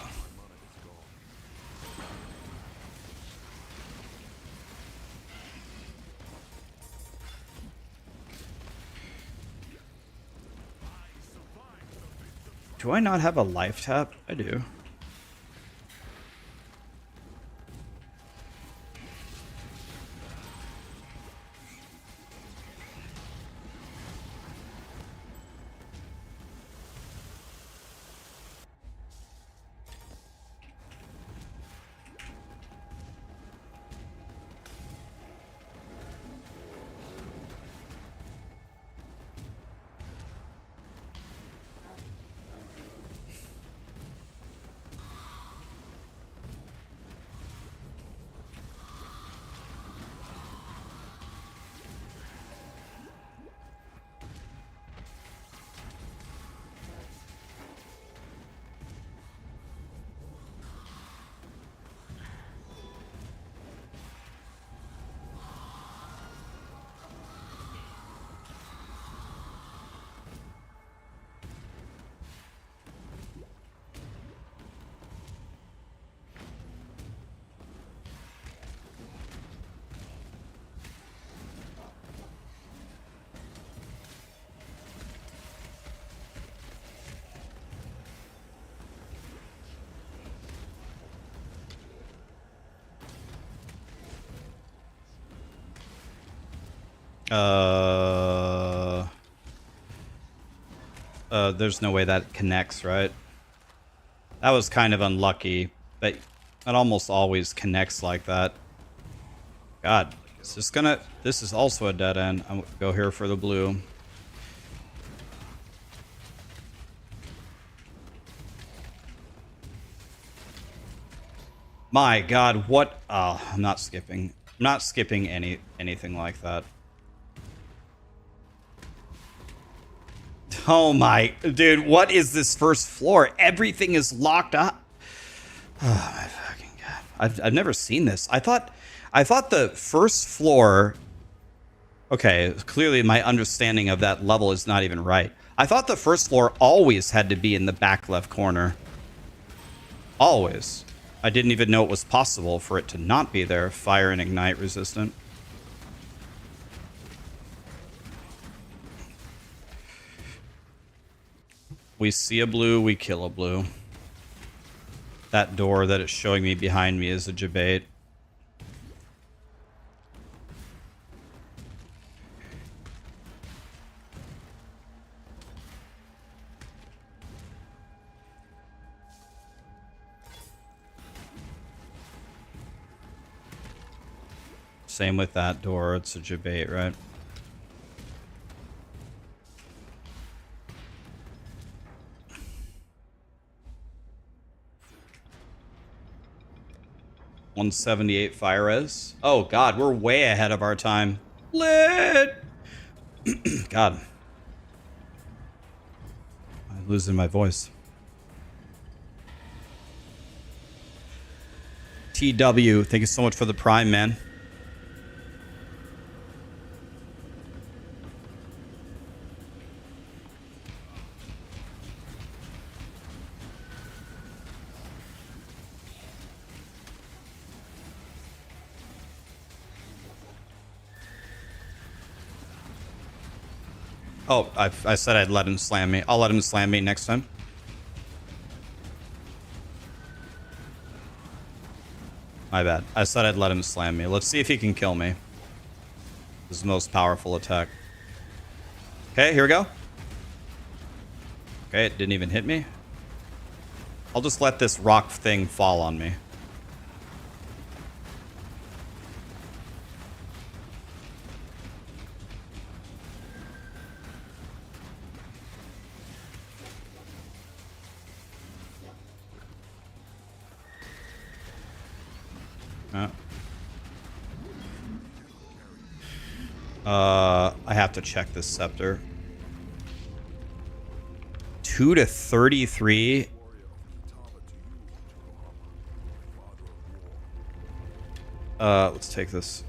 Do I not have a life tap? I do. There's no way that connects, right? That was kind of unlucky, but it almost always connects like that. God, it's just gonna... This is also a dead end. I'm gonna go here for the blue. My God, what? Oh, I'm not skipping. I'm not skipping anything like that. Oh my, dude, what is this first floor? Everything is locked up. Oh my fucking God. I've never seen this. I thought the first floor... Okay, clearly my understanding of that level is not even right. I thought the first floor always had to be in the back left corner. Always. I didn't even know it was possible for it to not be there. Fire and ignite resistant. We see a blue, we kill a blue. That door that it's showing me behind me is a debate. Same with that door. It's a debate, right? $178 fire res. Oh god, we're way ahead of our time. Lit! God. I'm losing my voice. TW, thank you so much for the prime, man. Oh, I said I'd let him slam me. I'll let him slam me next time. My bad. I said I'd let him slam me. Let's see if he can kill me. His most powerful attack. Okay, here we go. Okay, it didn't even hit me. I'll just let this rock thing fall on me. I have to check this scepter. 2 to 33. Let's take this.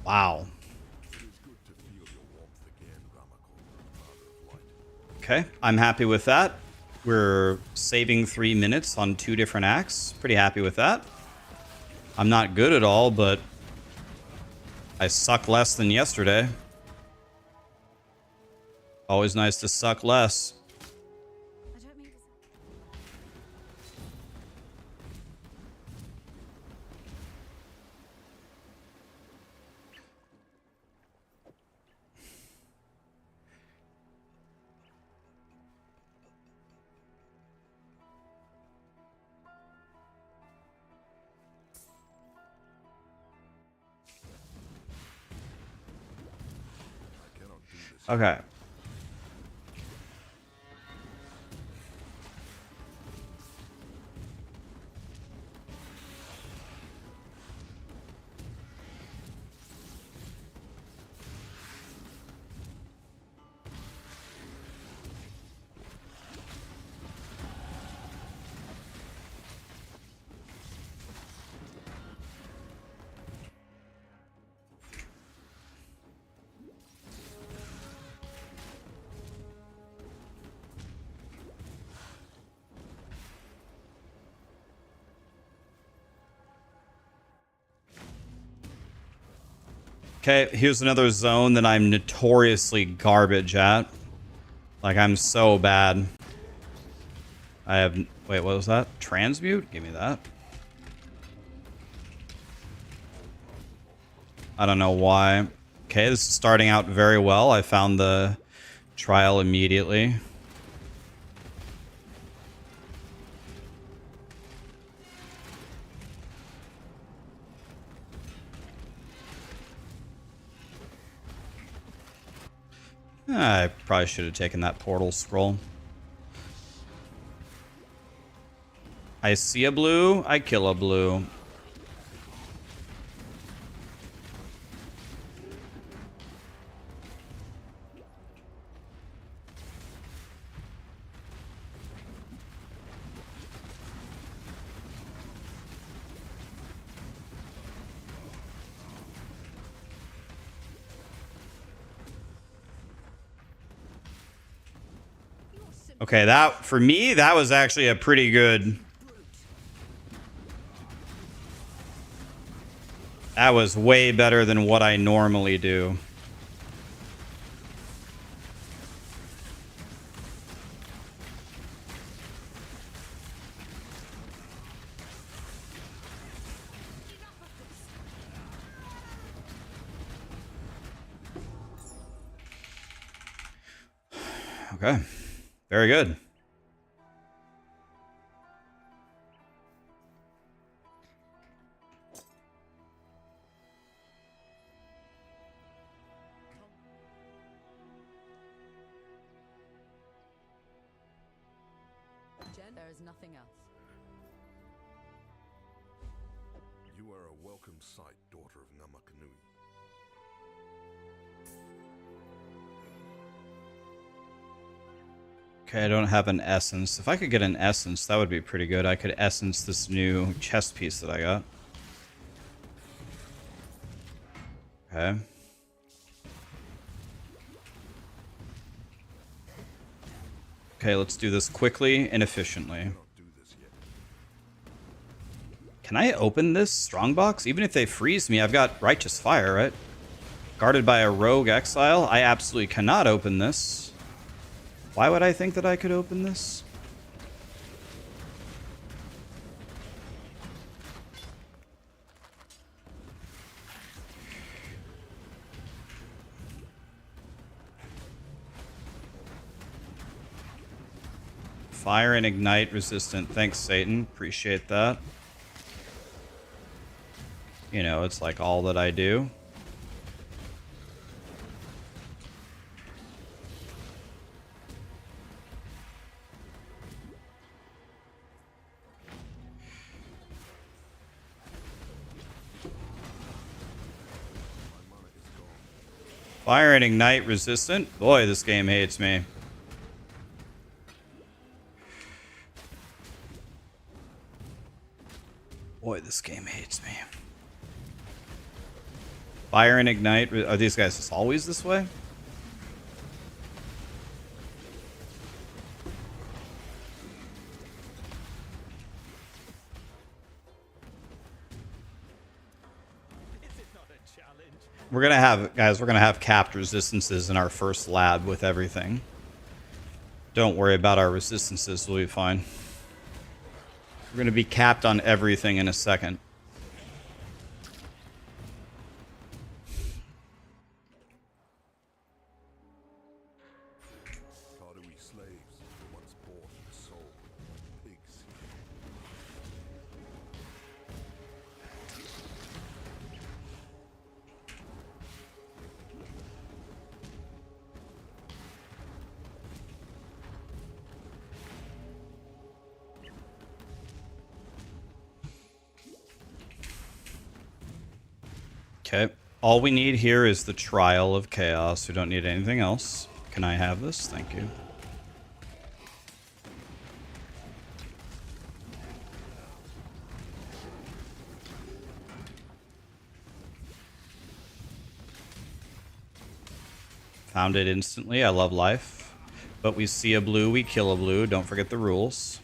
Wow. Okay, I'm happy with that. We're saving 3 minutes on 2 different acts. Pretty happy with that. I'm not good at all, but I suck less than yesterday. Always nice to suck less. I don't mean to. Okay. Okay, here's another zone that I'm notoriously garbage at. Like, I'm so bad. I have... Wait, what was that? Transmute? Give me that. I don't know why. Okay, this is starting out very well. I found the trial immediately. I probably should have taken that portal scroll. I see a blue, I kill a blue. Okay, that, for me, that was actually a pretty good... That was way better than what I normally do. Okay. Very good. Jen, there is nothing else. You are a welcome sight, daughter of Namakanui. Okay, I don't have an essence. If I could get an essence, that would be pretty good. I could essence this new chest piece that I got. Okay. Okay, let's do this quickly and efficiently. Cannot do this yet. Can I open this strongbox? Even if they freeze me, I've got Righteous Fire, right? Guarded by a rogue Exile. I absolutely cannot open this. Why would I think that I could open this? Fire and Ignite resistant. Thanks, Satan. Appreciate that. You know, it's like all that I do. Fire and Ignite resistant. Boy, this game hates me. Boy, this game hates me. Fire and Ignite. Are these guys just always this way? We're gonna have, guys, we're gonna have capped resistances in our first lab with everything. Don't worry about our resistances, we'll be fine. We're gonna be capped on everything in a second. Cardo-we slaves were once bought and sold like pigs. Okay. All we need here is the Trial of Chaos. We don't need anything else. Can I have this? Thank you. Found it instantly. I love life. But we see a blue, we kill a blue. Don't forget the rules.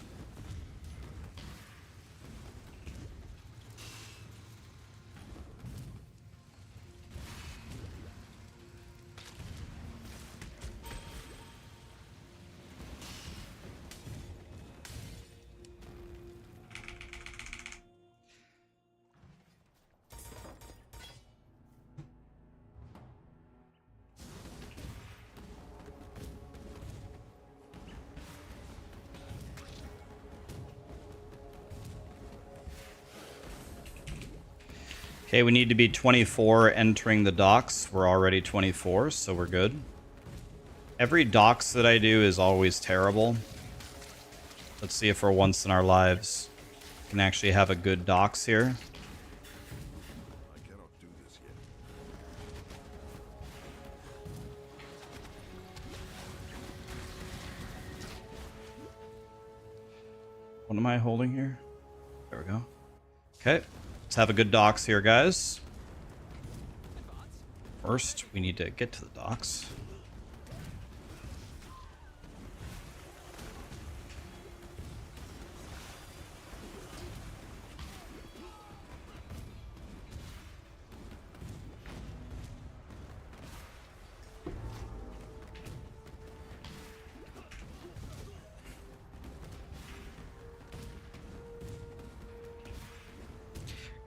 Okay, we need to be 24 entering the docks. We're already 24, so we're good. Every docks that I do is always terrible. Let's see if for once in our lives we can actually have a good docks here. I cannot do this yet. What am I holding here? There we go. Okay, let's have a good docks here, guys. First, we need to get to the docks.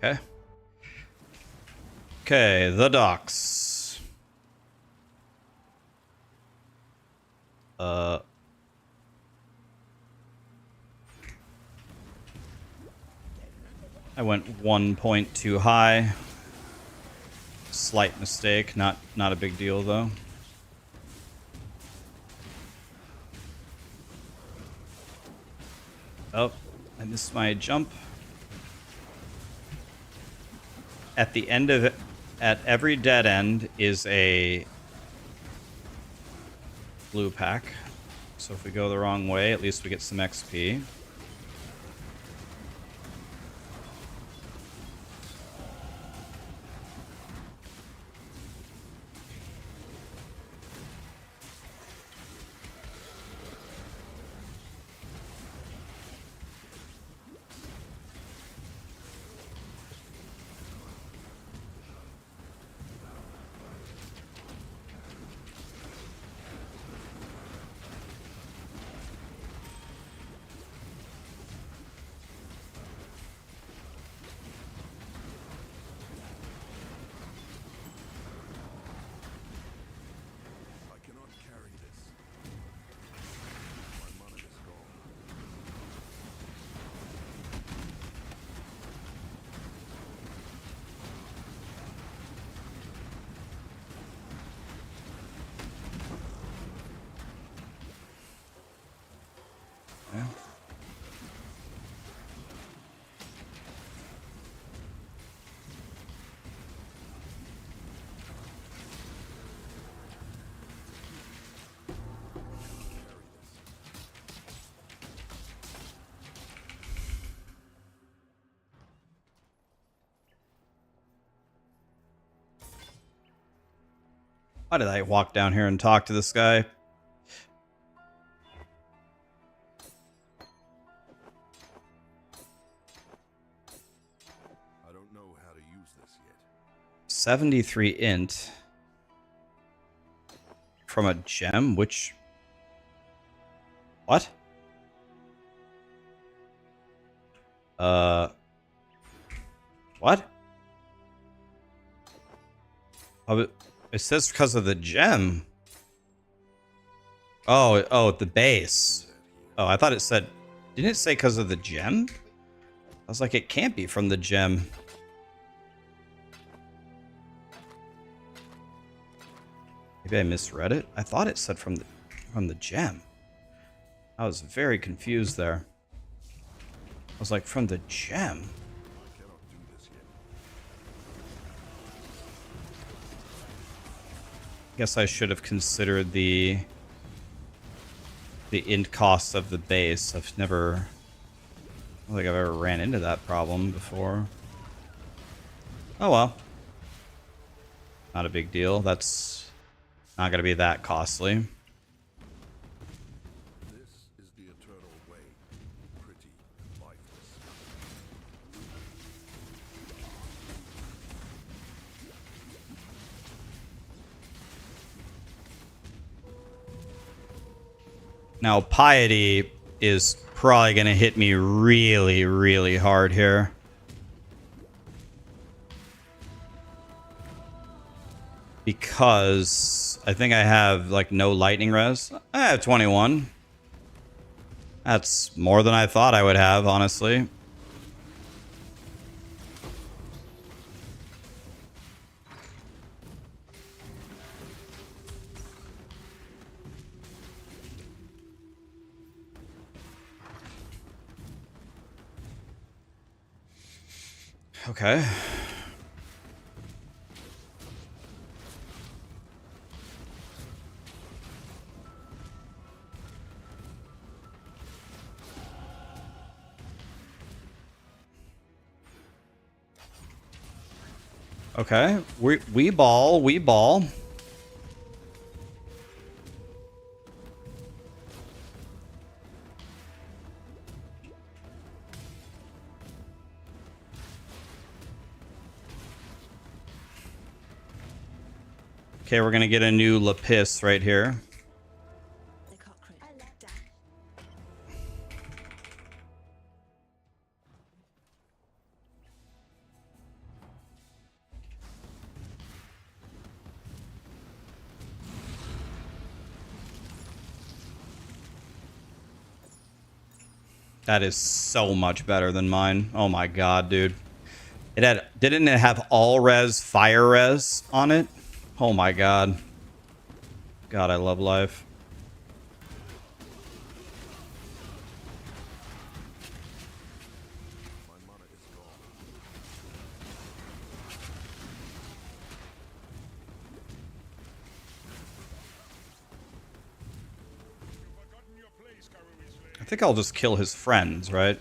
Okay. Okay, the docks. I went 1 point too high. Slight mistake, not a big deal though. Oh, I missed my jump. At the end of it, at every dead end is a blue pack. So if we go the wrong way, at least we get some XP. I cannot carry this. My mana is gone. Yeah. Why did I walk down here and talk to this guy? I don't know how to use this yet. 73 int from a gem, which... What? What? Oh, it says because of the gem. Oh, the base. Oh, I thought it said... Didn't it say because of the gem? I was like, it can't be from the gem. Maybe I misread it. I thought it said from the gem. I was very confused there. I was like, from the gem? I cannot do this yet. Guess I should have considered the int cost of the base. I've never... I don't think I've ever ran into that problem before. Oh well. Not a big deal. That's not going to be that costly. This is the eternal way. Pretty and lifeless. Now, piety is probably going to hit me really, really hard here. Because I think I have, like, no lightning res. I have 21. That's more than I thought I would have, honestly. Okay. Okay. We ball. Okay, we're gonna get a new Lapis right here. The cockroach. That is so much better than mine. Oh my god, dude. Didn't it have all res fire res on it? Oh my god. God, I love life. I think I'll just kill his friends, right?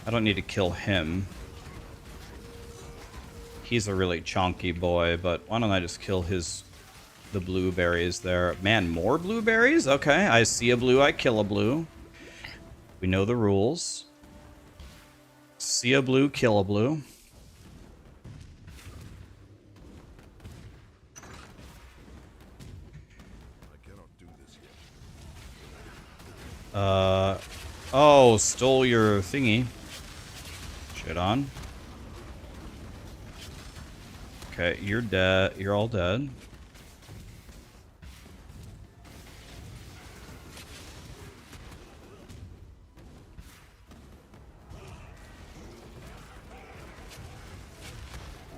I don't need to kill him. He's a really chonky boy, but why don't I just kill the blueberries there? Man, more blueberries? Okay, I see a blue, I kill a blue. We know the rules. See a blue, kill a blue. Oh, stole your thingy. Shit on. Okay, you're dead. You're all dead.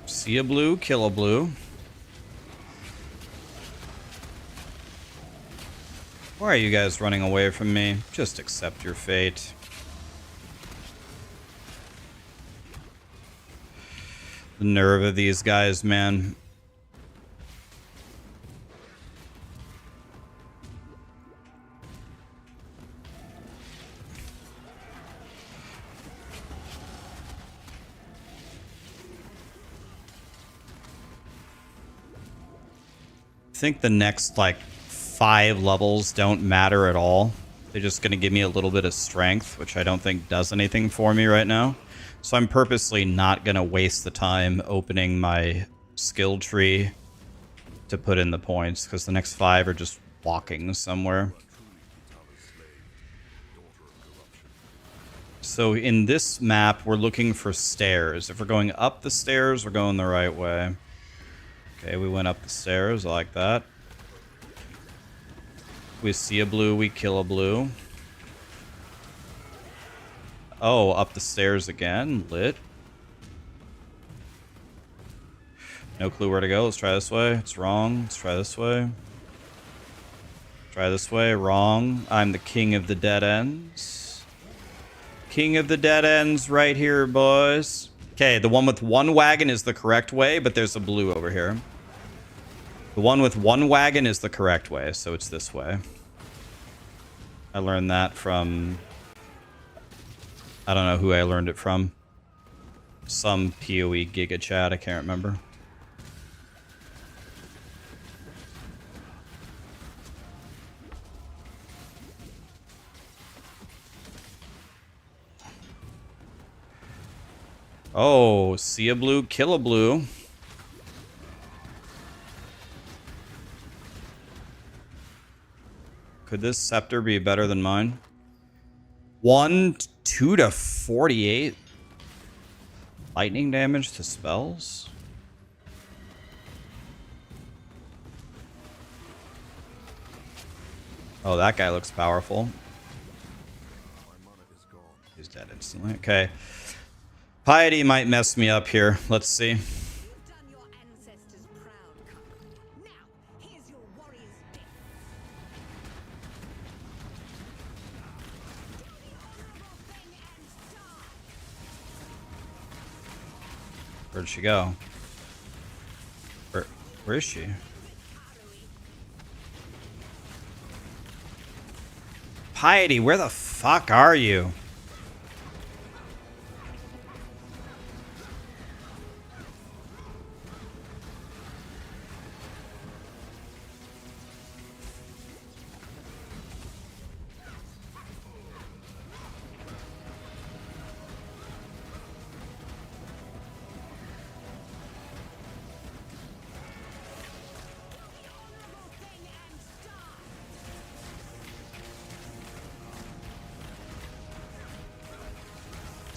See a blue, kill a blue. Why are you guys running away from me? Just accept your fate. The nerve of these guys, man. I think the next, like, 5 levels don't matter at all. They're just going to give me a little bit of strength, which I don't think does anything for me right now. So I'm purposely not going to waste the time opening my skill tree to put in the points, because the next 5 are just walking somewhere. So in this map, we're looking for stairs. If we're going up the stairs, we're going the right way. Okay, we went up the stairs. I like that. We see a blue, we kill a blue. Oh, up the stairs again. Lit. No clue where to go. Let's try this way. It's wrong. Let's try this way. Try this way. Wrong. I'm the king of the dead ends. King of the dead ends right here, boys. Okay, the one with one wagon is the correct way, but there's a blue over here. The one with one wagon is the correct way, so it's this way. I learned that from... I don't know who I learned it from. Some POE Giga chat, I can't remember. Oh, see a blue, kill a blue. Could this scepter be better than mine? 2 to 48 lightning damage to spells? Oh, that guy looks powerful. He's dead instantly. Okay. Piety might mess me up here. Let's see. Where'd she go? Where is she? Piety, where the fuck are you?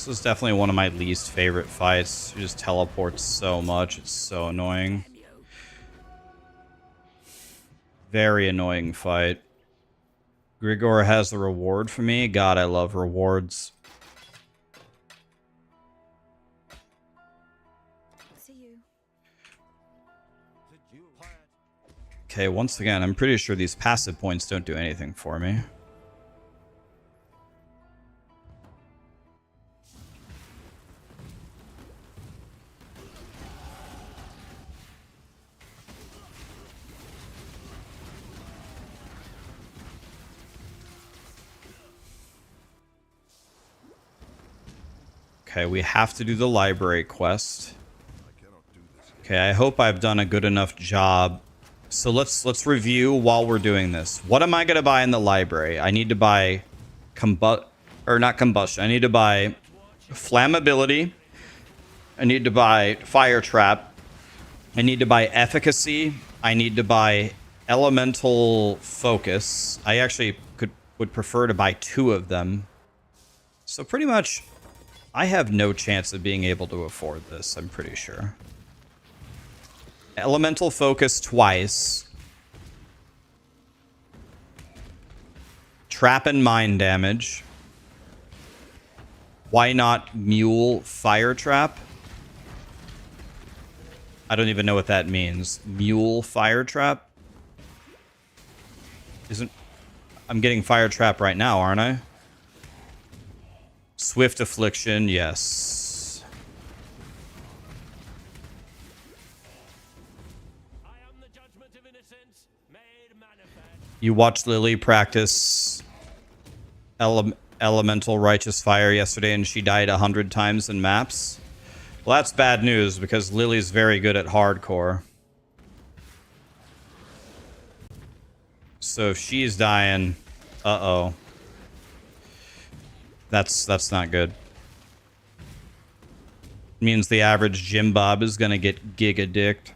This is definitely one of my least favorite fights. It just teleports so much. It's so annoying. Very annoying fight. Grigor has the reward for me. God, I love rewards. Okay, once again, I'm pretty sure these passive points don't do anything for me. Okay, we have to do the library quest. Okay, I hope I've done a good enough job. So let's review while we're doing this. What am I gonna buy in the library? I need to buy not combustion. I need to buy flammability. I need to buy fire trap. I need to buy efficacy. I need to buy elemental focus. I actually would prefer to buy 2 of them. So pretty much I have no chance of being able to afford this, I'm pretty sure. Elemental focus twice. Trap and mine damage. Why not mule fire trap? I don't even know what that means. Mule fire trap? I'm getting fire trap right now, aren't I? Swift affliction, yes. I am the judgment of innocence made manifest. You watched Lily practice elemental righteous fire yesterday and she died 100 times in maps. Well, that's bad news because Lily's very good at hardcore. So if she's dying, uh-oh. That's not good. Means the average Jim Bob is gonna get giga-dicked.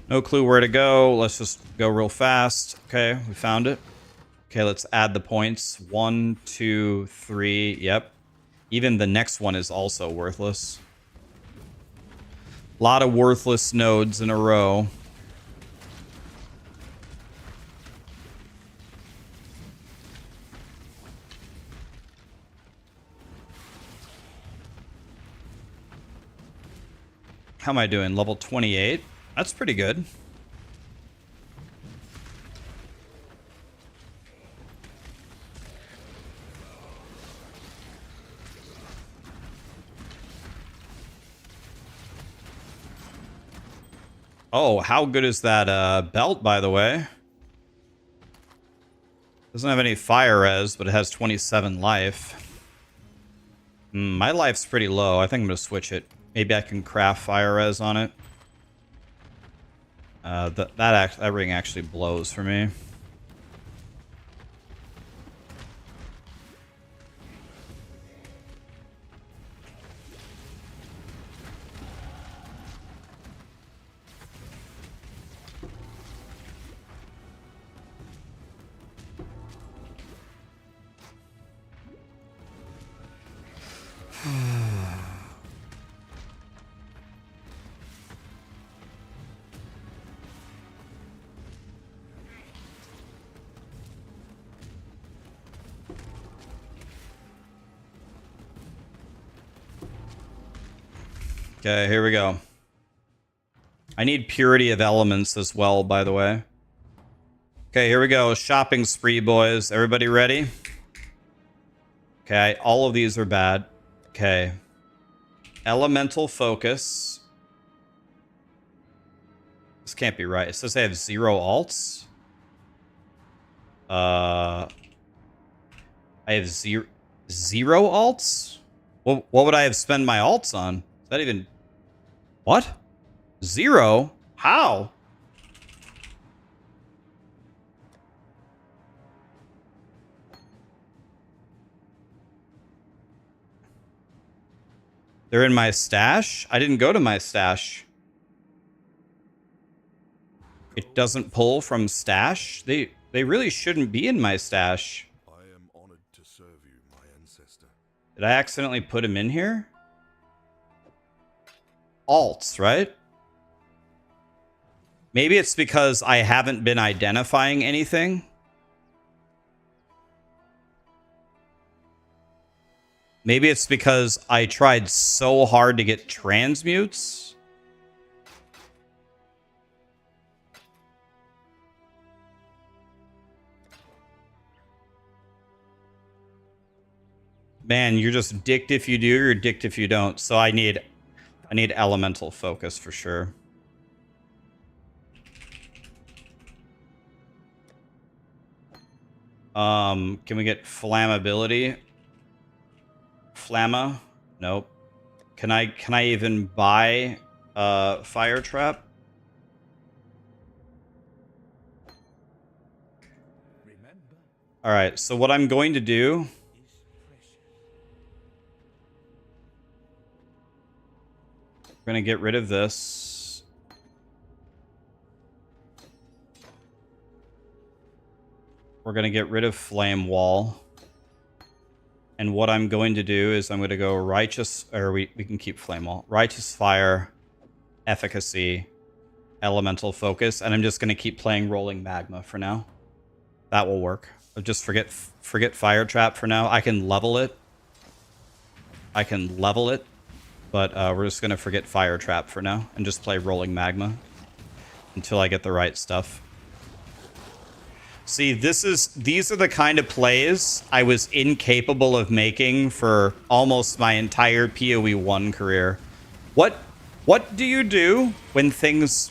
No clue where to go. Let's just go real fast. Okay, we found it. Okay, let's add the points. 1, 2, 3. Yep. Even the next one is also worthless. A lot of worthless nodes in a row. How am I doing? Level 28? That's pretty good. Oh, how good is that belt, by the way? Doesn't have any fire res, but it has 27 life. My life's pretty low. I think I'm going to switch it. Maybe I can craft fire res on it. That ring actually blows for me. Okay, here we go. I need purity of elements as well, by the way. Okay, here we go. Shopping spree, boys. Everybody ready? Okay, all of these are bad. Okay. Elemental focus. This can't be right. It says I have 0 alts. I have zero alts? What would I have spent my alts on? Is that even... What? 0? How? They're in my stash? I didn't go to my stash. It doesn't pull from stash? They really shouldn't be in my stash. I am honored to serve you, my ancestor. Did I accidentally put him in here? Alts, right? Maybe it's because I haven't been identifying anything. Maybe it's because I tried so hard to get transmutes. Man, you're just dicked if you do, you're dicked if you don't. So I need elemental focus for sure. Can we get flammability? Flamma? Nope. Can I even buy fire trap? All right, so what I'm going to do, we're going to get rid of this. We're going to get rid of Flame Wall. And what I'm going to do is I'm going to go Righteous, or we can keep Flame Wall. Righteous Fire, Efficacy, Elemental Focus, and I'm just going to keep playing Rolling Magma for now. That will work. I'll just forget Fire Trap for now. I can level it. But we're just going to forget Fire Trap for now and just play Rolling Magma until I get the right stuff. See, these are the kind of plays I was incapable of making for almost my entire POE1 career. What do you do when things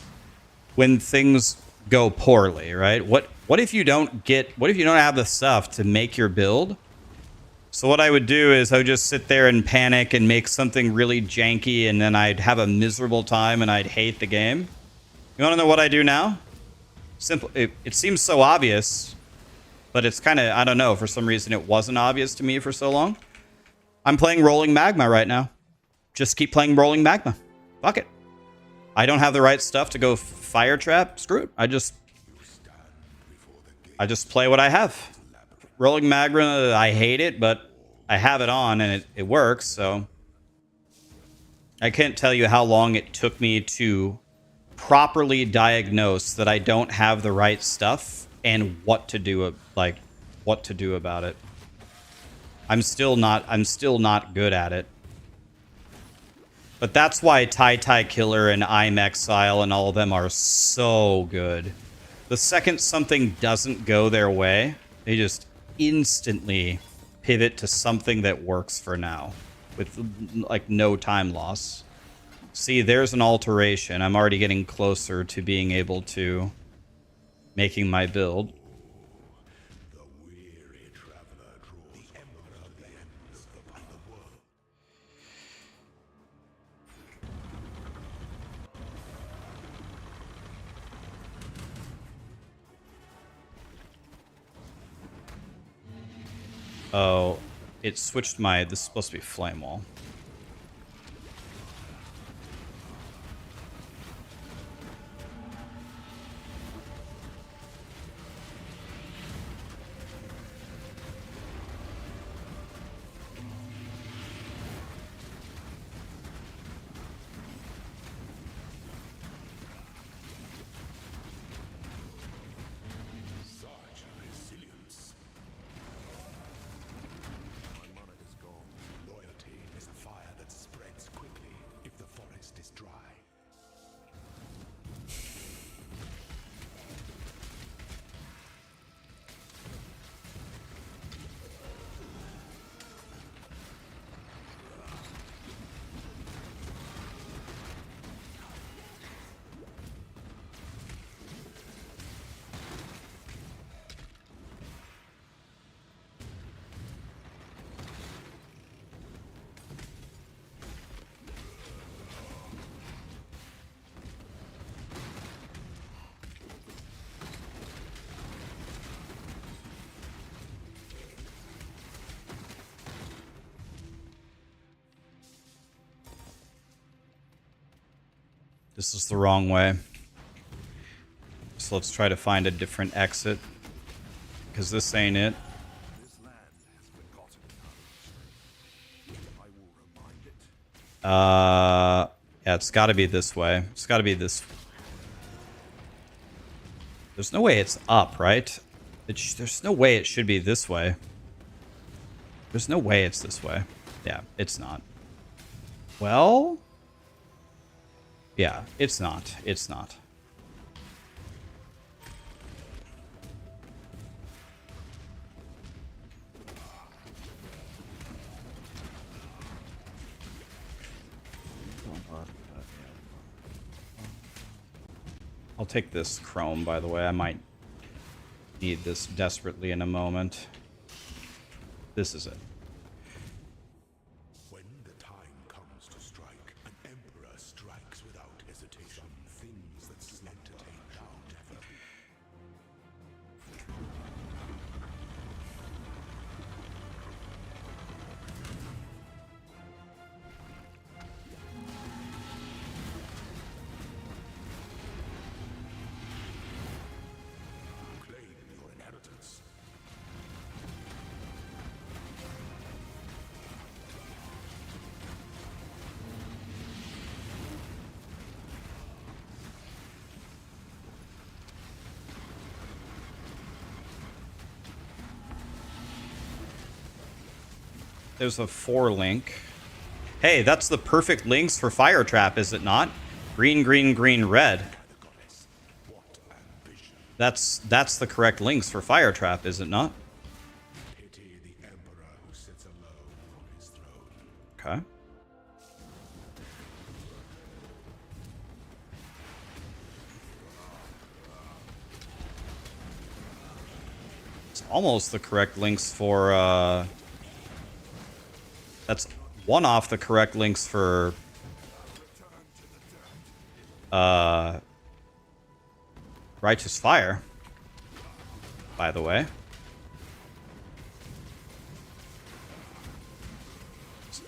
go poorly, right? What if you don't have the stuff to make your build? So what I would do is I would just sit there and panic and make something really janky, and then I'd have a miserable time and I'd hate the game. You want to know what I do now? Simple. It seems so obvious, but it's kind of, I don't know, for some reason it wasn't obvious to me for so long. I'm playing Rolling Magma right now. Just keep playing Rolling Magma. Fuck it. I don't have the right stuff to go Fire Trap. Screw it. I just play what I have. Rolling Magma, I hate it, but I have it on and it works, so I can't tell you how long it took me to properly diagnose that I don't have the right stuff and what to do about it. I'm still not good at it. But that's why Tai Killer and I'm Exile and all of them are so good. The second something doesn't go their way, they just instantly pivot to something that works for now with like no time loss. See, there's an alteration. I'm already getting closer to being able to making my build. Oh, it switched this is supposed to be Flame Wall. This is the wrong way. So let's try to find a different exit. Because this ain't it. Yeah, it's gotta be this way. It's gotta be this. There's no way it's up, right? There's no way it should be this way. There's no way it's this way. Yeah, it's not. Well... yeah, it's not. It's not. I'll take this chrome, by the way. I might need this desperately in a moment. This is it. When the time comes to strike, an emperor strikes without hesitation. Things that entertain thou never. Claim your inheritance. There's a 4 link. Hey, that's the perfect links for Fire Trap, is it not? Green, green, green, red. That's the correct links for Fire Trap, is it not? Pity the emperor who sits alone on his throne. Okay. It's almost the correct links for, that's one off the correct links for, Righteous Fire, by the way.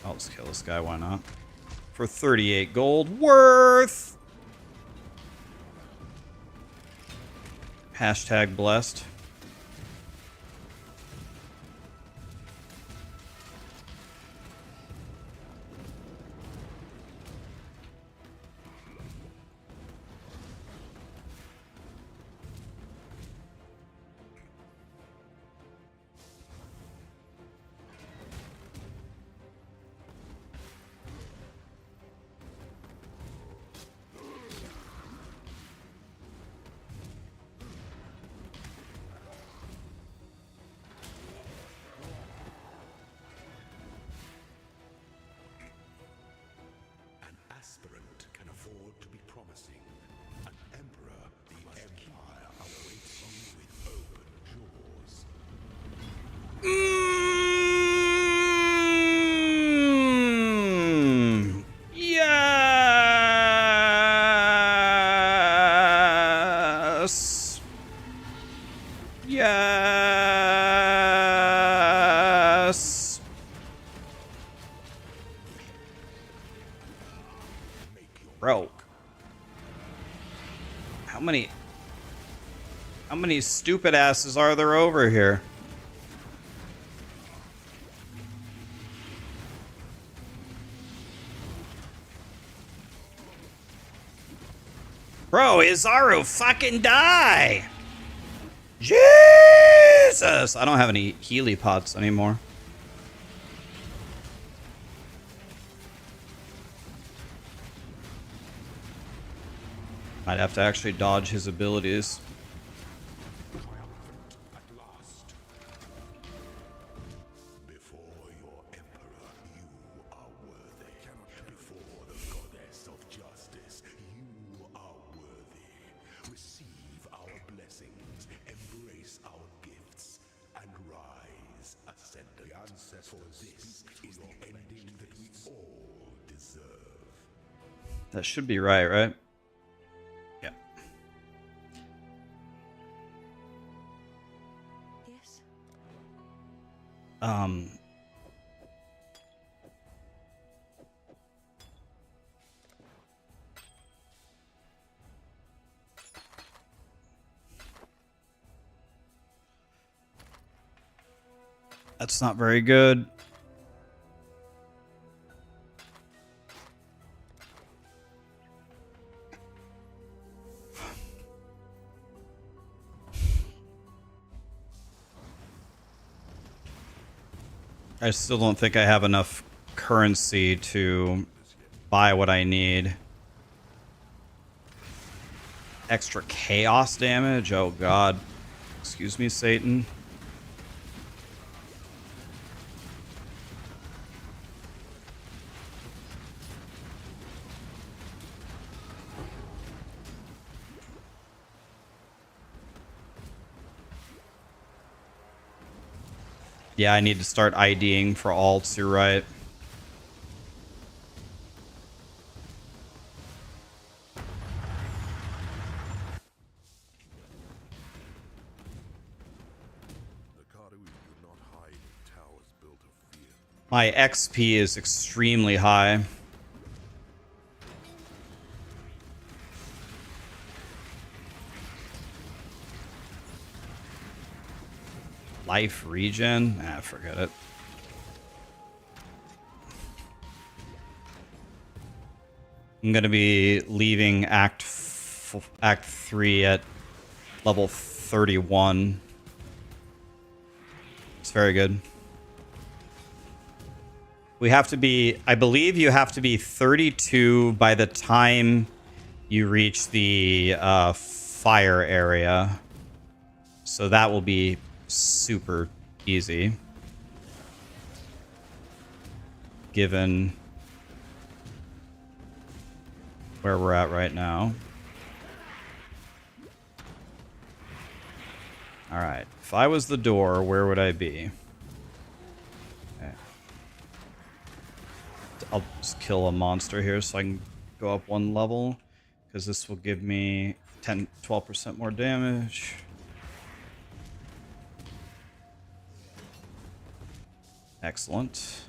I'll just kill this guy, why not? For 38 gold worth! Hashtag blessed. Aspirant can afford to be promising. An emperor, the empire awaits you with open jaws. Yes. Yes. Bro. How many stupid asses are there over here? Bro, Izaru, fucking die! Jesus! I don't have any Healy pots anymore. Might have to actually dodge his abilities. Triumphant at last. Before your emperor, you are worthy. Before the goddess of justice, you are worthy. Receive our blessings, embrace our gifts, and rise, ascendant. The ancestors, for this is the ending that we all deserve. That should be right, right? Yeah. Yes. That's not very good. I still don't think I have enough currency to buy what I need. Extra chaos damage? Oh god. Excuse me, Satan. Yeah, I need to start IDing for alts, you're right. My XP is extremely high. Life regen? Ah, forget it. I'm gonna be leaving Act 3 at level 31. It's very good. We have to be, I believe you have to be 32 by the time you reach the fire area. So that will be super easy. Given where we're at right now. Alright, if I was the door, where would I be? Okay. I'll just kill a monster here so I can go up one level. Because this will give me 12% more damage. Excellent.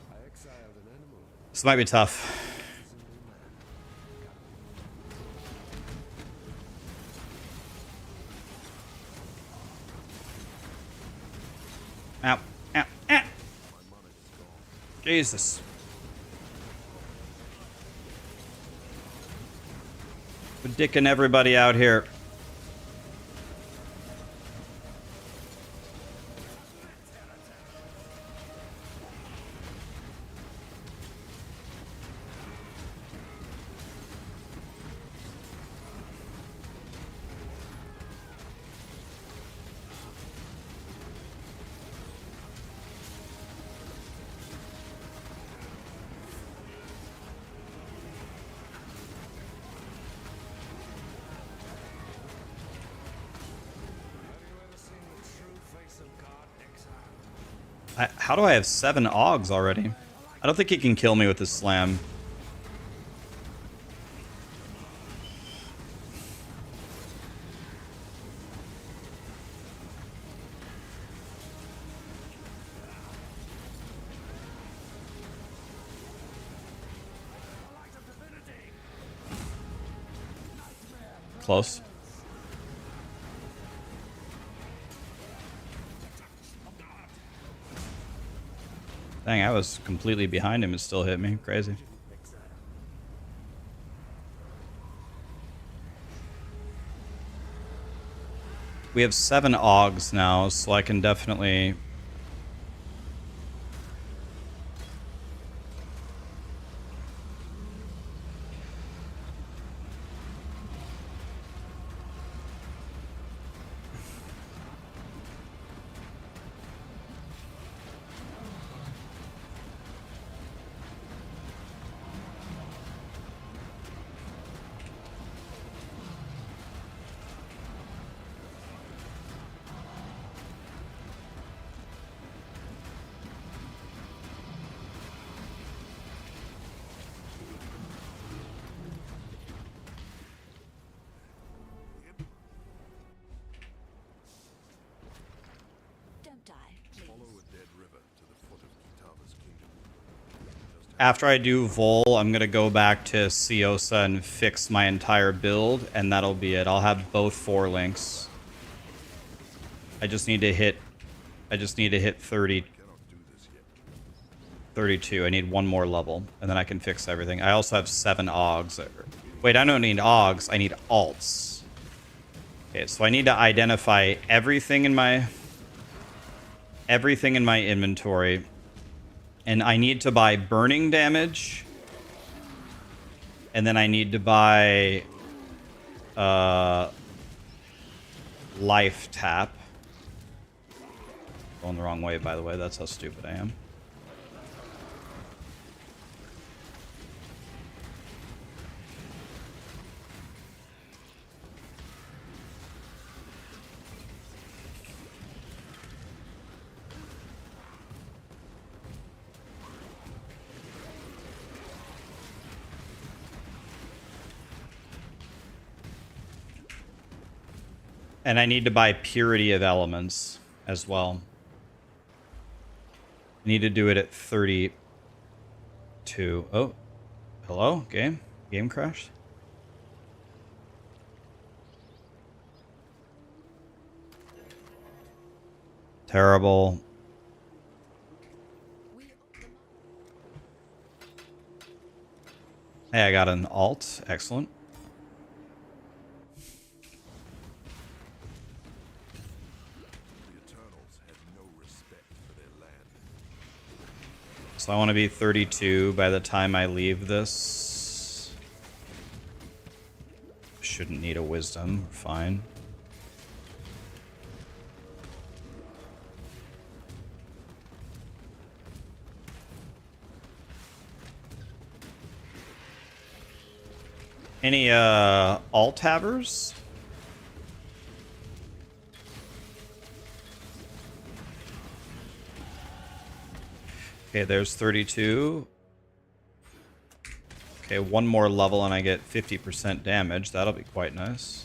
I exiled an animal. This might be tough. Ow. Ow. Ow. Jesus. We're dicking everybody out here. How do I have 7 Augs already? I don't think he can kill me with his slam. Close. Dang, I was completely behind him and still hit me. Crazy. We have 7 Augs now, so I can definitely... after I do Vol, I'm going to go back to Siosa and fix my entire build, and that'll be it. I'll have both 4 links. I just need to hit 30, 32. I need 1 more level, and then I can fix everything. I also have 7 Augs. Wait, I don't need Augs. I need alts. Okay, so I need to identify everything in my inventory, and I need to buy burning damage, and then I need to buy life tap. Going the wrong way, by the way. That's how stupid I am. And I need to buy Purity of Elements as well. I need to do it at 32. Oh, hello, game? Game crashed? Terrible. Hey, I got an alt. Excellent. So I want to be 32 by the time I leave this. Shouldn't need a wisdom. Fine. Any alt havers? Okay, there's 32. Okay, 1 more level and I get 50% damage. That'll be quite nice.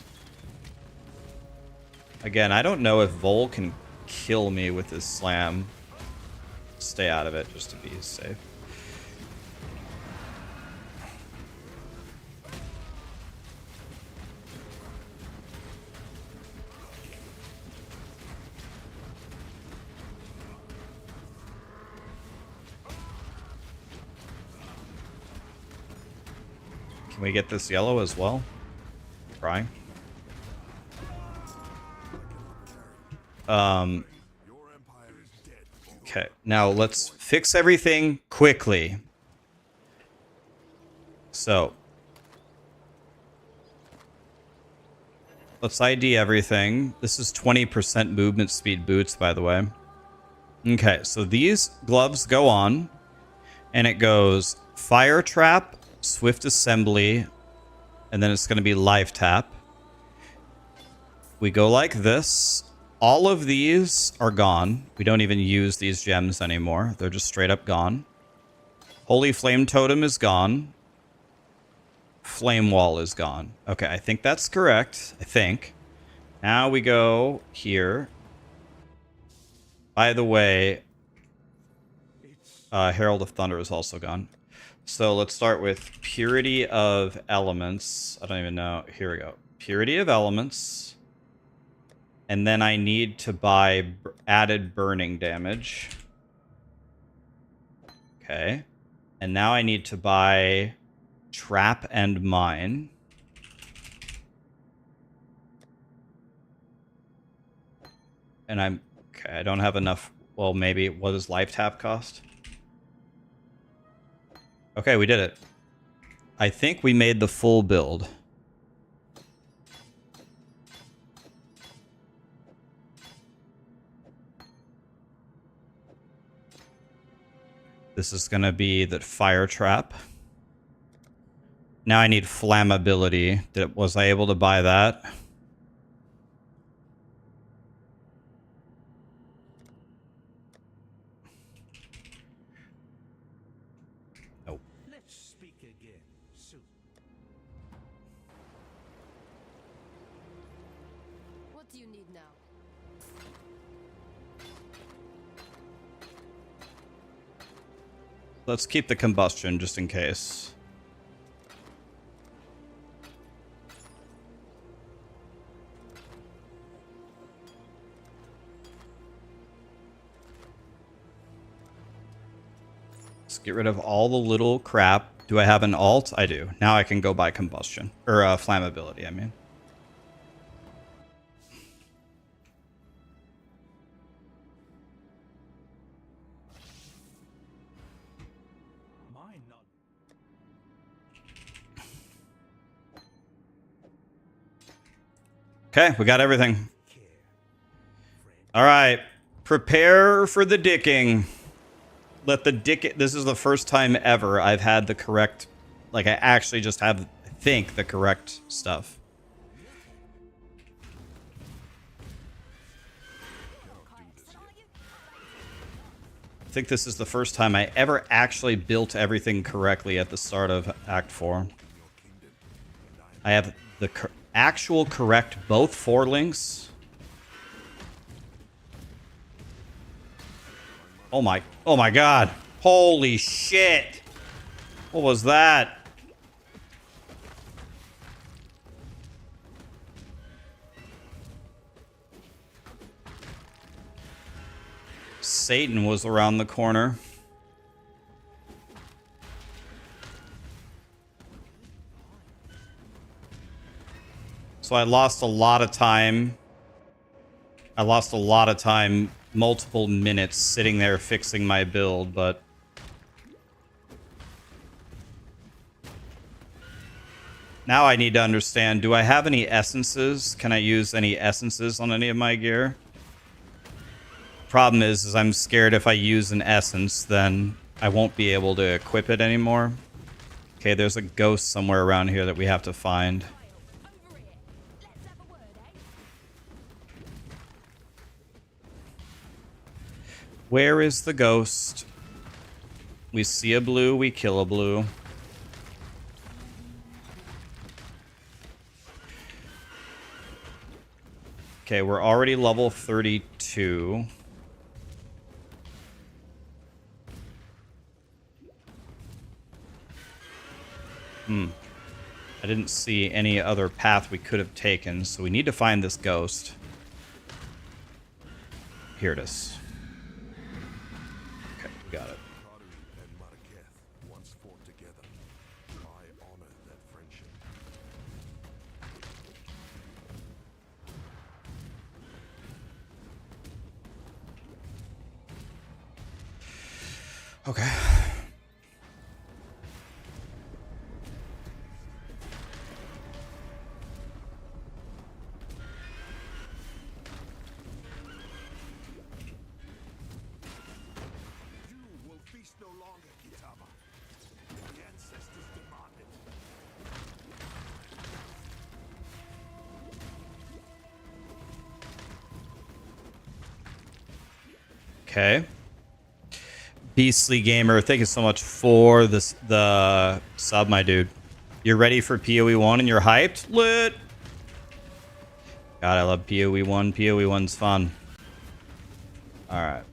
Again, I don't know if Vol can kill me with his slam. Stay out of it just to be safe. Can we get this yellow as well? Trying. Okay, now let's fix everything quickly. So let's ID everything. This is 20% movement speed boots, by the way. Okay, so these gloves go on, and it goes Fire Trap, Swift Assembly, and then it's going to be Life Tap. We go like this. All of these are gone. We don't even use these gems anymore. They're just straight up gone. Holy Flame Totem is gone. Flame Wall is gone. Okay, I think that's correct. I think. Now we go here. By the way, Herald of Thunder is also gone. So let's start with Purity of Elements. I don't even know. Here we go. Purity of Elements. And then I need to buy added burning damage. Okay. And now I need to buy Trap and Mine. And okay, I don't have enough. Well, maybe. What does Life Tap cost? Okay, we did it. I think we made the full build. This is going to be the Fire Trap. Now I need Flammability. Was I able to buy that? Let's speak again soon. What do you need now? Let's keep the combustion just in case. Let's get rid of all the little crap. Do I have an alt? I do. Now I can go buy combustion. Or flammability, I mean. Okay, we got everything. All right. Prepare for the dicking. Let the dick... This is the first time ever I've had the correct... Like, I actually just have, I think, the correct stuff. I think this is the first time I ever actually built everything correctly at the start of Act 4. I have the actual correct both 4 links. Oh my god. Holy shit. What was that? Satan was around the corner. So I lost a lot of time. Multiple minutes sitting there fixing my build, but now I need to understand, do I have any essences? Can I use any essences on any of my gear? Problem is I'm scared if I use an essence, then I won't be able to equip it anymore. Okay, there's a ghost somewhere around here that we have to find. Where is the ghost? We see a blue, we kill a blue. Okay, we're already level 32. I didn't see any other path we could have taken, so we need to find this ghost. Here it is. Okay, we got it. Okay. Okay. Beastly Gamer, thank you so much for this, the sub, my dude. You're ready for POE1 and you're hyped? Lit! God, I love POE1. POE1's fun. Alright.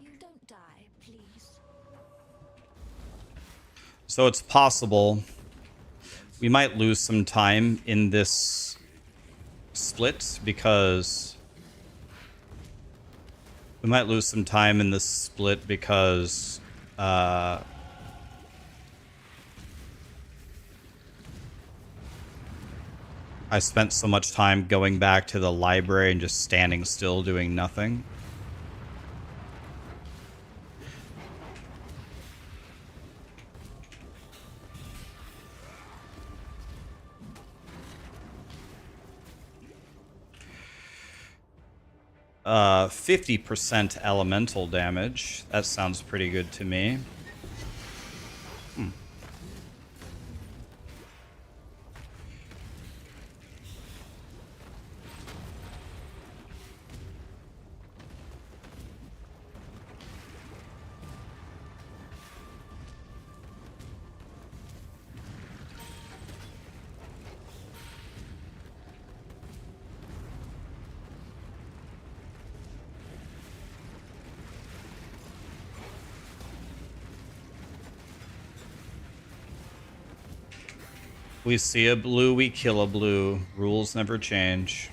You don't die, please. So it's possible we might lose some time in this split because... We might lose some time in this split because I spent so much time going back to the library and just standing still doing nothing. 50% elemental damage. That sounds pretty good to me. We see a blue, we kill a blue. Rules never change.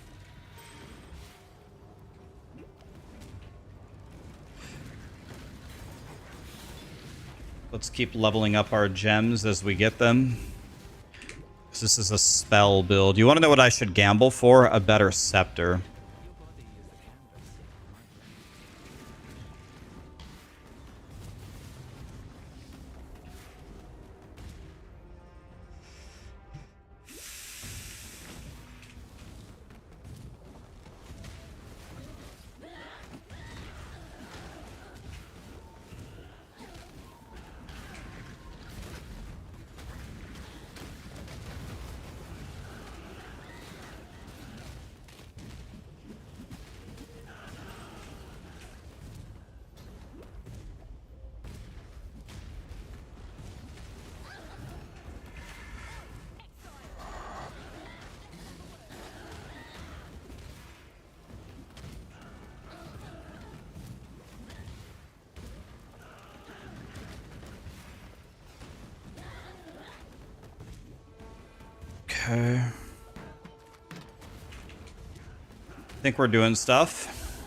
Let's keep leveling up our gems as we get them. This is a spell build. You want to know what I should gamble for? A better scepter. Okay. I think we're doing stuff.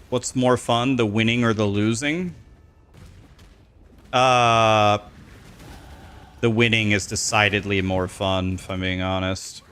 What's more fun, the winning or the losing? The winning is decidedly more fun, if I'm being honest.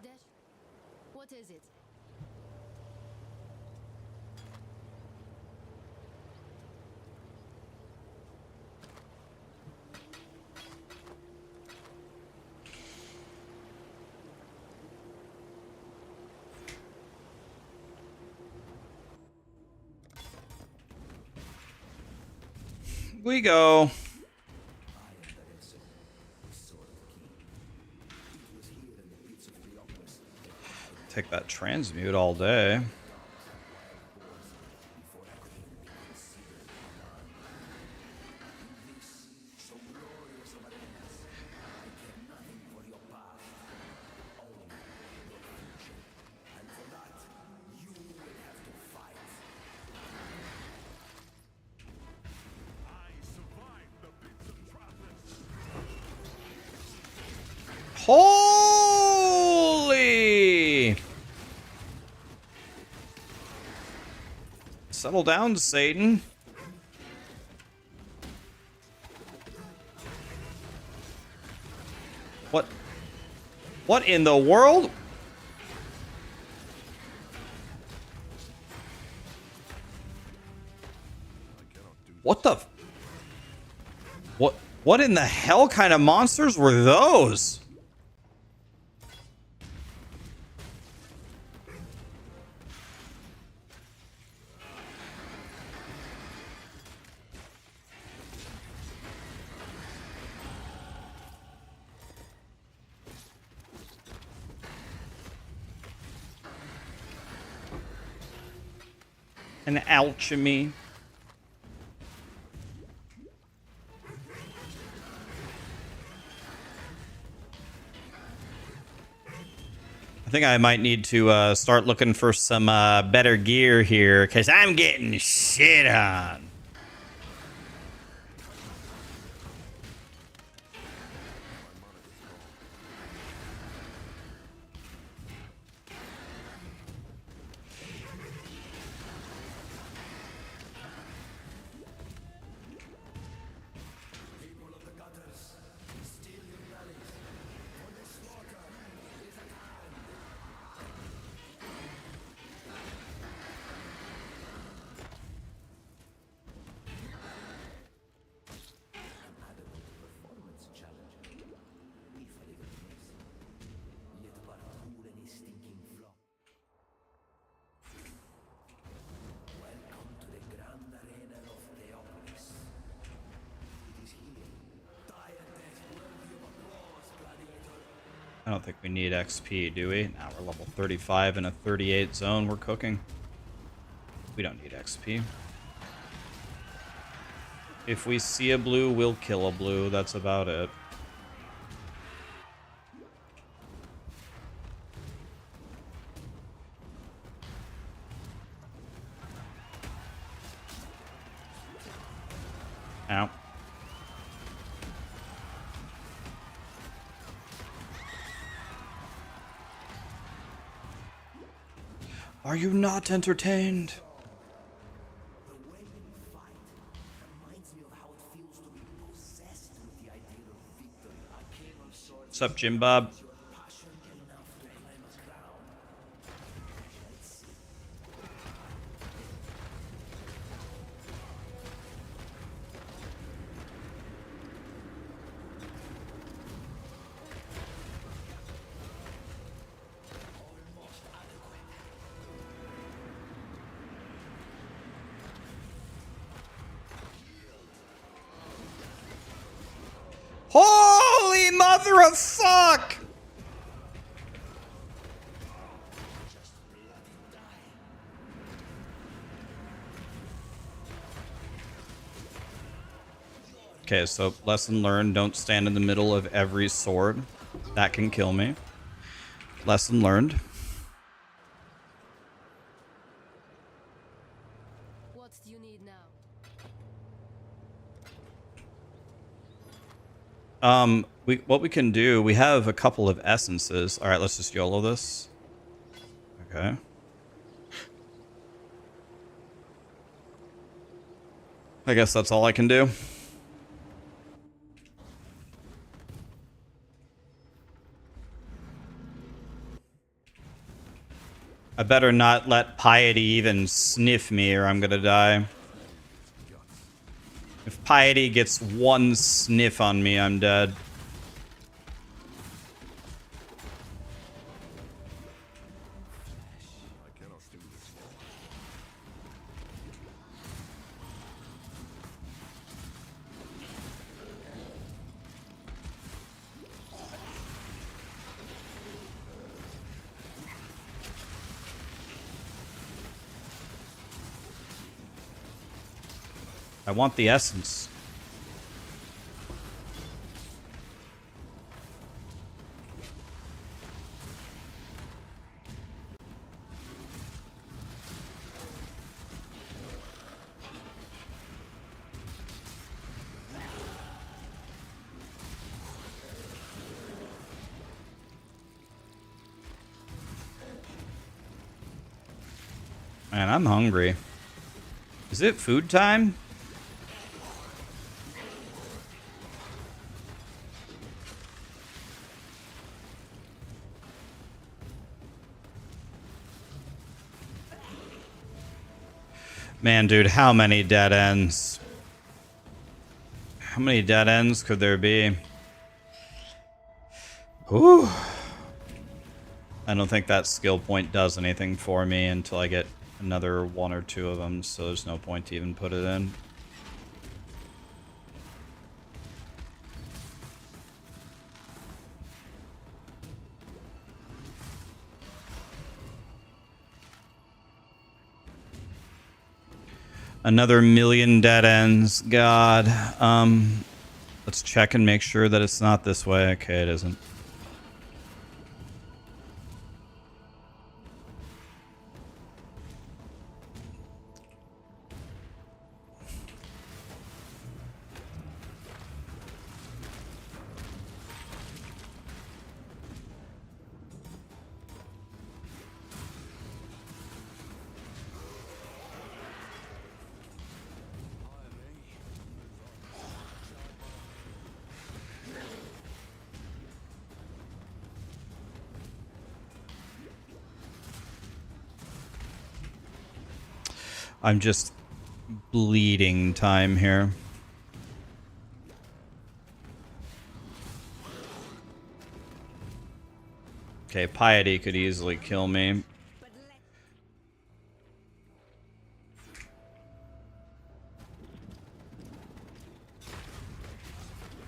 Dash, what is it? We go. Take that transmute all day. Holy! Settle down, Satan. What? What in the world? What the? What in the hell kind of monsters were those? An alchemy. I think I might need to start looking for some better gear here, because I'm getting shit on. I don't think we need XP, do we? Now we're level 35 in a 38 zone. We're cooking. We don't need XP. If we see a blue, we'll kill a blue. That's about it. Ow. Are you not entertained? What's up, Jim Bob? Holy mother of fuck! Okay, so lesson learned, don't stand in the middle of every sword. That can kill me. Lesson learned. What do you need now? What we can do, we have a couple of essences. Alright, let's just YOLO this. Okay. I guess that's all I can do. I better not let Piety even sniff me or I'm gonna die. If Piety gets one sniff on me, I'm dead. I want the essence. Man, I'm hungry. Is it food time? Man, dude, how many dead ends? How many dead ends could there be? Whew. I don't think that skill point does anything for me until I get another one or two of them, so there's no point to even put it in. Another million dead ends. God. Let's check and make sure that it's not this way. Okay, it isn't. I'm just bleeding time here. Okay, Piety could easily kill me.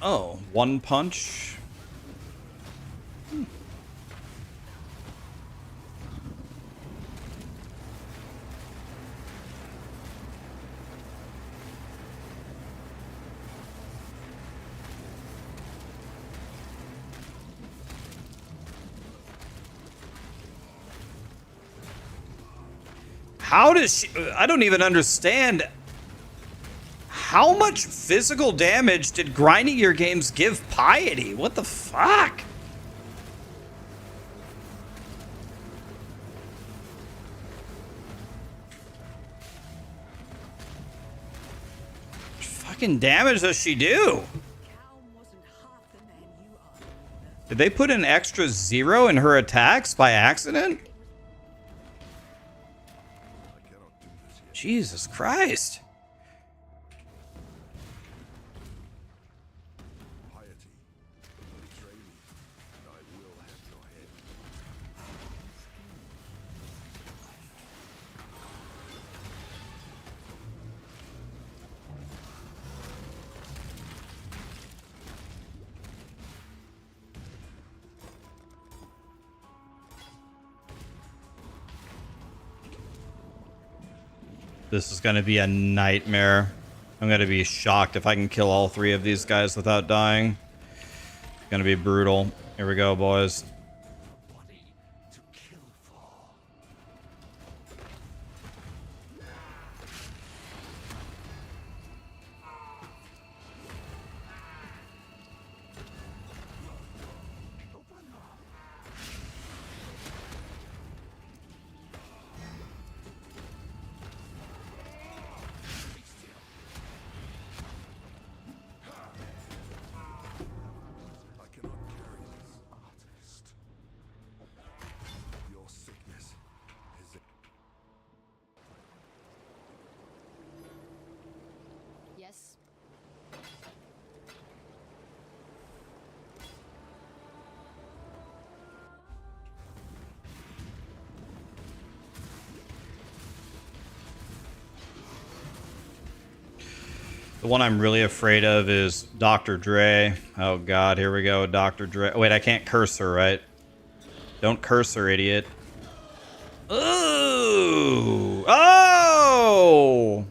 Oh, one punch? How does she... I don't even understand. How much physical damage did grinding your games give Piety? What the fuck? Fucking damage does she do? Did they put an extra 0 in her attacks by accident? Jesus Christ. This is going to be a nightmare. I'm going to be shocked if I can kill all 3 of these guys without dying. It's going to be brutal. Here we go, boys. Yes. The one I'm really afraid of is Dr. Dre. Oh god, here we go, Dr. Dre. Wait, I can't curse her, right? Don't curse her, idiot. Ooh! Oh!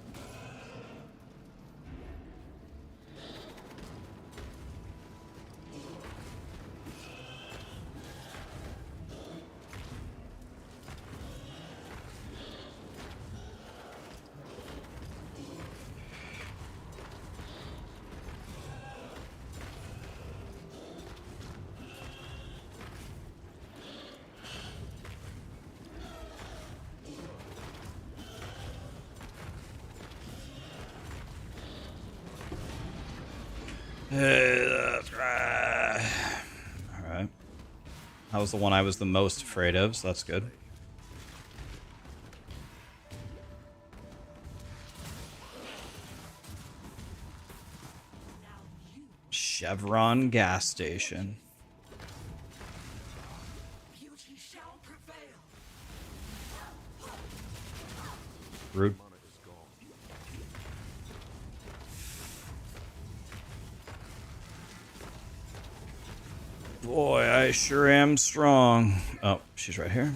That's right. Alright. That was the one I was the most afraid of, so that's good. Chevron gas station. Rude. Boy, I sure am strong. Oh, she's right here.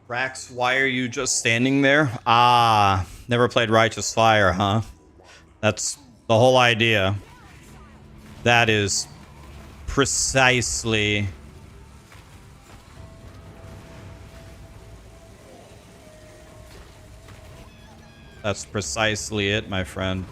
Rax, why are you just standing there? Ah, never played Righteous Fire, huh? That's the whole idea. That is precisely... That's precisely it, my friend.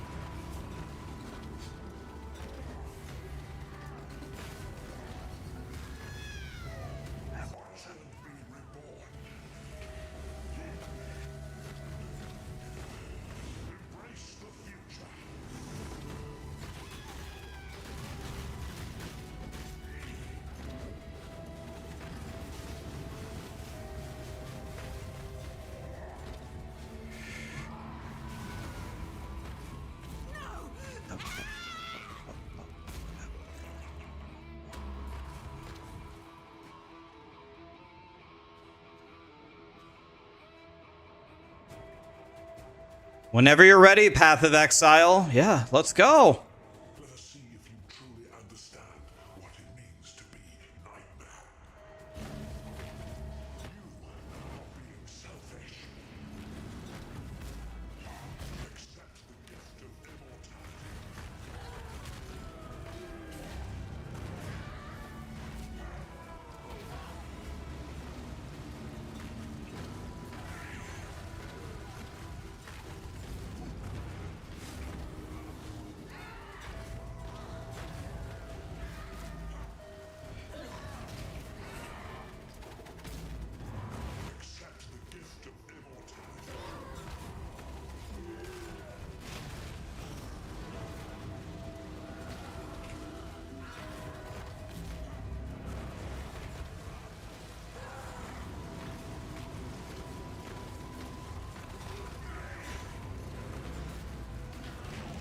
Whenever you're ready, Path of Exile. Yeah, let's go. Let us see if you truly understand what it means to be Nightmare. You are being selfish. Accept the gift of immortality. Accept the gift of immortality.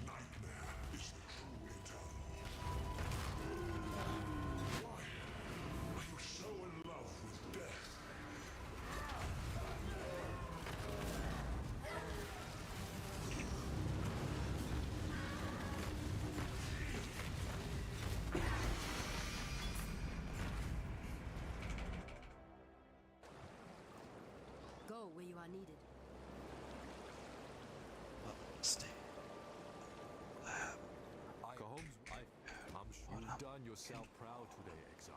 Nightmare is the true eternal. Why are you so in love with death? Go where you are needed. Go home. I'm sure you've done yourself proud today, Exile.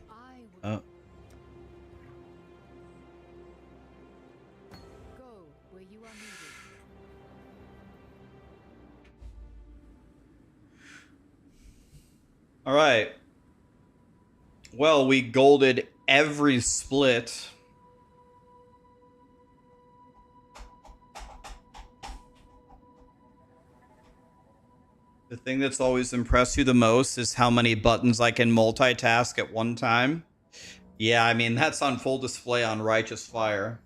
I will Oh. go where you are needed. All right. Well, we golded every split. The thing that's always impressed you the most is how many buttons I can multitask at one time. Yeah, I mean, that's on full display on Righteous Fire.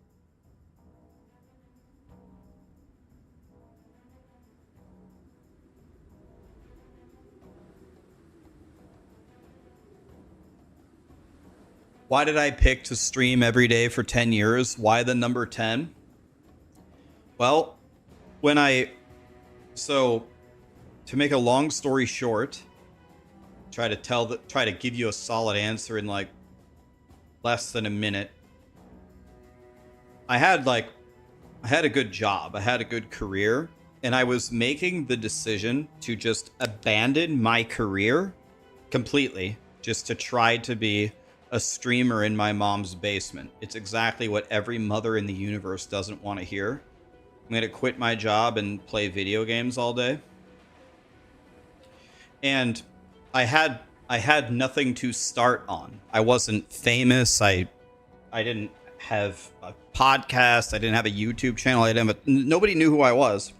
Why did I pick to stream every day for 10 years? Why the number 10? Well, so to make a long story short, try to give you a solid answer in like less than a minute. I had a good job, I had a good career, and I was making the decision to just abandon my career completely just to try to be a streamer in my mom's basement. It's exactly what every mother in the universe doesn't want to hear. I'm going to quit my job and play video games all day. And I had nothing to start on. I wasn't famous. I didn't have a podcast. I didn't have a YouTube channel. Nobody knew who I was,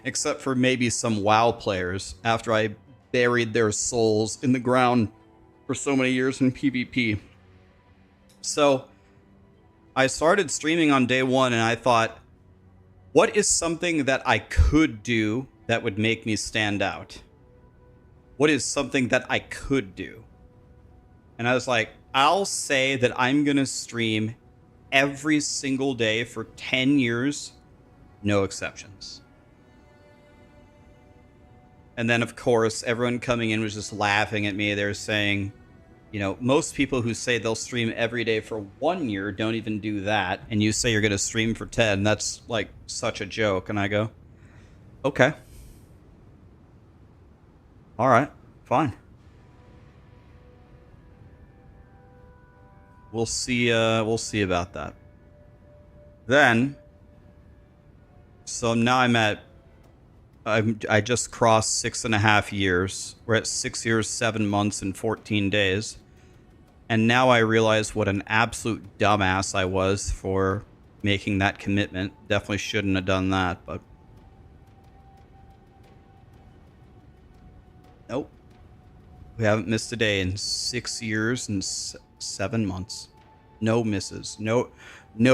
except for maybe some WoW players after I buried their souls in the ground for so many years in PvP. So I started streaming on day one, and I thought, what is something that I could do that would make me stand out? What is something that I could do? And I was like, I'll say that I'm going to stream every single day for 10 years, no exceptions. And then, of course, everyone coming in was just laughing at me. They're saying, you know, most people who say they'll stream every day for 1 year don't even do that. And you say you're going to stream for 10. That's like such a joke. And I go, okay. All right, fine. We'll see about that. Then, so now I just crossed 6.5 years. We're at 6 years, 7 months, and 14 days. And now I realize what an absolute dumbass I was for making that commitment. Definitely shouldn't have done that, but nope. We haven't missed a day in 6 years and 7 months. No misses. No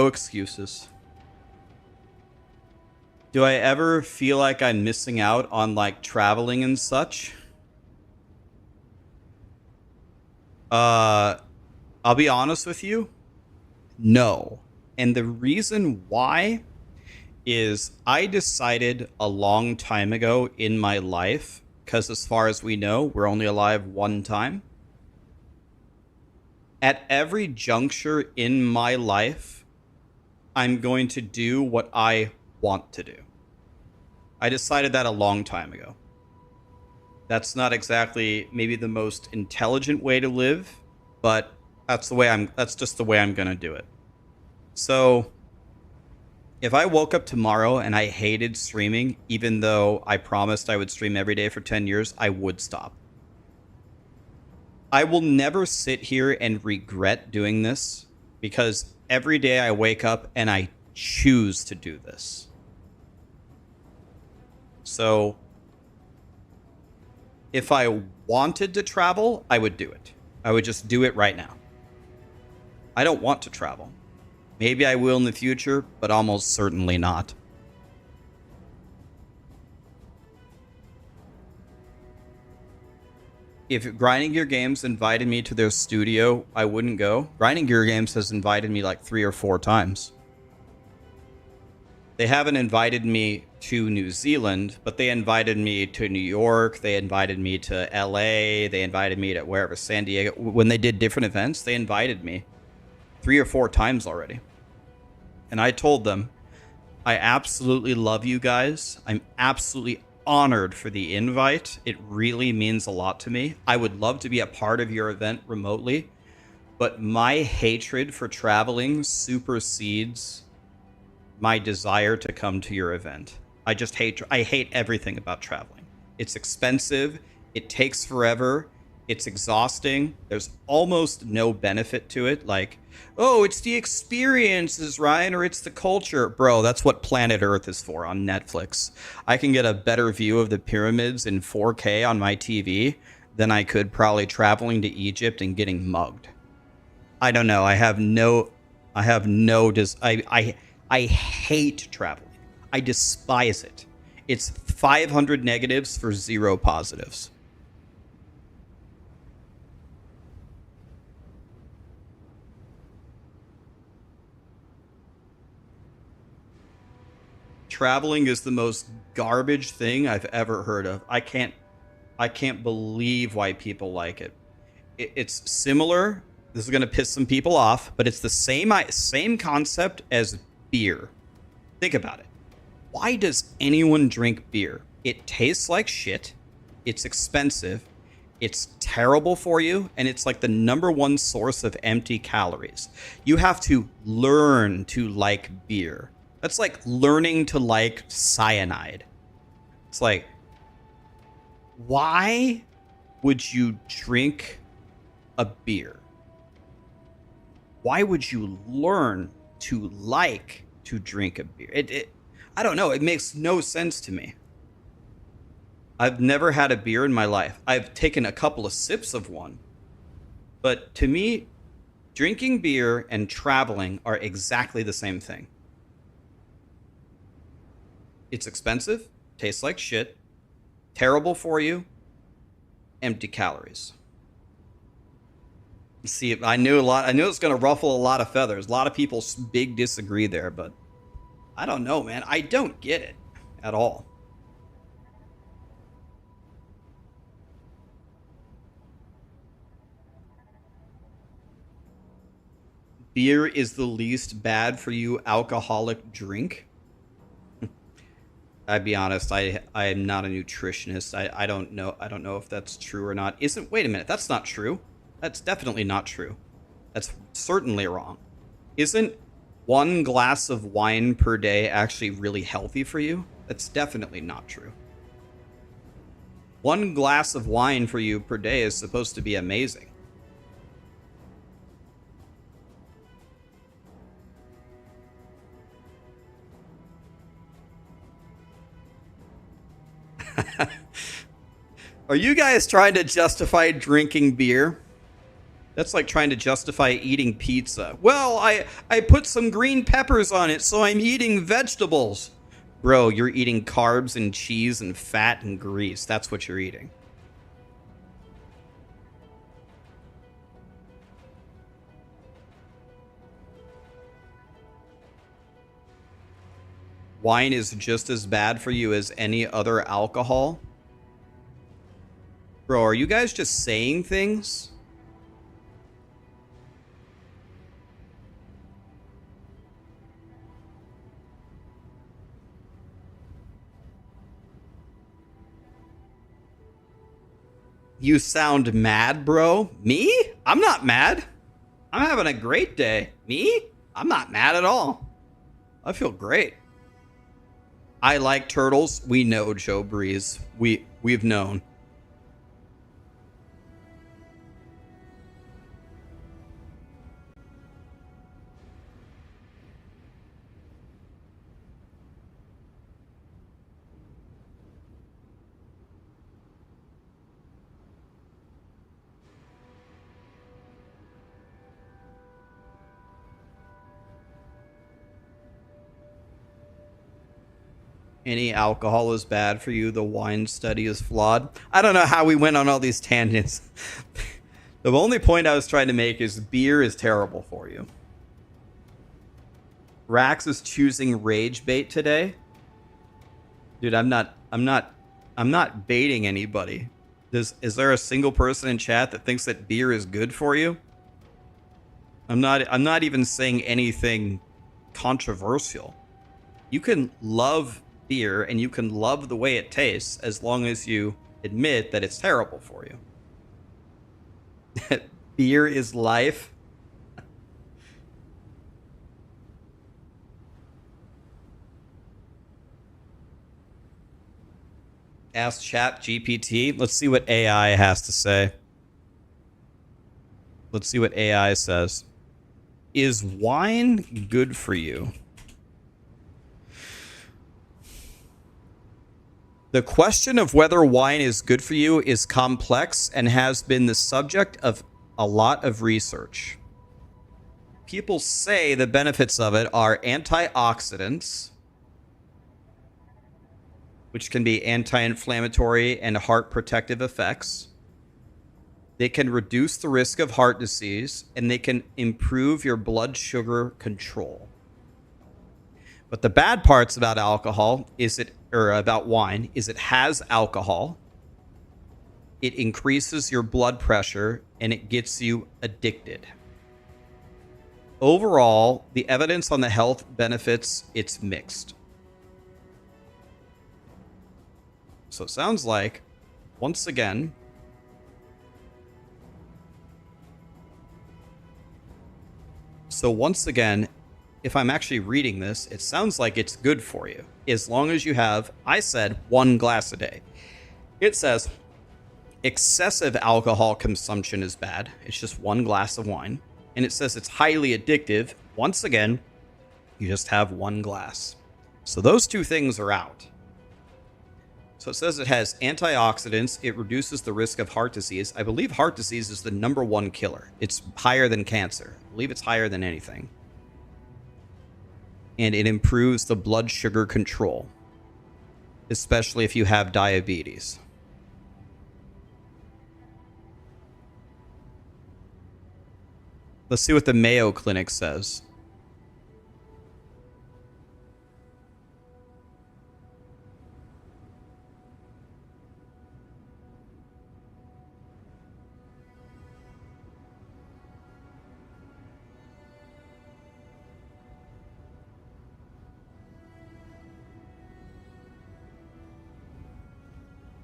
excuses. Do I ever feel like I'm missing out on like traveling and such? I'll be honest with you. No. And the reason why is I decided a long time ago in my life, because as far as we know, we're only alive one time. At every juncture in my life, I'm going to do what I want to do. I decided that a long time ago. That's not exactly maybe the most intelligent way to live, but that's just the way I'm going to do it. So if I woke up tomorrow and I hated streaming, even though I promised I would stream every day for 10 years, I would stop. I will never sit here and regret doing this because every day I wake up and I choose to do this. So if I wanted to travel, I would do it. I would just do it right now. I don't want to travel. Maybe I will in the future, but almost certainly not. If Grinding Gear Games invited me to their studio, I wouldn't go. Grinding Gear Games has invited me like 3 or 4 times. They haven't invited me to New Zealand, but they invited me to New York. They invited me to LA. They invited me to wherever, San Diego. When they did different events, they invited me 3 or 4 times already. And I told them, I absolutely love you guys. I'm absolutely honored for the invite. It really means a lot to me. I would love to be a part of your event remotely, but my hatred for traveling supersedes my desire to come to your event. I hate everything about traveling. It's expensive. It takes forever. It's exhausting. There's almost no benefit to it. Like, oh, it's the experiences, Ryan, or it's the culture. Bro, that's what Planet Earth is for on Netflix. I can get a better view of the pyramids in 4K on my TV than I could probably traveling to Egypt and getting mugged. I don't know. I hate traveling. I despise it. It's 500 negatives for 0 positives. Traveling is the most garbage thing I've ever heard of. I can't believe why people like it. It's similar. This is going to piss some people off, but it's the same concept as beer. Think about it. Why does anyone drink beer? It tastes like shit. It's expensive. It's terrible for you, and it's like the #1 source of empty calories. You have to learn to like beer. That's like learning to like cyanide. It's like, why would you drink a beer? Why would you learn to like to drink a beer? I don't know. It makes no sense to me. I've never had a beer in my life. I've taken a couple of sips of one. But to me, drinking beer and traveling are exactly the same thing. It's expensive, tastes like shit, terrible for you, empty calories. See, I knew it's going to ruffle a lot of feathers. A lot of people big disagree there, but I don't know, man. I don't get it at all. Beer is the least bad for you alcoholic drink. I'd be honest, I am not a nutritionist. I don't know if that's true or not. Wait a minute, that's not true. That's definitely not true. That's certainly wrong. Isn't 1 glass of wine per day actually really healthy for you? That's definitely not true. 1 glass of wine for you per day is supposed to be amazing. Are you guys trying to justify drinking beer? That's like trying to justify eating pizza. Well, I put some green peppers on it, so I'm eating vegetables. Bro, you're eating carbs and cheese and fat and grease. That's what you're eating. wine is just as bad for you as any other alcohol? Bro, are you guys just saying things? You sound mad, bro. Me? I'm not mad. I'm having a great day. Me? I'm not mad at all. I feel great. I like turtles. We know, Joe Breeze. We've known. Any alcohol is bad for you. The wine study is flawed. I don't know how we went on all these tangents. The only point I was trying to make is beer is terrible for you. Rax is choosing rage bait today. Dude, I'm not baiting anybody. Is there a single person in chat that thinks that beer is good for you? I'm not even saying anything controversial. You can love beer and you can love the way it tastes as long as you admit that it's terrible for you. Beer is life. Ask Chat GPT. Let's see what AI has to say. Let's see what AI says. Is wine good for you? The question of whether wine is good for you is complex and has been the subject of a lot of research. People say the benefits of it are antioxidants, which can be anti-inflammatory and heart protective effects. They can reduce the risk of heart disease, and they can improve your blood sugar control. But the bad parts about alcohol about wine is it has alcohol, it increases your blood pressure, and it gets you addicted. Overall, the evidence on the health benefits, it's mixed. So it sounds like, once again, if I'm actually reading this, it sounds like it's good for you. As long as you have, I said, 1 glass a day. It says excessive alcohol consumption is bad. It's just 1 glass of wine. And it says it's highly addictive. Once again, you just have 1 glass. So those two things are out. So it says it has antioxidants. It reduces the risk of heart disease. I believe heart disease is the #1 killer. It's higher than cancer. I believe it's higher than anything. And it improves the blood sugar control, especially if you have diabetes. Let's see what the Mayo Clinic says.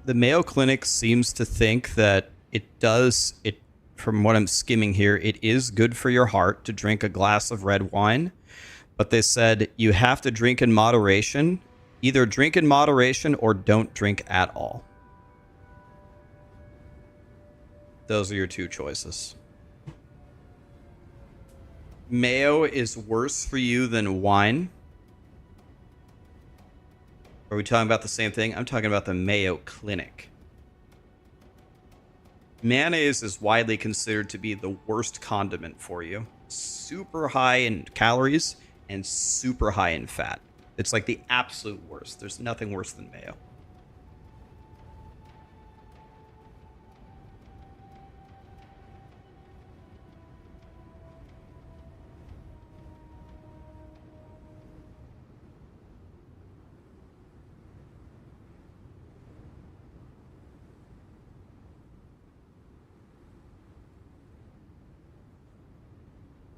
The Mayo Clinic seems to think that from what I'm skimming here, it is good for your heart to drink a glass of red wine. But they said you have to drink in moderation. Either drink in moderation or don't drink at all. Those are your two choices. Mayo is worse for you than wine. Are we talking about the same thing? I'm talking about the Mayo Clinic. Mayonnaise is widely considered to be the worst condiment for you. Super high in calories and super high in fat. It's like the absolute worst. There's nothing worse than mayo.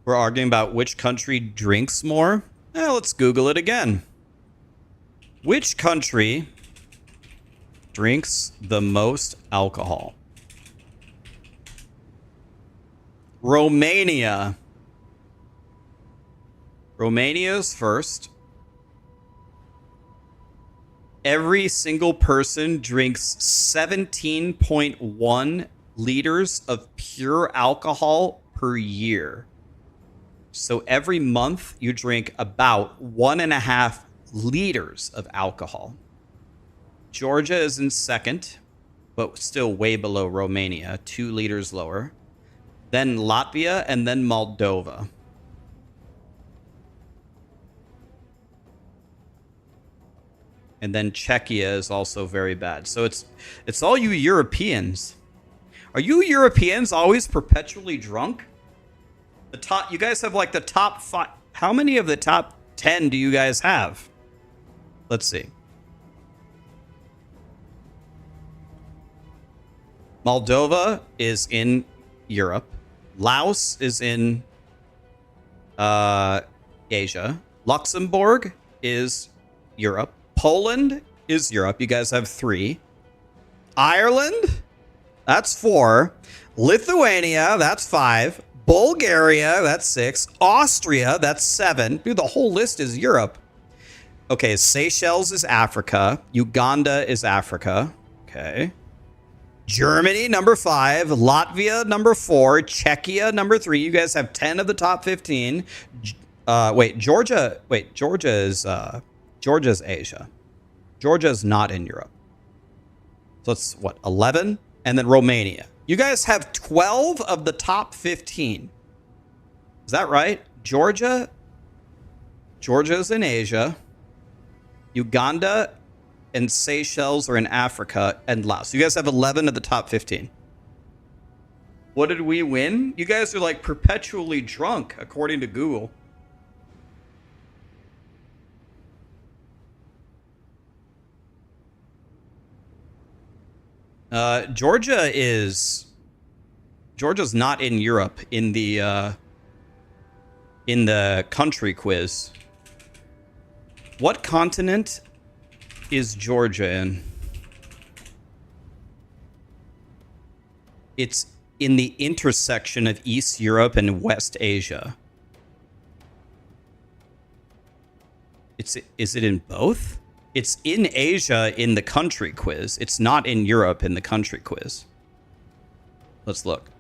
We're arguing about which country drinks more. Let's Google it again. Which country drinks the most alcohol? Romania. Romania's first. Every single person drinks 17.1 liters of pure alcohol per year. So every month you drink about 1.5 liters of alcohol. Georgia is in second, but still way below Romania, 2 liters lower. Then Latvia, and then Moldova. And then Czechia is also very bad. So it's all you Europeans. Are you Europeans always perpetually drunk? The top, you guys have like the top 5. How many of the top 10 do you guys have? Let's see. Moldova is in Europe. Laos is in Asia. Luxembourg is Europe. Poland is Europe. You guys have 3. Ireland, that's 4. Lithuania, that's 5. Bulgaria, that's 6. Austria, that's 7. Dude, the whole list is Europe. Okay, Seychelles is Africa. Uganda is Africa. Okay. Germany, number 5. Latvia, number 4. Czechia, number 3. You guys have 10 of the top 15. Georgia is Georgia's Asia. Georgia is not in Europe. So it's what, 11? And then Romania. You guys have 12 of the top 15. Is that right? Georgia's in Asia. Uganda and Seychelles are in Africa, and Laos. You guys have 11 of the top 15. What did we win? You guys are like perpetually drunk, according to Google. Georgia's not in Europe in the country quiz. What continent is Georgia in? It's in the intersection of East Europe and West Asia. Is it in both? It's in Asia in the country quiz. It's not in Europe in the country quiz. Let's look.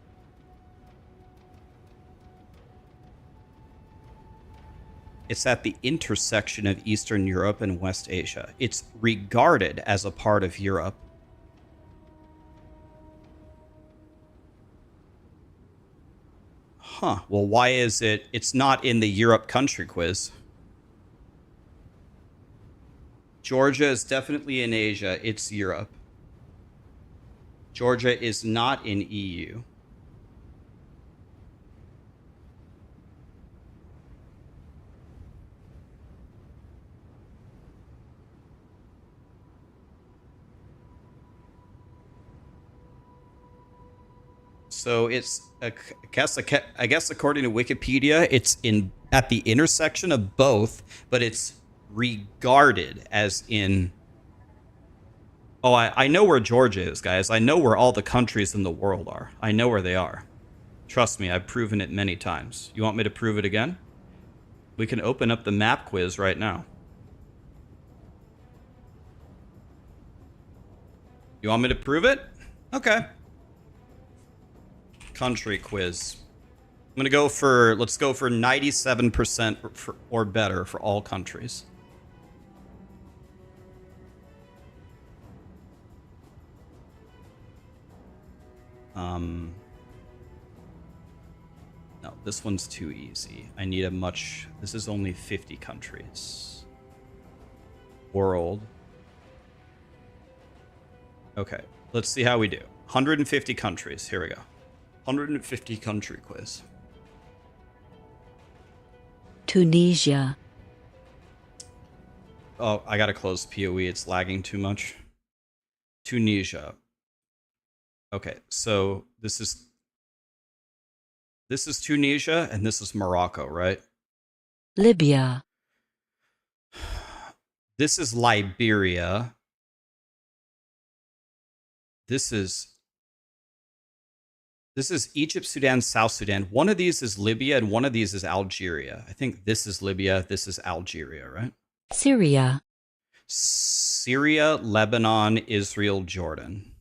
It's at the intersection of Eastern Europe and West Asia. It's regarded as a part of Europe. Huh. Well, why is it? It's not in the Europe country quiz. Georgia is definitely in Asia. It's Europe. Georgia is not in EU. So it's I guess according to Wikipedia, it's at the intersection of both, but it's regarded as in. Oh, I know where Georgia is, guys. I know where all the countries in the world are. I know where they are. Trust me, I've proven it many times. You want me to prove it again? We can open up the map quiz right now. You want me to prove it? Okay. Country quiz. I'm gonna go for, let's go for 97% or better for all countries. No, this one's too easy. I need a much, this is only 50 countries. World. Okay, let's see how we do. 150 countries, here we go. 150 country quiz. Tunisia. Oh, I gotta close POE. It's lagging too much. Tunisia. Okay, so this This is Tunisia, and this is Morocco, right? Libya, This is Liberia. This is Egypt, Sudan, South Sudan. One of these is Libya, and one of these is Algeria. I think this is Libya. This is Algeria, right? Syria, Syria, Lebanon, Israel, Jordan.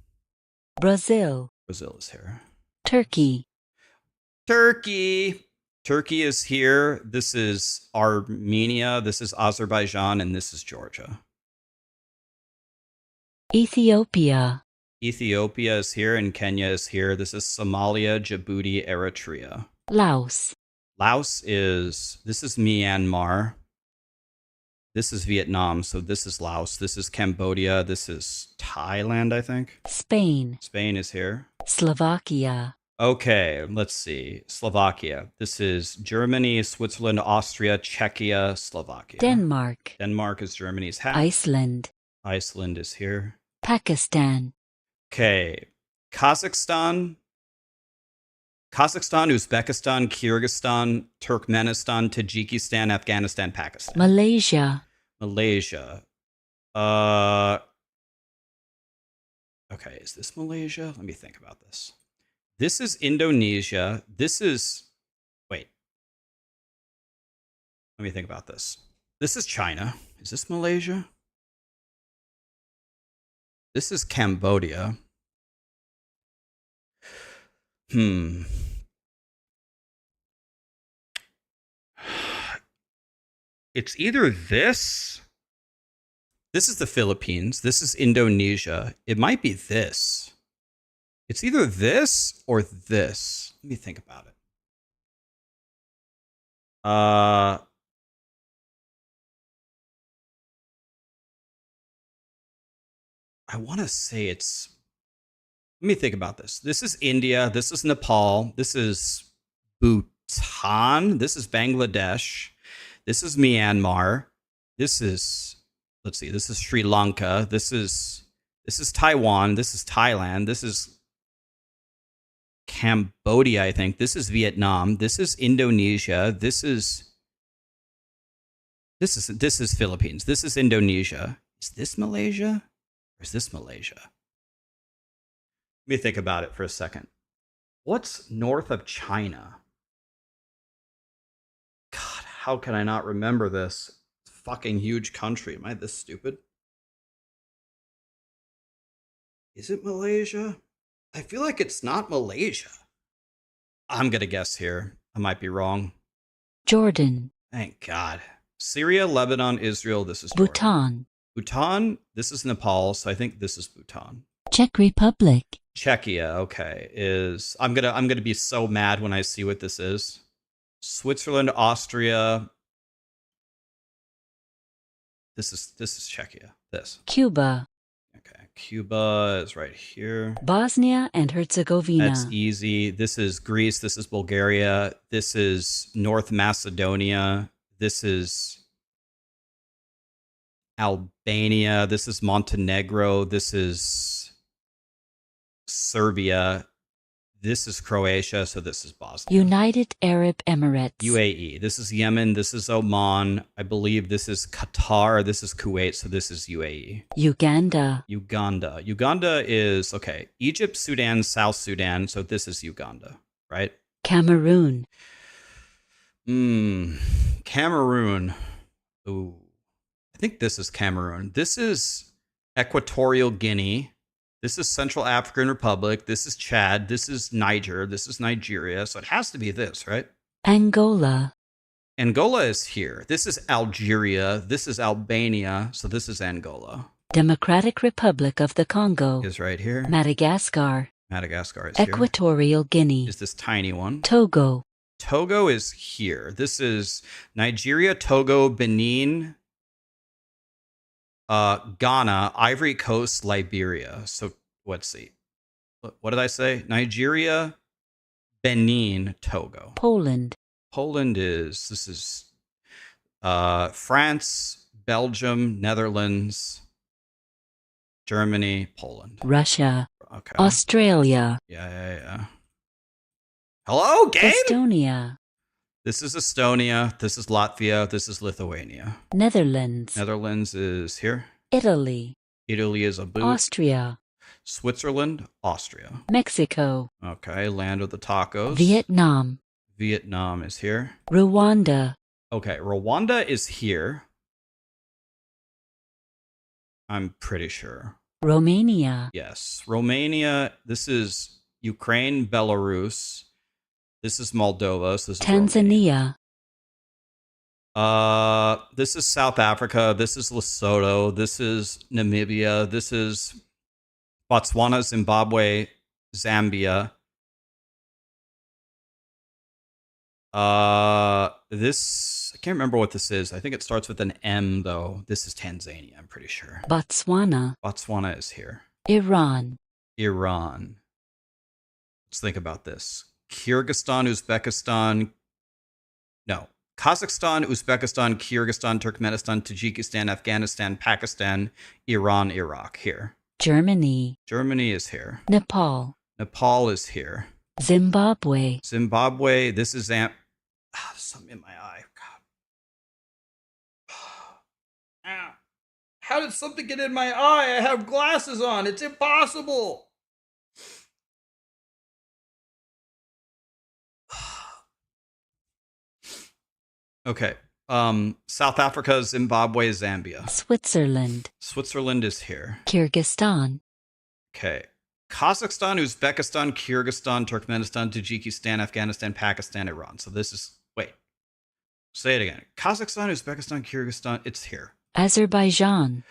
Brazil, Brazil is here. Turkey, Turkey. Turkey is here. This is Armenia. This is Azerbaijan, and this is Georgia. Ethiopia, Ethiopia is here, and Kenya is here. This is Somalia, Djibouti, Eritrea. Laos, Laos is, this is Myanmar. This is Vietnam, so this is Laos. This is Cambodia. This is Thailand, I think. Spain, Spain is here. Slovakia, Okay, let's see. Slovakia. This is Germany, Switzerland, Austria, Czechia, Slovakia. Denmark, Denmark is Germany's half. Iceland, Iceland is here. Pakistan, Okay, Kazakhstan, Uzbekistan, Kyrgyzstan, Turkmenistan, Tajikistan, Afghanistan, Pakistan. Malaysia, Malaysia. Okay, is this Malaysia? Let me think about this. This is Indonesia. This is, wait. Let me think about this. This is China. Is this Malaysia? This is Cambodia. It's either this. This is the Philippines. This is Indonesia. It might be this. It's either this or this. Let me think about it. I want to say it's. Let me think about this. This is India. This is Nepal. This is Bhutan. This is Bangladesh. This is Myanmar. This is, let's see, this is Sri Lanka. This is Taiwan. This is Thailand. This is Cambodia, I think. This is Vietnam. This is Indonesia. This is Philippines. This is Indonesia. Is this Malaysia? Or is this Malaysia? Let me think about it for a second. What's north of China? God, how can I not remember this? It's a fucking huge country. Am I this stupid? Is it Malaysia? I feel like it's not Malaysia. I'm going to guess here. I might be wrong. Jordan, Thank God. Syria, Lebanon, Israel. This is Bhutan, Bhutan. This is Nepal, so I think this is Bhutan. Czech Republic, Czechia, okay, is I'm gonna be so mad when I see what this is. Switzerland, Austria. This is Czechia. This. Cuba, Okay. Cuba is right here. Bosnia and Herzegovina, That's easy. This is Greece. This is Bulgaria. This is North Macedonia. This is Albania. This is Montenegro. This is Serbia. This is Croatia. So this is Bosnia. United Arab Emirates, UAE. This is Yemen. This is Oman. I believe this is Qatar. This is Kuwait. So this is UAE. Uganda, Uganda. Uganda is, okay, Egypt, Sudan, South Sudan. So this is Uganda, right? Cameroon, Cameroon. Ooh. I think this is Cameroon. This is Equatorial Guinea. This is Central African Republic. This is Chad. This is Niger. This is Nigeria. So it has to be this, right? Angola, Angola is here. This is Algeria. This is Albania. So this is Angola. Democratic Republic of the Congo, Is right here. Madagascar, Madagascar is here. Equatorial Guinea, Is this tiny one. Togo, Togo is here. This is Nigeria, Togo, Benin, Ghana, Ivory Coast, Liberia. So let's see. What did I say? Nigeria, Benin, Togo. Poland, Poland is, this is France, Belgium, Netherlands, Germany, Poland. Russia, Okay. Australia, Yeah. Hello, game? Estonia, This is Estonia. This is Latvia. This is Lithuania. Netherlands, Netherlands is here. Italy, Italy is a boot. Austria, Switzerland, Austria. Mexico, Okay, land of the tacos. Vietnam, Vietnam is here. Rwanda, Okay, Rwanda is here. I'm pretty sure. Romania, Yes. Romania, this is Ukraine, Belarus. This is Moldova. So this is Romania. Tanzania, This is South Africa. This is Lesotho. This is Namibia. This is Botswana, Zimbabwe, Zambia. This I can't remember what this is. I think it starts with an M though. This is Tanzania, I'm pretty sure. Botswana, Botswana is here. Iran, Iran. Let's think about this. Kyrgyzstan, Uzbekistan. No. Kazakhstan, Uzbekistan, Kyrgyzstan, Turkmenistan, Tajikistan, Afghanistan, Pakistan, Iran, Iraq. Here. Germany, Germany is here. Nepal, Nepal is here. Zimbabwe, Zimbabwe. This is there's something in my eye. God. Ow. How did something get in my eye? I have glasses on. It's impossible. Okay. South Africa, Zimbabwe, Zambia. Switzerland, Switzerland is here. Kyrgyzstan, Okay. Kazakhstan, Uzbekistan, Kyrgyzstan, Turkmenistan, Tajikistan, Afghanistan, Pakistan, Iran. So this is, wait. Say it again. Kazakhstan, Uzbekistan, Kyrgyzstan, it's here. Azerbaijan,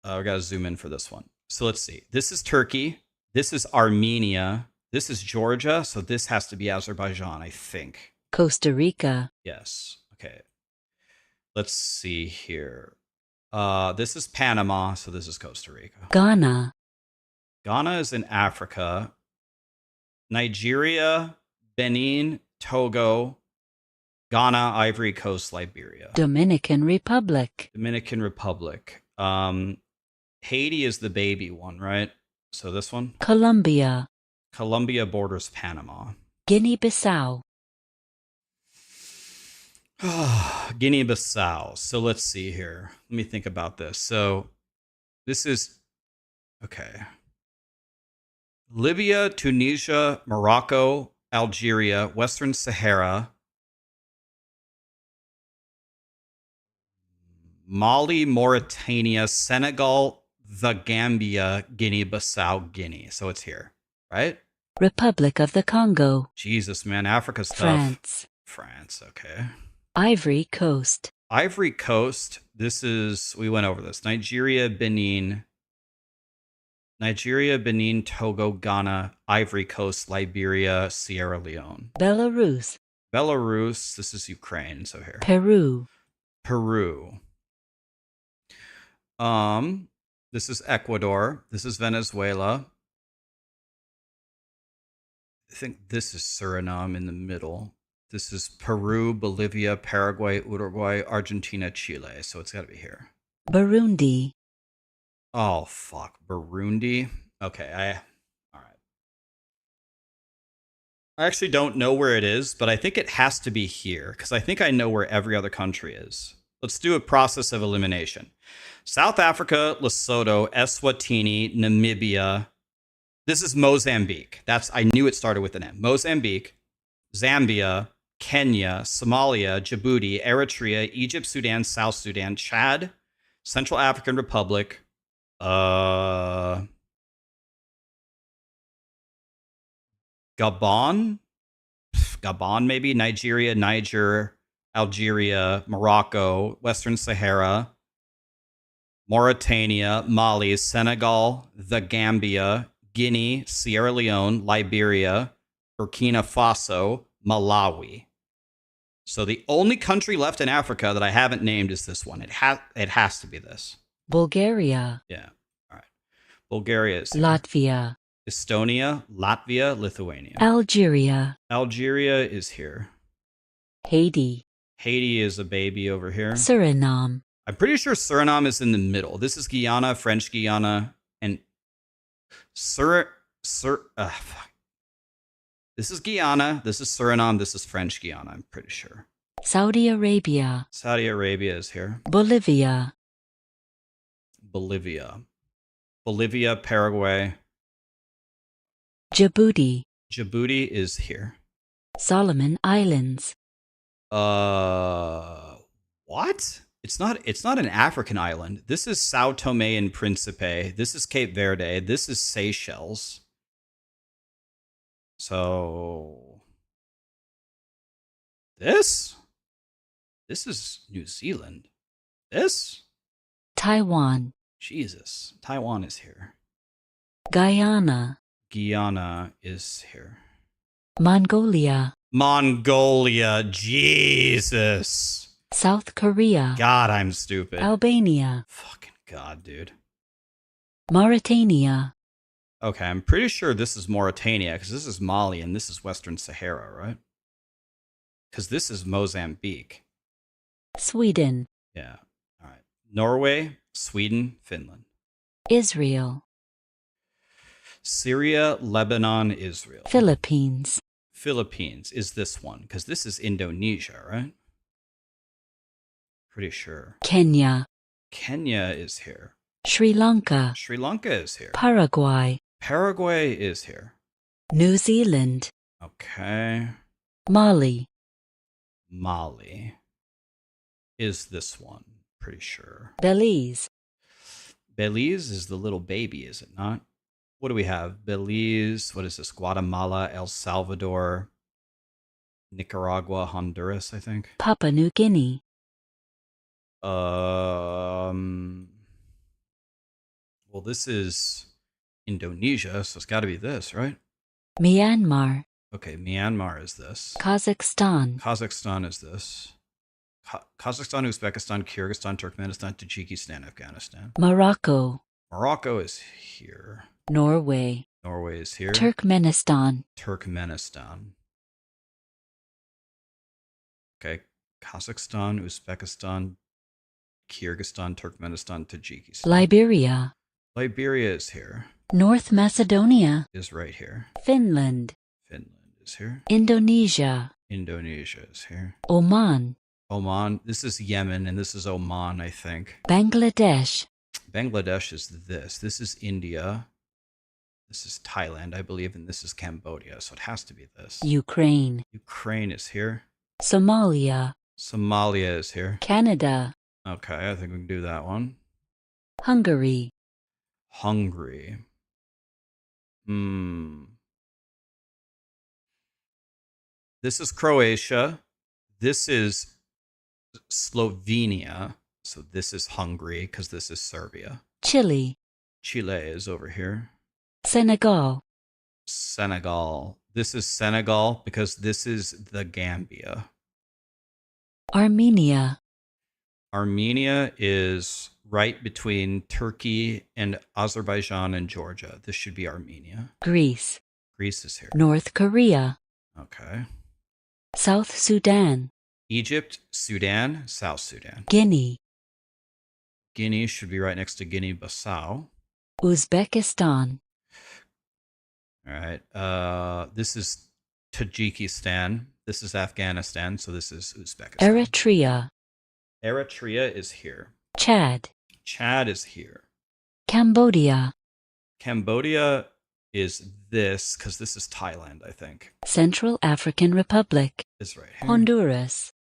We got to zoom in for this one. So let's see. This is Turkey. This is Armenia. This is Georgia. So this has to be Azerbaijan, I think. Costa Rica, Yes. Okay. Let's see here. This is Panama. So this is Costa Rica. Ghana, Ghana is in Africa. Nigeria, Benin, Togo, Ghana, Ivory Coast, Liberia. Dominican Republic, Dominican Republic. Haiti is the baby one, right? So this one. Colombia, Colombia borders Panama. Guinea-Bissau, Guinea-Bissau. So let's see here. Let me think about this. So this is, okay. Libya, Tunisia, Morocco, Algeria, Western Sahara, Mali, Mauritania, Senegal, the Gambia, Guinea-Bissau, Guinea. So it's here, right? Republic of the Congo, Jesus, man, Africa's tough. France, France, okay. Ivory Coast, Ivory Coast, this is, we went over this. Nigeria, Benin, Togo, Ghana, Ivory Coast, Liberia, Sierra Leone. Belarus, Belarus, this is Ukraine, so here. Peru, Peru. This is Ecuador. This is Venezuela. I think this is Suriname in the middle. This is Peru, Bolivia, Paraguay, Uruguay, Argentina, Chile. So it's got to be here. Burundi, Oh, fuck. Burundi. Okay, all right. I actually don't know where it is, but I think it has to be here because I think I know where every other country is. Let's do a process of elimination. South Africa, Lesotho, Eswatini, Namibia. This is Mozambique. I knew it started with an M. Mozambique, Zambia, Kenya, Somalia, Djibouti, Eritrea, Egypt, Sudan, South Sudan, Chad, Central African Republic, Gabon? Gabon, maybe? Nigeria, Niger, Algeria, Morocco, Western Sahara, Mauritania, Mali, Senegal, the Gambia, Guinea, Sierra Leone, Liberia, Burkina Faso, Malawi. So the only country left in Africa that I haven't named is this one. It has to be this. Bulgaria, Yeah. All right. Bulgaria is here. Latvia, Estonia, Latvia, Lithuania. Algeria, Algeria is here. Haiti, Haiti is a baby over here. Suriname, I'm pretty sure Suriname is in the middle. This is Guyana, French Guyana, and fuck. This is Guyana. This is Suriname. This is French Guiana, I'm pretty sure. Saudi Arabia. Saudi Arabia is here. Bolivia. Bolivia. Bolivia, Paraguay. Djibouti. Djibouti is here. Solomon Islands. What? It's not an African island. This is Sao Tome and Principe. This is Cape Verde. This is Seychelles. So this is New Zealand. This? Taiwan. Jesus. Taiwan is here. Guyana. Guyana is here. Mongolia. Mongolia. Jesus. South Korea. God, I'm stupid. Albania. Fucking God, dude. Mauritania. Okay, I'm pretty sure this is Mauritania because this is Mali and this is Western Sahara, right? Because this is Mozambique. Sweden. Yeah. All right. Norway, Sweden, Finland. Israel. Syria, Lebanon, Israel. Philippines. Philippines is this one because this is Indonesia, right? Pretty sure. Kenya. Kenya is here. Sri Lanka. Sri Lanka is here. Paraguay. Paraguay is here. New Zealand. Okay. Mali. Mali is this one, pretty sure. Belize. Belize is the little baby, is it not? What do we have? Belize, what is this? Guatemala, El Salvador, Nicaragua, Honduras, I think. Papua New Guinea. Well, this is Indonesia, so it's got to be this, right? Myanmar. Okay, Myanmar is this. Kazakhstan. Kazakhstan is this. Kazakhstan, Uzbekistan, Kyrgyzstan, Turkmenistan, Tajikistan, Afghanistan. Morocco. Morocco is here. Norway. Norway is here. Turkmenistan. Turkmenistan. Okay, Kazakhstan, Uzbekistan, Kyrgyzstan, Turkmenistan, Tajikistan. Liberia. Liberia is here. North Macedonia. Is right here. Finland. Finland is here. Indonesia. Indonesia is here. Oman. Oman. This is Yemen and this is Oman, I think. Bangladesh. Bangladesh is this. This is India. This is Thailand, I believe, and this is Cambodia. So it has to be this. Ukraine. Ukraine is here. Somalia. Somalia is here. Canada. Okay, I think we can do that one. Hungary. Hungary. This is Croatia. This is Slovenia. So this is Hungary because this is Serbia. Chile. Chile is over here. Senegal. Senegal. This is Senegal because this is the Gambia. Armenia. Armenia is right between Turkey and Azerbaijan and Georgia. This should be Armenia. Greece. Greece is here. North Korea. Okay. South Sudan. Egypt, Sudan, South Sudan. Guinea. Guinea should be right next to Guinea-Bissau. Uzbekistan. All right. This is Tajikistan. This is Afghanistan. So this is Uzbekistan. Eritrea. Eritrea is here. Chad. Chad is here. Cambodia. Cambodia is this because this is Thailand, I think. Central African Republic. Is right here. Honduras.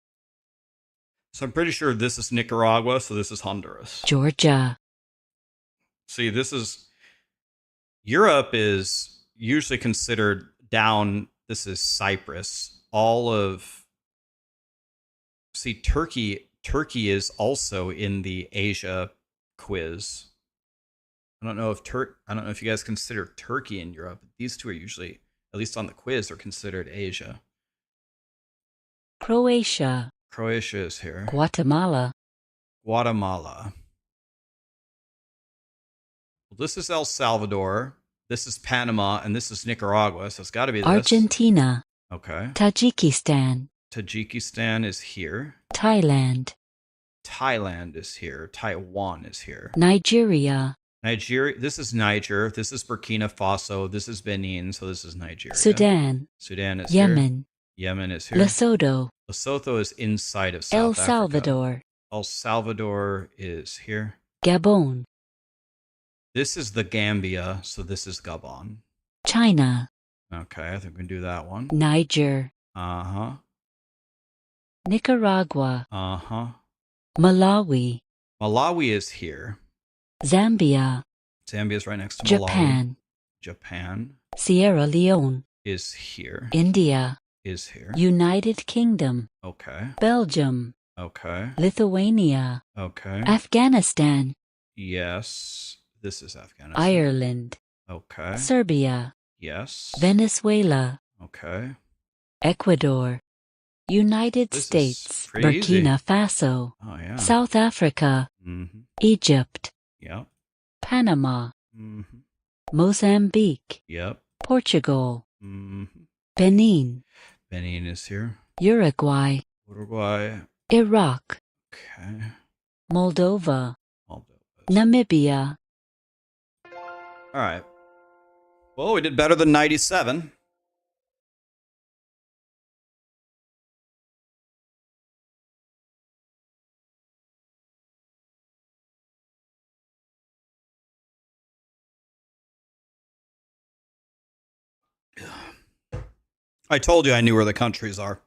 So I'm pretty sure this is Nicaragua, so this is Honduras. Georgia. See, this is Europe is usually considered down. This is Cyprus. Turkey is also in the Asia quiz. I don't know if you guys consider Turkey in Europe. These two are usually, at least on the quiz, are considered Asia. Croatia. Croatia is here. Guatemala. Guatemala. Well, this is El Salvador. This is Panama, and this is Nicaragua, so it's got to be this. Argentina. Okay. Tajikistan. Tajikistan is here. Thailand. Thailand is here. Taiwan is here. Nigeria. Nigeria. This is Niger. This is Burkina Faso. This is Benin. So this is Nigeria. Sudan, Sudan is here. Yemen, Yemen is here. Lesotho, Lesotho is inside of El South Africa. Salvador, El Salvador is here. Gabon, This is the Gambia, so this is Gabon. China, Okay, I think we can do that one. Niger, Uh-huh. Nicaragua, Uh-huh. Malawi, Malawi is here. Zambia, Zambia's right next to Malawi. Japan, Japan Sierra Leone, is here. India, Is here. United Kingdom, Okay. Belgium, Okay. Lithuania, Okay. Afghanistan, Yes. This is Afghanistan. Ireland, Okay. Serbia, Yes. Venezuela, Okay. Ecuador, United This is States, pretty easy. Burkina Faso, Oh, yeah. South Africa, Mm-hmm. Egypt, Yep. Panama, Mm-hmm. Mozambique, Yep. Portugal, Mm-hmm. Benin, Benin is here. Uruguay, Uruguay. Iraq, Okay. Moldova, Moldova. Namibia. All right. Well, we did better than 97. I told you I knew where the countries are.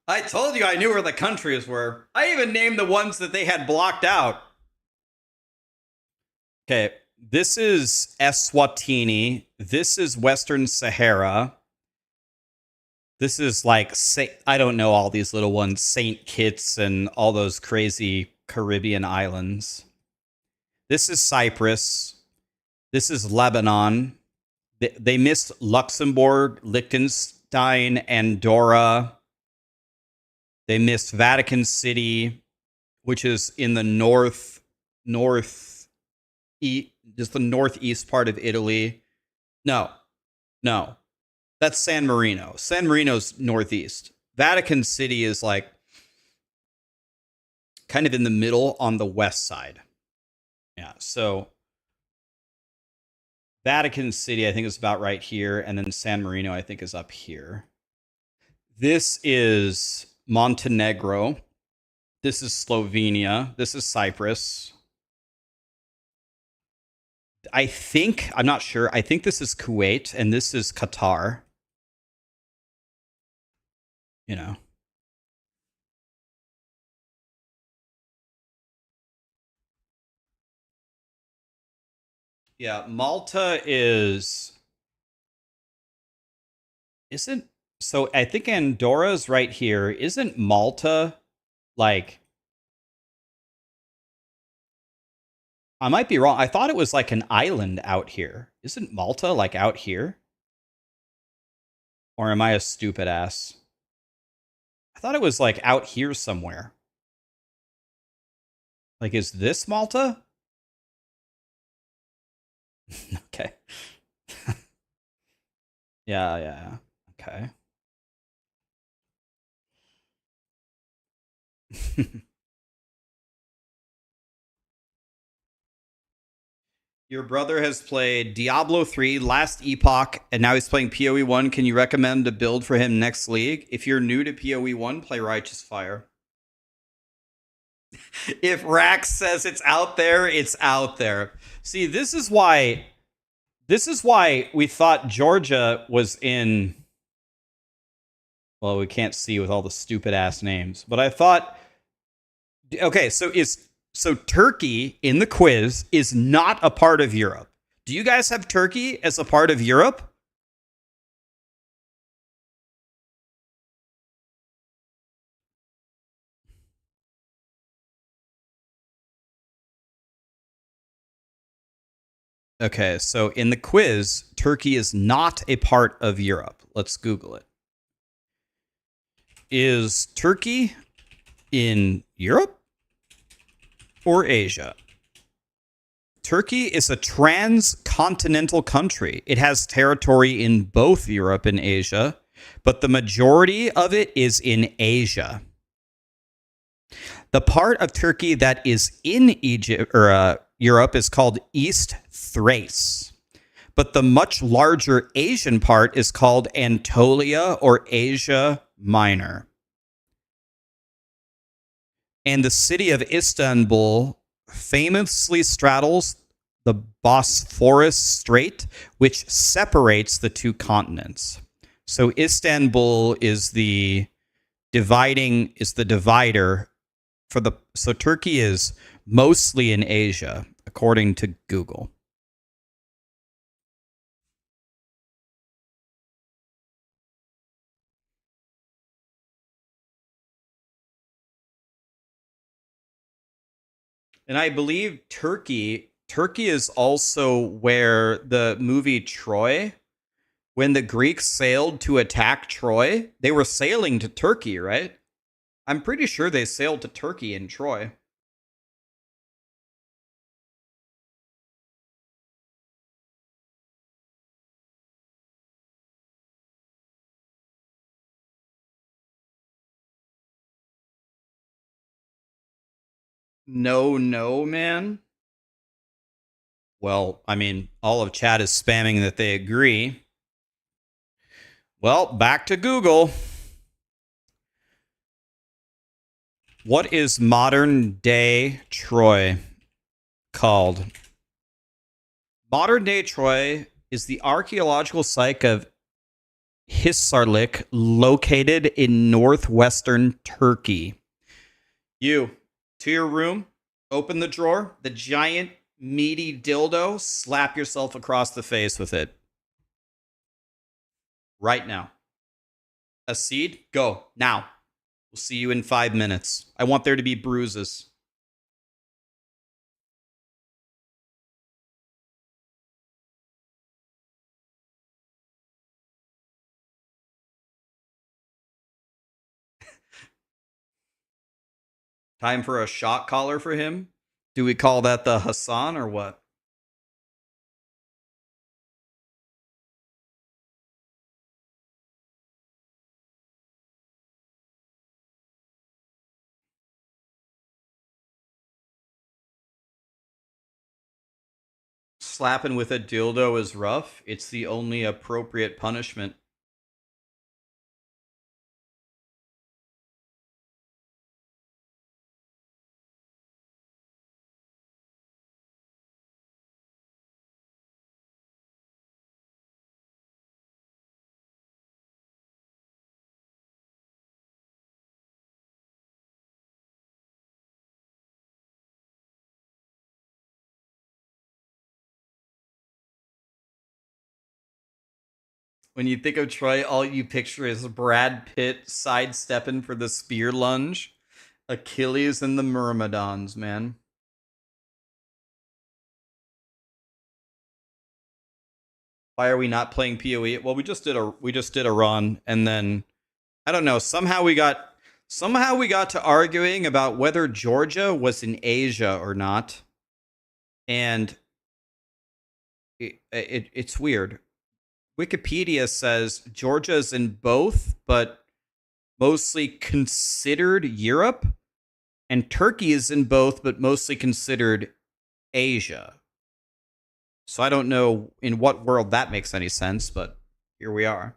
I told you I knew where the countries were. I even named the ones that they had blocked out. Okay, this is Eswatini. This is Western Sahara. This is like, I don't know all these little ones, St. Kitts and all those crazy Caribbean islands. This is Cyprus. This is Lebanon. They missed Luxembourg, Liechtenstein, Andorra. They missed Vatican City, which is in the just the northeast part of Italy. No. That's San Marino. San Marino's northeast. Vatican City is like kind of in the middle on the west side. Yeah, so Vatican City, I think, is about right here. And then San Marino, I think, is up here. This is Montenegro. This is Slovenia. This is Cyprus. I'm not sure. I think this is Kuwait, and this is Qatar. You know. Yeah, Malta isn't, so I think Andorra's right here. Isn't Malta like, I might be wrong. I thought it was like an island out here. Isn't Malta like out here? Or am I a stupid ass? I thought it was like out here somewhere. Like, is this Malta? Okay. Yeah. Okay. Your brother has played Diablo 3, Last Epoch, and now he's playing POE1. Can you recommend a build for him next league? If you're new to POE1, play Righteous Fire. If Rax says it's out there, it's out there. See, this is why we thought Georgia was in, well, we can't see with all the stupid ass names, but I thought, okay, so Turkey in the quiz is not a part of Europe. Do you guys have Turkey as a part of Europe? Okay, so in the quiz, Turkey is not a part of Europe. Let's Google it. Is Turkey in Europe or Asia? Turkey is a transcontinental country. It has territory in both Europe and Asia, but the majority of it is in Asia. The part of Turkey that is in Egypt or Europe is called East Thrace, but the much larger Asian part is called Anatolia or Asia Minor. And the city of Istanbul famously straddles the Bosphorus Strait, which separates the two continents. So Istanbul is the divider for the, so Turkey is mostly in Asia, according to Google. And I believe Turkey is also where the movie Troy, when the Greeks sailed to attack Troy, they were sailing to Turkey, right? I'm pretty sure they sailed to Turkey in Troy. No, man. Well, I mean, all of chat is spamming that they agree. Well, back to Google. What is modern day Troy called? Modern day Troy is the archaeological site of Hisarlik, located in northwestern Turkey. You, to your room, open the drawer, the giant meaty dildo, slap yourself across the face with it. Right now. A seed? Go, now. We'll see you in 5 minutes. I want there to be bruises. Time for a shot collar for him? Do we call that the Hassan or what? Slapping with a dildo is rough. It's the only appropriate punishment. When you think of Troy, all you picture is Brad Pitt sidestepping for the spear lunge. Achilles and the Myrmidons, man. Why are we not playing PoE? Well, we just did a run, and then I don't know. Somehow we got to arguing about whether Georgia was in Asia or not, and it's weird. Wikipedia says Georgia is in both, but mostly considered Europe, and Turkey is in both, but mostly considered Asia. So I don't know in what world that makes any sense, but here we are.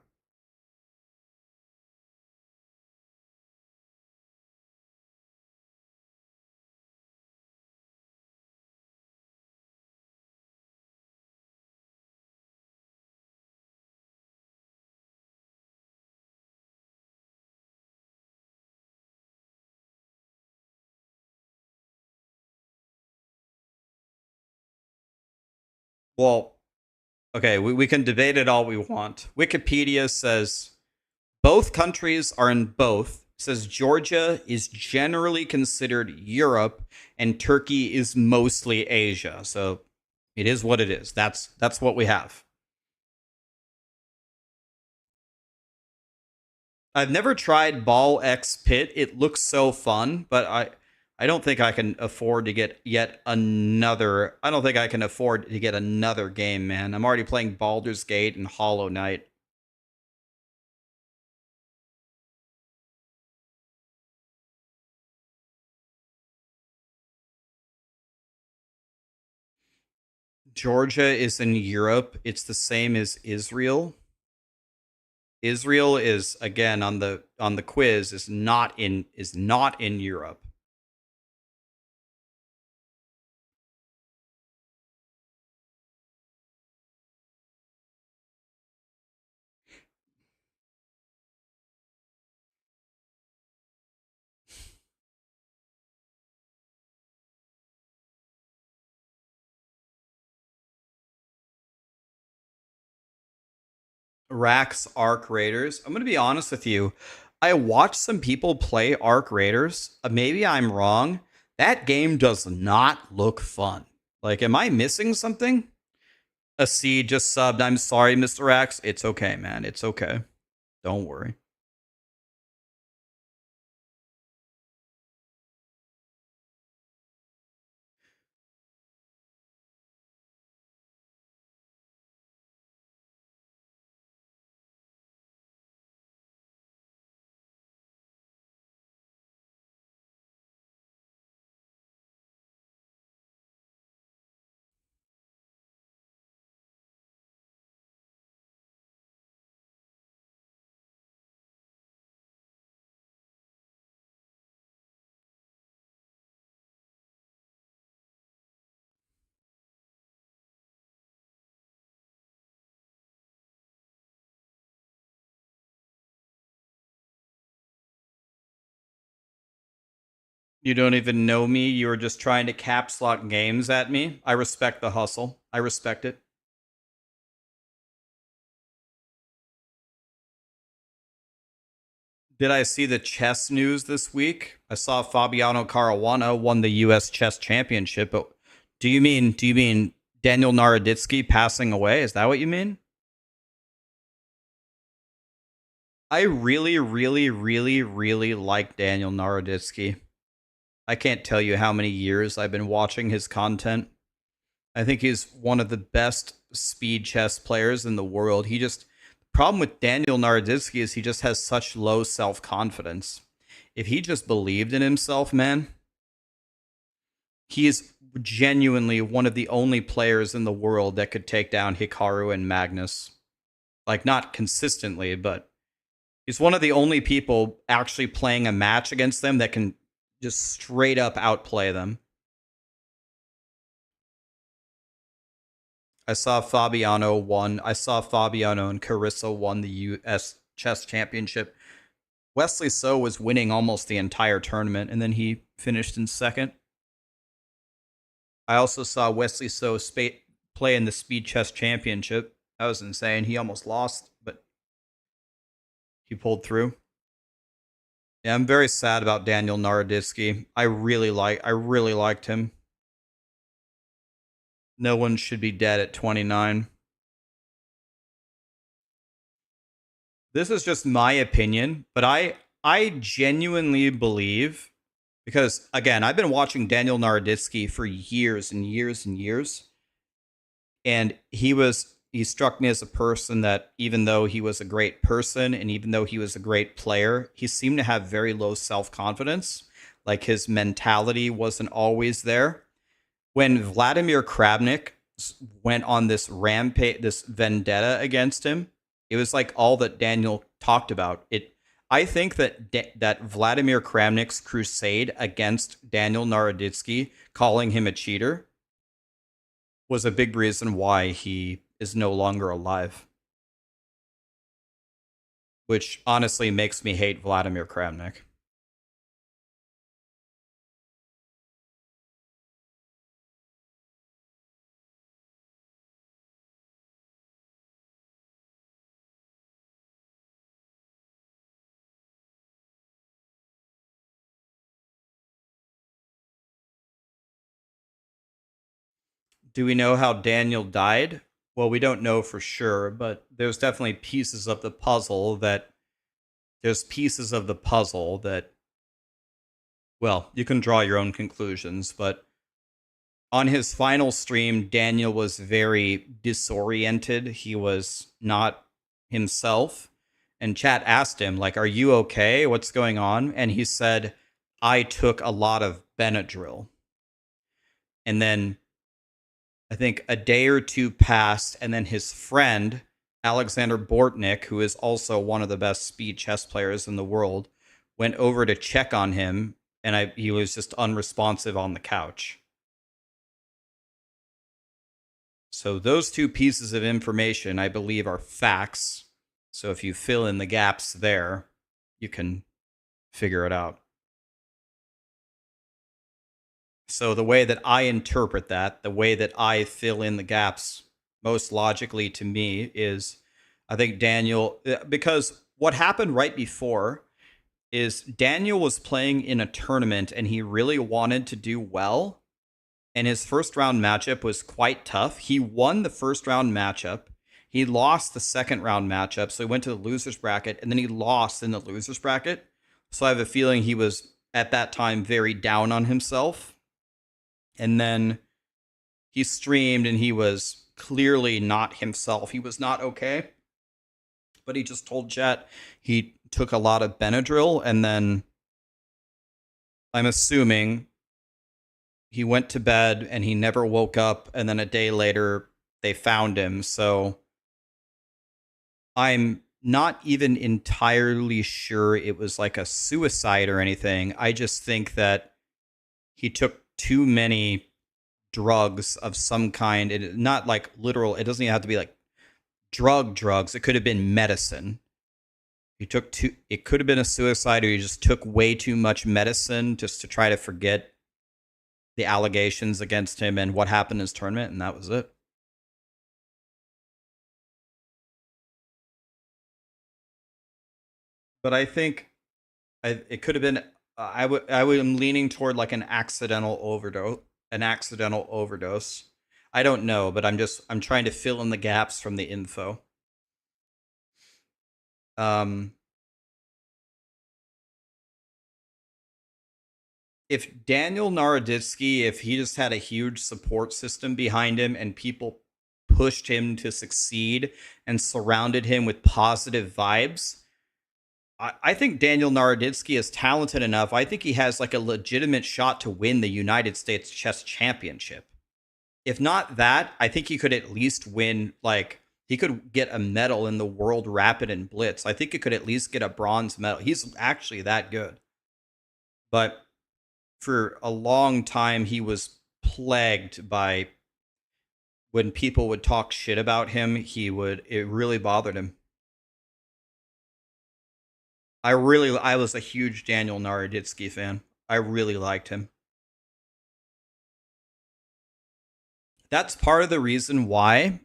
Well, okay, we can debate it all we want. Wikipedia says both countries are in both. It says Georgia is generally considered Europe and Turkey is mostly Asia. So it is what it is. That's what we have. I've never tried Ball X Pit. It looks so fun, but I don't think I can afford to get yet another. I don't think I can afford to get another game, man. I'm already playing Baldur's Gate and Hollow Knight. Georgia is in Europe. It's the same as Israel. Israel is, again, on the quiz, is not in Europe. Rax Arc Raiders. I'm gonna be honest with you. I watched some people play Arc Raiders. Maybe I'm wrong. That game does not look fun. Like, am I missing something? A C just subbed. I'm sorry, Mr. Rax. It's okay, man. It's okay. Don't worry. You don't even know me. You were just trying to caps lock games at me. I respect the hustle. I respect it. Did I see the chess news this week? I saw Fabiano Caruana won the U.S. Chess Championship. But do you mean Daniel Naroditsky passing away? Is that what you mean? I really, really, really, really like Daniel Naroditsky. I can't tell you how many years I've been watching his content. I think he's one of the best speed chess players in the world. The problem with Daniel Naroditsky is he just has such low self-confidence. If he just believed in himself, man, he is genuinely one of the only players in the world that could take down Hikaru and Magnus. Like, not consistently, but he's one of the only people actually playing a match against them that can just straight up outplay them. I saw Fabiano and Carissa won the U.S. Chess Championship. Wesley So was winning almost the entire tournament, and then he finished in second. I also saw Wesley So play in the Speed Chess Championship. That was insane. He almost lost, but he pulled through. Yeah, I'm very sad about Daniel Naroditsky. I really liked him. No one should be dead at 29. This is just my opinion, but I genuinely believe, because again, I've been watching Daniel Naroditsky for years and years and years, and he struck me as a person that, even though he was a great person and even though he was a great player, he seemed to have very low self-confidence. Like, his mentality wasn't always there. When Vladimir Kravnik went on this rampage, this vendetta against him, it was like all that Daniel talked about. I think that Vladimir Kravnik's crusade against Daniel Naroditsky, calling him a cheater, was a big reason why he is no longer alive. Which honestly makes me hate Vladimir Kravnik. Do we know how Daniel died? Well, we don't know for sure, but there's definitely pieces of the puzzle that Well, you can draw your own conclusions, but on his final stream, Daniel was very disoriented. He was not himself. And chat asked him, like, are you okay? What's going on? And he said, I took a lot of Benadryl. And then I think a day or two passed, and then his friend, Alexander Bortnik, who is also one of the best speed chess players in the world, went over to check on him, and he was just unresponsive on the couch. So those two pieces of information, I believe, are facts. So if you fill in the gaps there, you can figure it out. So the way that I interpret that, the way that I fill in the gaps most logically to me is, I think Daniel, because what happened right before is Daniel was playing in a tournament and he really wanted to do well. And his first round matchup was quite tough. He won the first round matchup. He lost the second round matchup. So he went to the loser's bracket and then he lost in the loser's bracket. So I have a feeling he was at that time very down on himself. And then he streamed and he was clearly not himself. He was not okay. But he just told chat he took a lot of Benadryl, and then I'm assuming he went to bed and he never woke up, and then a day later they found him. So I'm not even entirely sure it was like a suicide or anything. I just think that he took too many drugs of some kind. It, not like literal, it doesn't even have to be like drugs. It could have been medicine. He took too, it could have been a suicide, or he just took way too much medicine just to try to forget the allegations against him and what happened in his tournament, and that was it. But I think it could have been. I am leaning toward like an accidental overdose. I don't know, but I'm trying to fill in the gaps from the info. If Daniel Naroditsky, if he just had a huge support system behind him and people pushed him to succeed and surrounded him with positive vibes, I think Daniel Naroditsky is talented enough. I think he has like a legitimate shot to win the United States Chess Championship. If not that, I think he could at least win, like, he could get a medal in the World Rapid and Blitz. I think he could at least get a bronze medal. He's actually that good. But for a long time, he was plagued by, when people would talk shit about him, it really bothered him. I was a huge Daniel Naroditsky fan. I really liked him. That's part of the reason why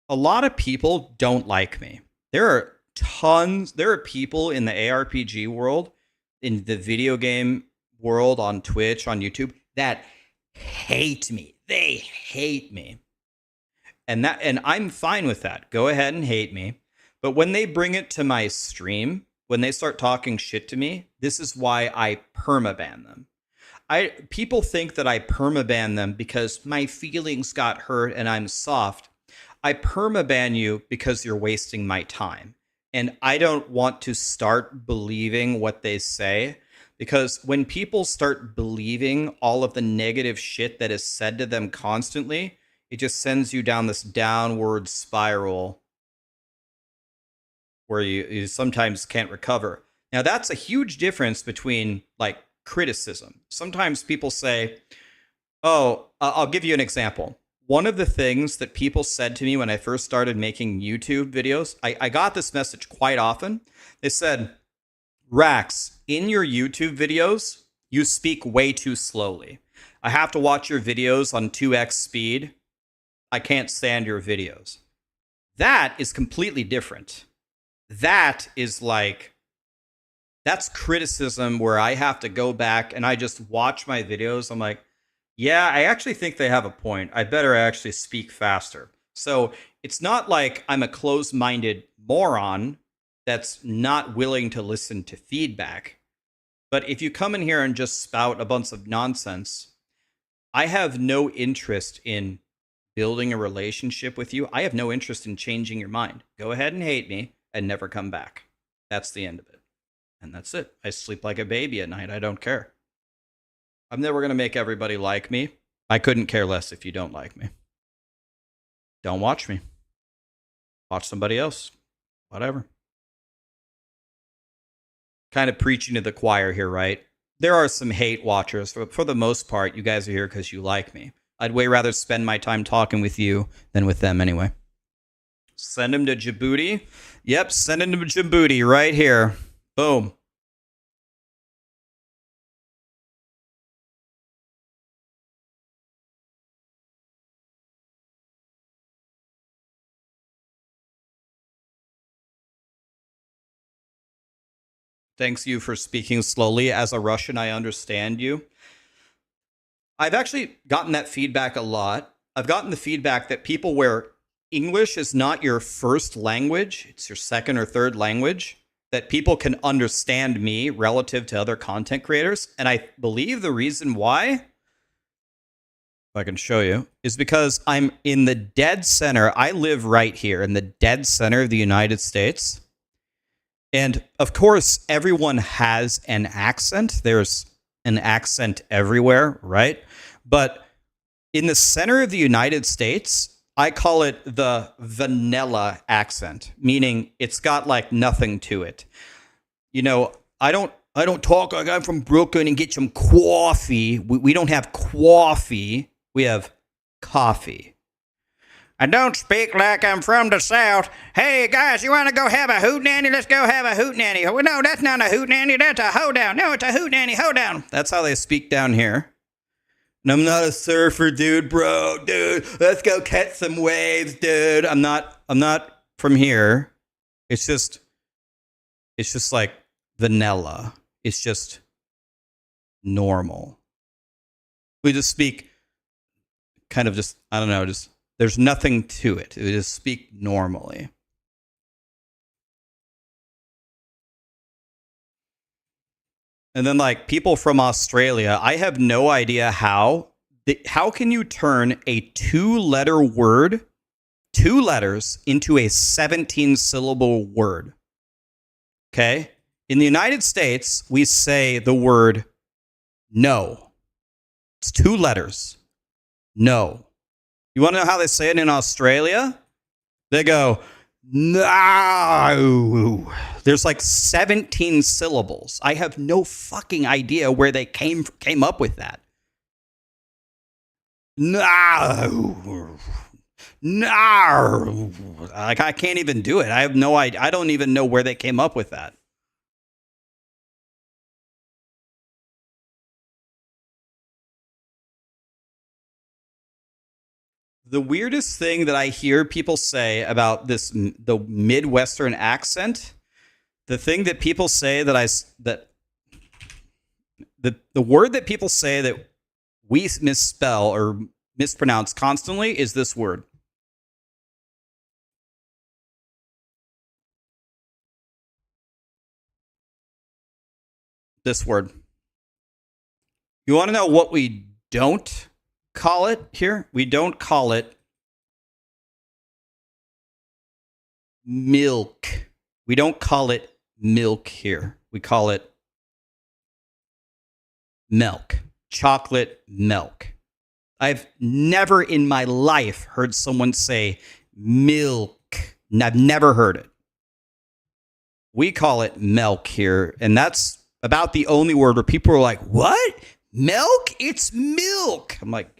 a lot of people don't like me. There are people in the ARPG world, in the video game world, on Twitch, on YouTube, that hate me. They hate me. And I'm fine with that. Go ahead and hate me. But when they bring it to my stream, when they start talking shit to me, this is why I permaban them. People think that I permaban them because my feelings got hurt and I'm soft. I permaban you because you're wasting my time. And I don't want to start believing what they say, because when people start believing all of the negative shit that is said to them constantly, it just sends you down this downward spiral where you sometimes can't recover. Now, that's a huge difference between like criticism. Sometimes people say, oh, I'll give you an example. One of the things that people said to me when I first started making YouTube videos, I got this message quite often. They said, Rax, in your YouTube videos, you speak way too slowly. I have to watch your videos on 2x speed. I can't stand your videos. That is completely different. That is like, that's criticism where I have to go back and I just watch my videos. I'm like, yeah, I actually think they have a point. I better actually speak faster. So it's not like I'm a closed-minded moron that's not willing to listen to feedback. But if you come in here and just spout a bunch of nonsense, I have no interest in building a relationship with you. I have no interest in changing your mind. Go ahead and hate me and never come back. That's the end of it. And that's it. I sleep like a baby at night. I don't care. I'm never going to make everybody like me. I couldn't care less if you don't like me. Don't watch me. Watch somebody else. Whatever. Kind of preaching to the choir here, right? There are some hate watchers. For the most part, you guys are here because you like me. I'd way rather spend my time talking with you than with them anyway. Send him to Djibouti. Yep, send him to Djibouti right here. Boom. Thanks you for speaking slowly. As a Russian, I understand you. I've actually gotten that feedback a lot. I've gotten the feedback that people where English is not your first language, it's your second or third language, that people can understand me relative to other content creators. And I believe the reason why, if I can show you, is because I'm in the dead center. I live right here in the dead center of the United States. And of course, everyone has an accent. There's an accent everywhere, right? But in the center of the United States, I call it the vanilla accent, meaning it's got like nothing to it. You know, I don't talk like I'm from Brooklyn and get some coffee. We don't have coffee. We have coffee. I don't speak like I'm from the South. Hey, guys, you want to go have a hootenanny? Let's go have a hootenanny. Well, no, that's not a hootenanny. That's a hoedown. No, it's a hootenanny hoedown. That's how they speak down here. And I'm not a surfer, dude, bro. Dude, let's go catch some waves, dude. I'm not from here. It's just like vanilla. It's just normal. We just speak kind of just, I don't know, just there's nothing to it. We just speak normally. And then like people from Australia, I have no idea how can you turn a 2-letter word, 2 letters, into a 17-syllable word? Okay? In the United States, we say the word no. It's 2 letters. No. You want to know how they say it in Australia? They go, no. There's like 17 syllables. I have no fucking idea where they came up with that. No. No. Like, I can't even do it. I have no idea. I don't even know where they came up with that. The weirdest thing that I hear people say about the Midwestern accent, the thing that people say the word that people say that we misspell or mispronounce constantly is this word. This word. You want to know what we don't call it here? We don't call it milk. We don't call it milk here. We call it milk. Chocolate milk. I've never in my life heard someone say milk. I've never heard it. We call it milk here, and that's about the only word where people are like, what? Milk? It's milk. I'm like,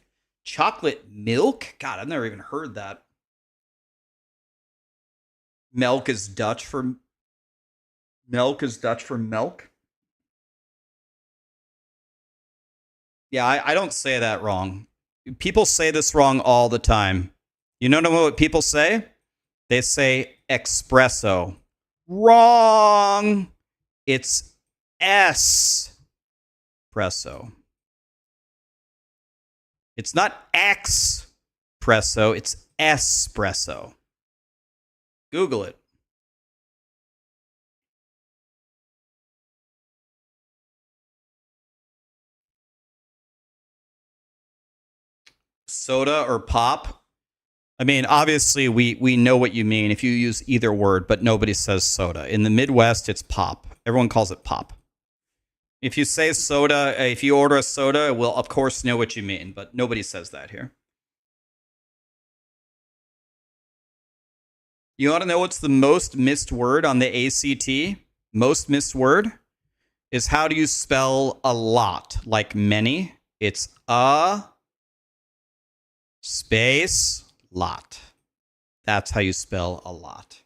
chocolate milk? God, I've never even heard that. Milk is Dutch for milk. Yeah, I don't say that wrong. People say this wrong all the time. You know what people say? They say espresso. Wrong. It's espresso. It's not expresso, it's espresso. Google it. soda or pop. I mean, obviously, we know what you mean if you use either word, but nobody says soda. In the Midwest, it's pop. Everyone calls it pop. If you say soda, if you order a soda, we'll, of course, know what you mean, but nobody says that here. You want to know what's the most missed word on the ACT? Most missed word is how do you spell a lot, like many? It's a space lot. That's how you spell a lot.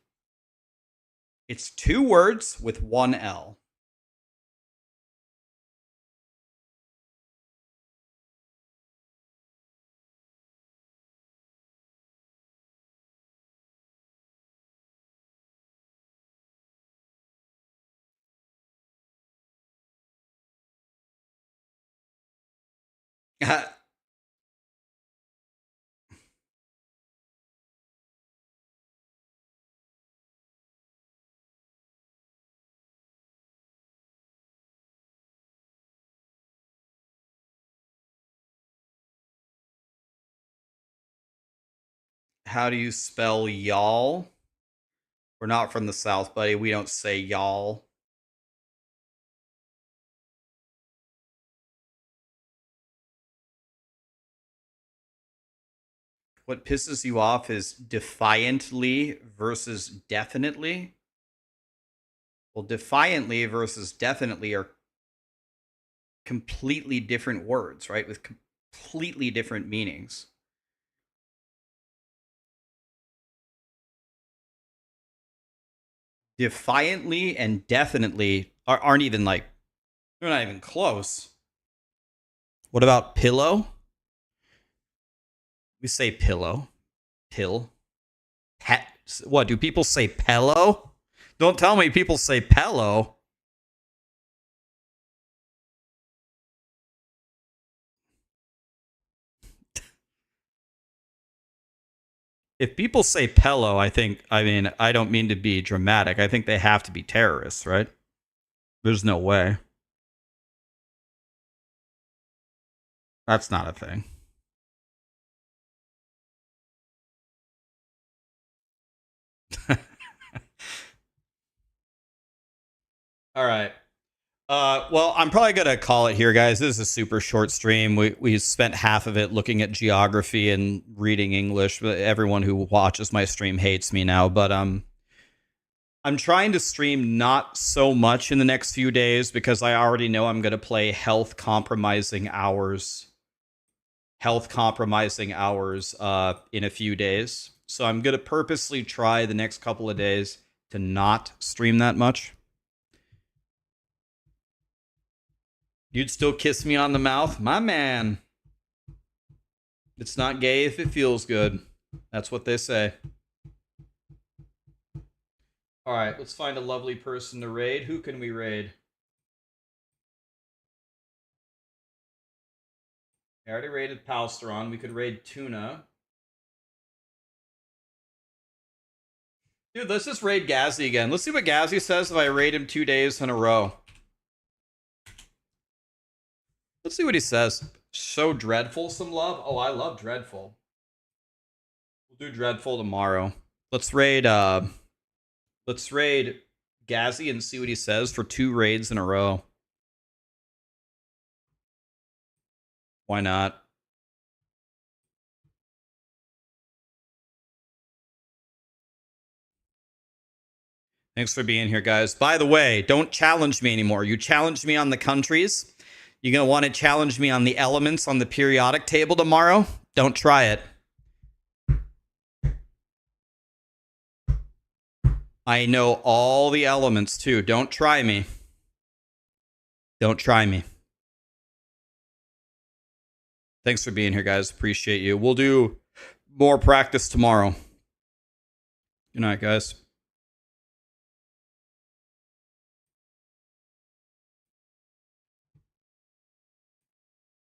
It's 2 words with 1 L. How do you spell y'all? We're not from the South, buddy. We don't say y'all. What pisses you off is defiantly versus definitely. Well, defiantly versus definitely are completely different words, right? With completely different meanings. Defiantly and definitely aren't even like, they're not even close. What about pillow? We say pillow. Pill. Pet. What, do people say pillow? Don't tell me people say pillow. If people say pillow, I mean, I don't mean to be dramatic. I think they have to be terrorists, right? There's no way. That's not a thing. All right. Well, I'm probably gonna call it here, guys. This is a super short stream. We spent half of it looking at geography and reading English. Everyone who watches my stream hates me now, but I'm trying to stream not so much in the next few days because I already know I'm gonna play health compromising hours in a few days. So I'm gonna purposely try the next couple of days to not stream that much. You'd still kiss me on the mouth? My man. It's not gay if it feels good. That's what they say. All right, let's find a lovely person to raid. Who can we raid? I already raided Palsteron. We could raid Tuna. Dude, let's just raid Gazzy again. Let's see what Gazzy says if I raid him 2 days in a row. Let's see what he says. Show Dreadful some love. Oh, I love Dreadful. We'll do Dreadful tomorrow. Let's raid Gazzy and see what he says for 2 raids in a row. Why not? Thanks for being here, guys. By the way, don't challenge me anymore. You challenged me on the countries. You're going to want to challenge me on the elements on the periodic table tomorrow? Don't try it. I know all the elements, too. Don't try me. Don't try me. Thanks for being here, guys. Appreciate you. We'll do more practice tomorrow. Good night, guys.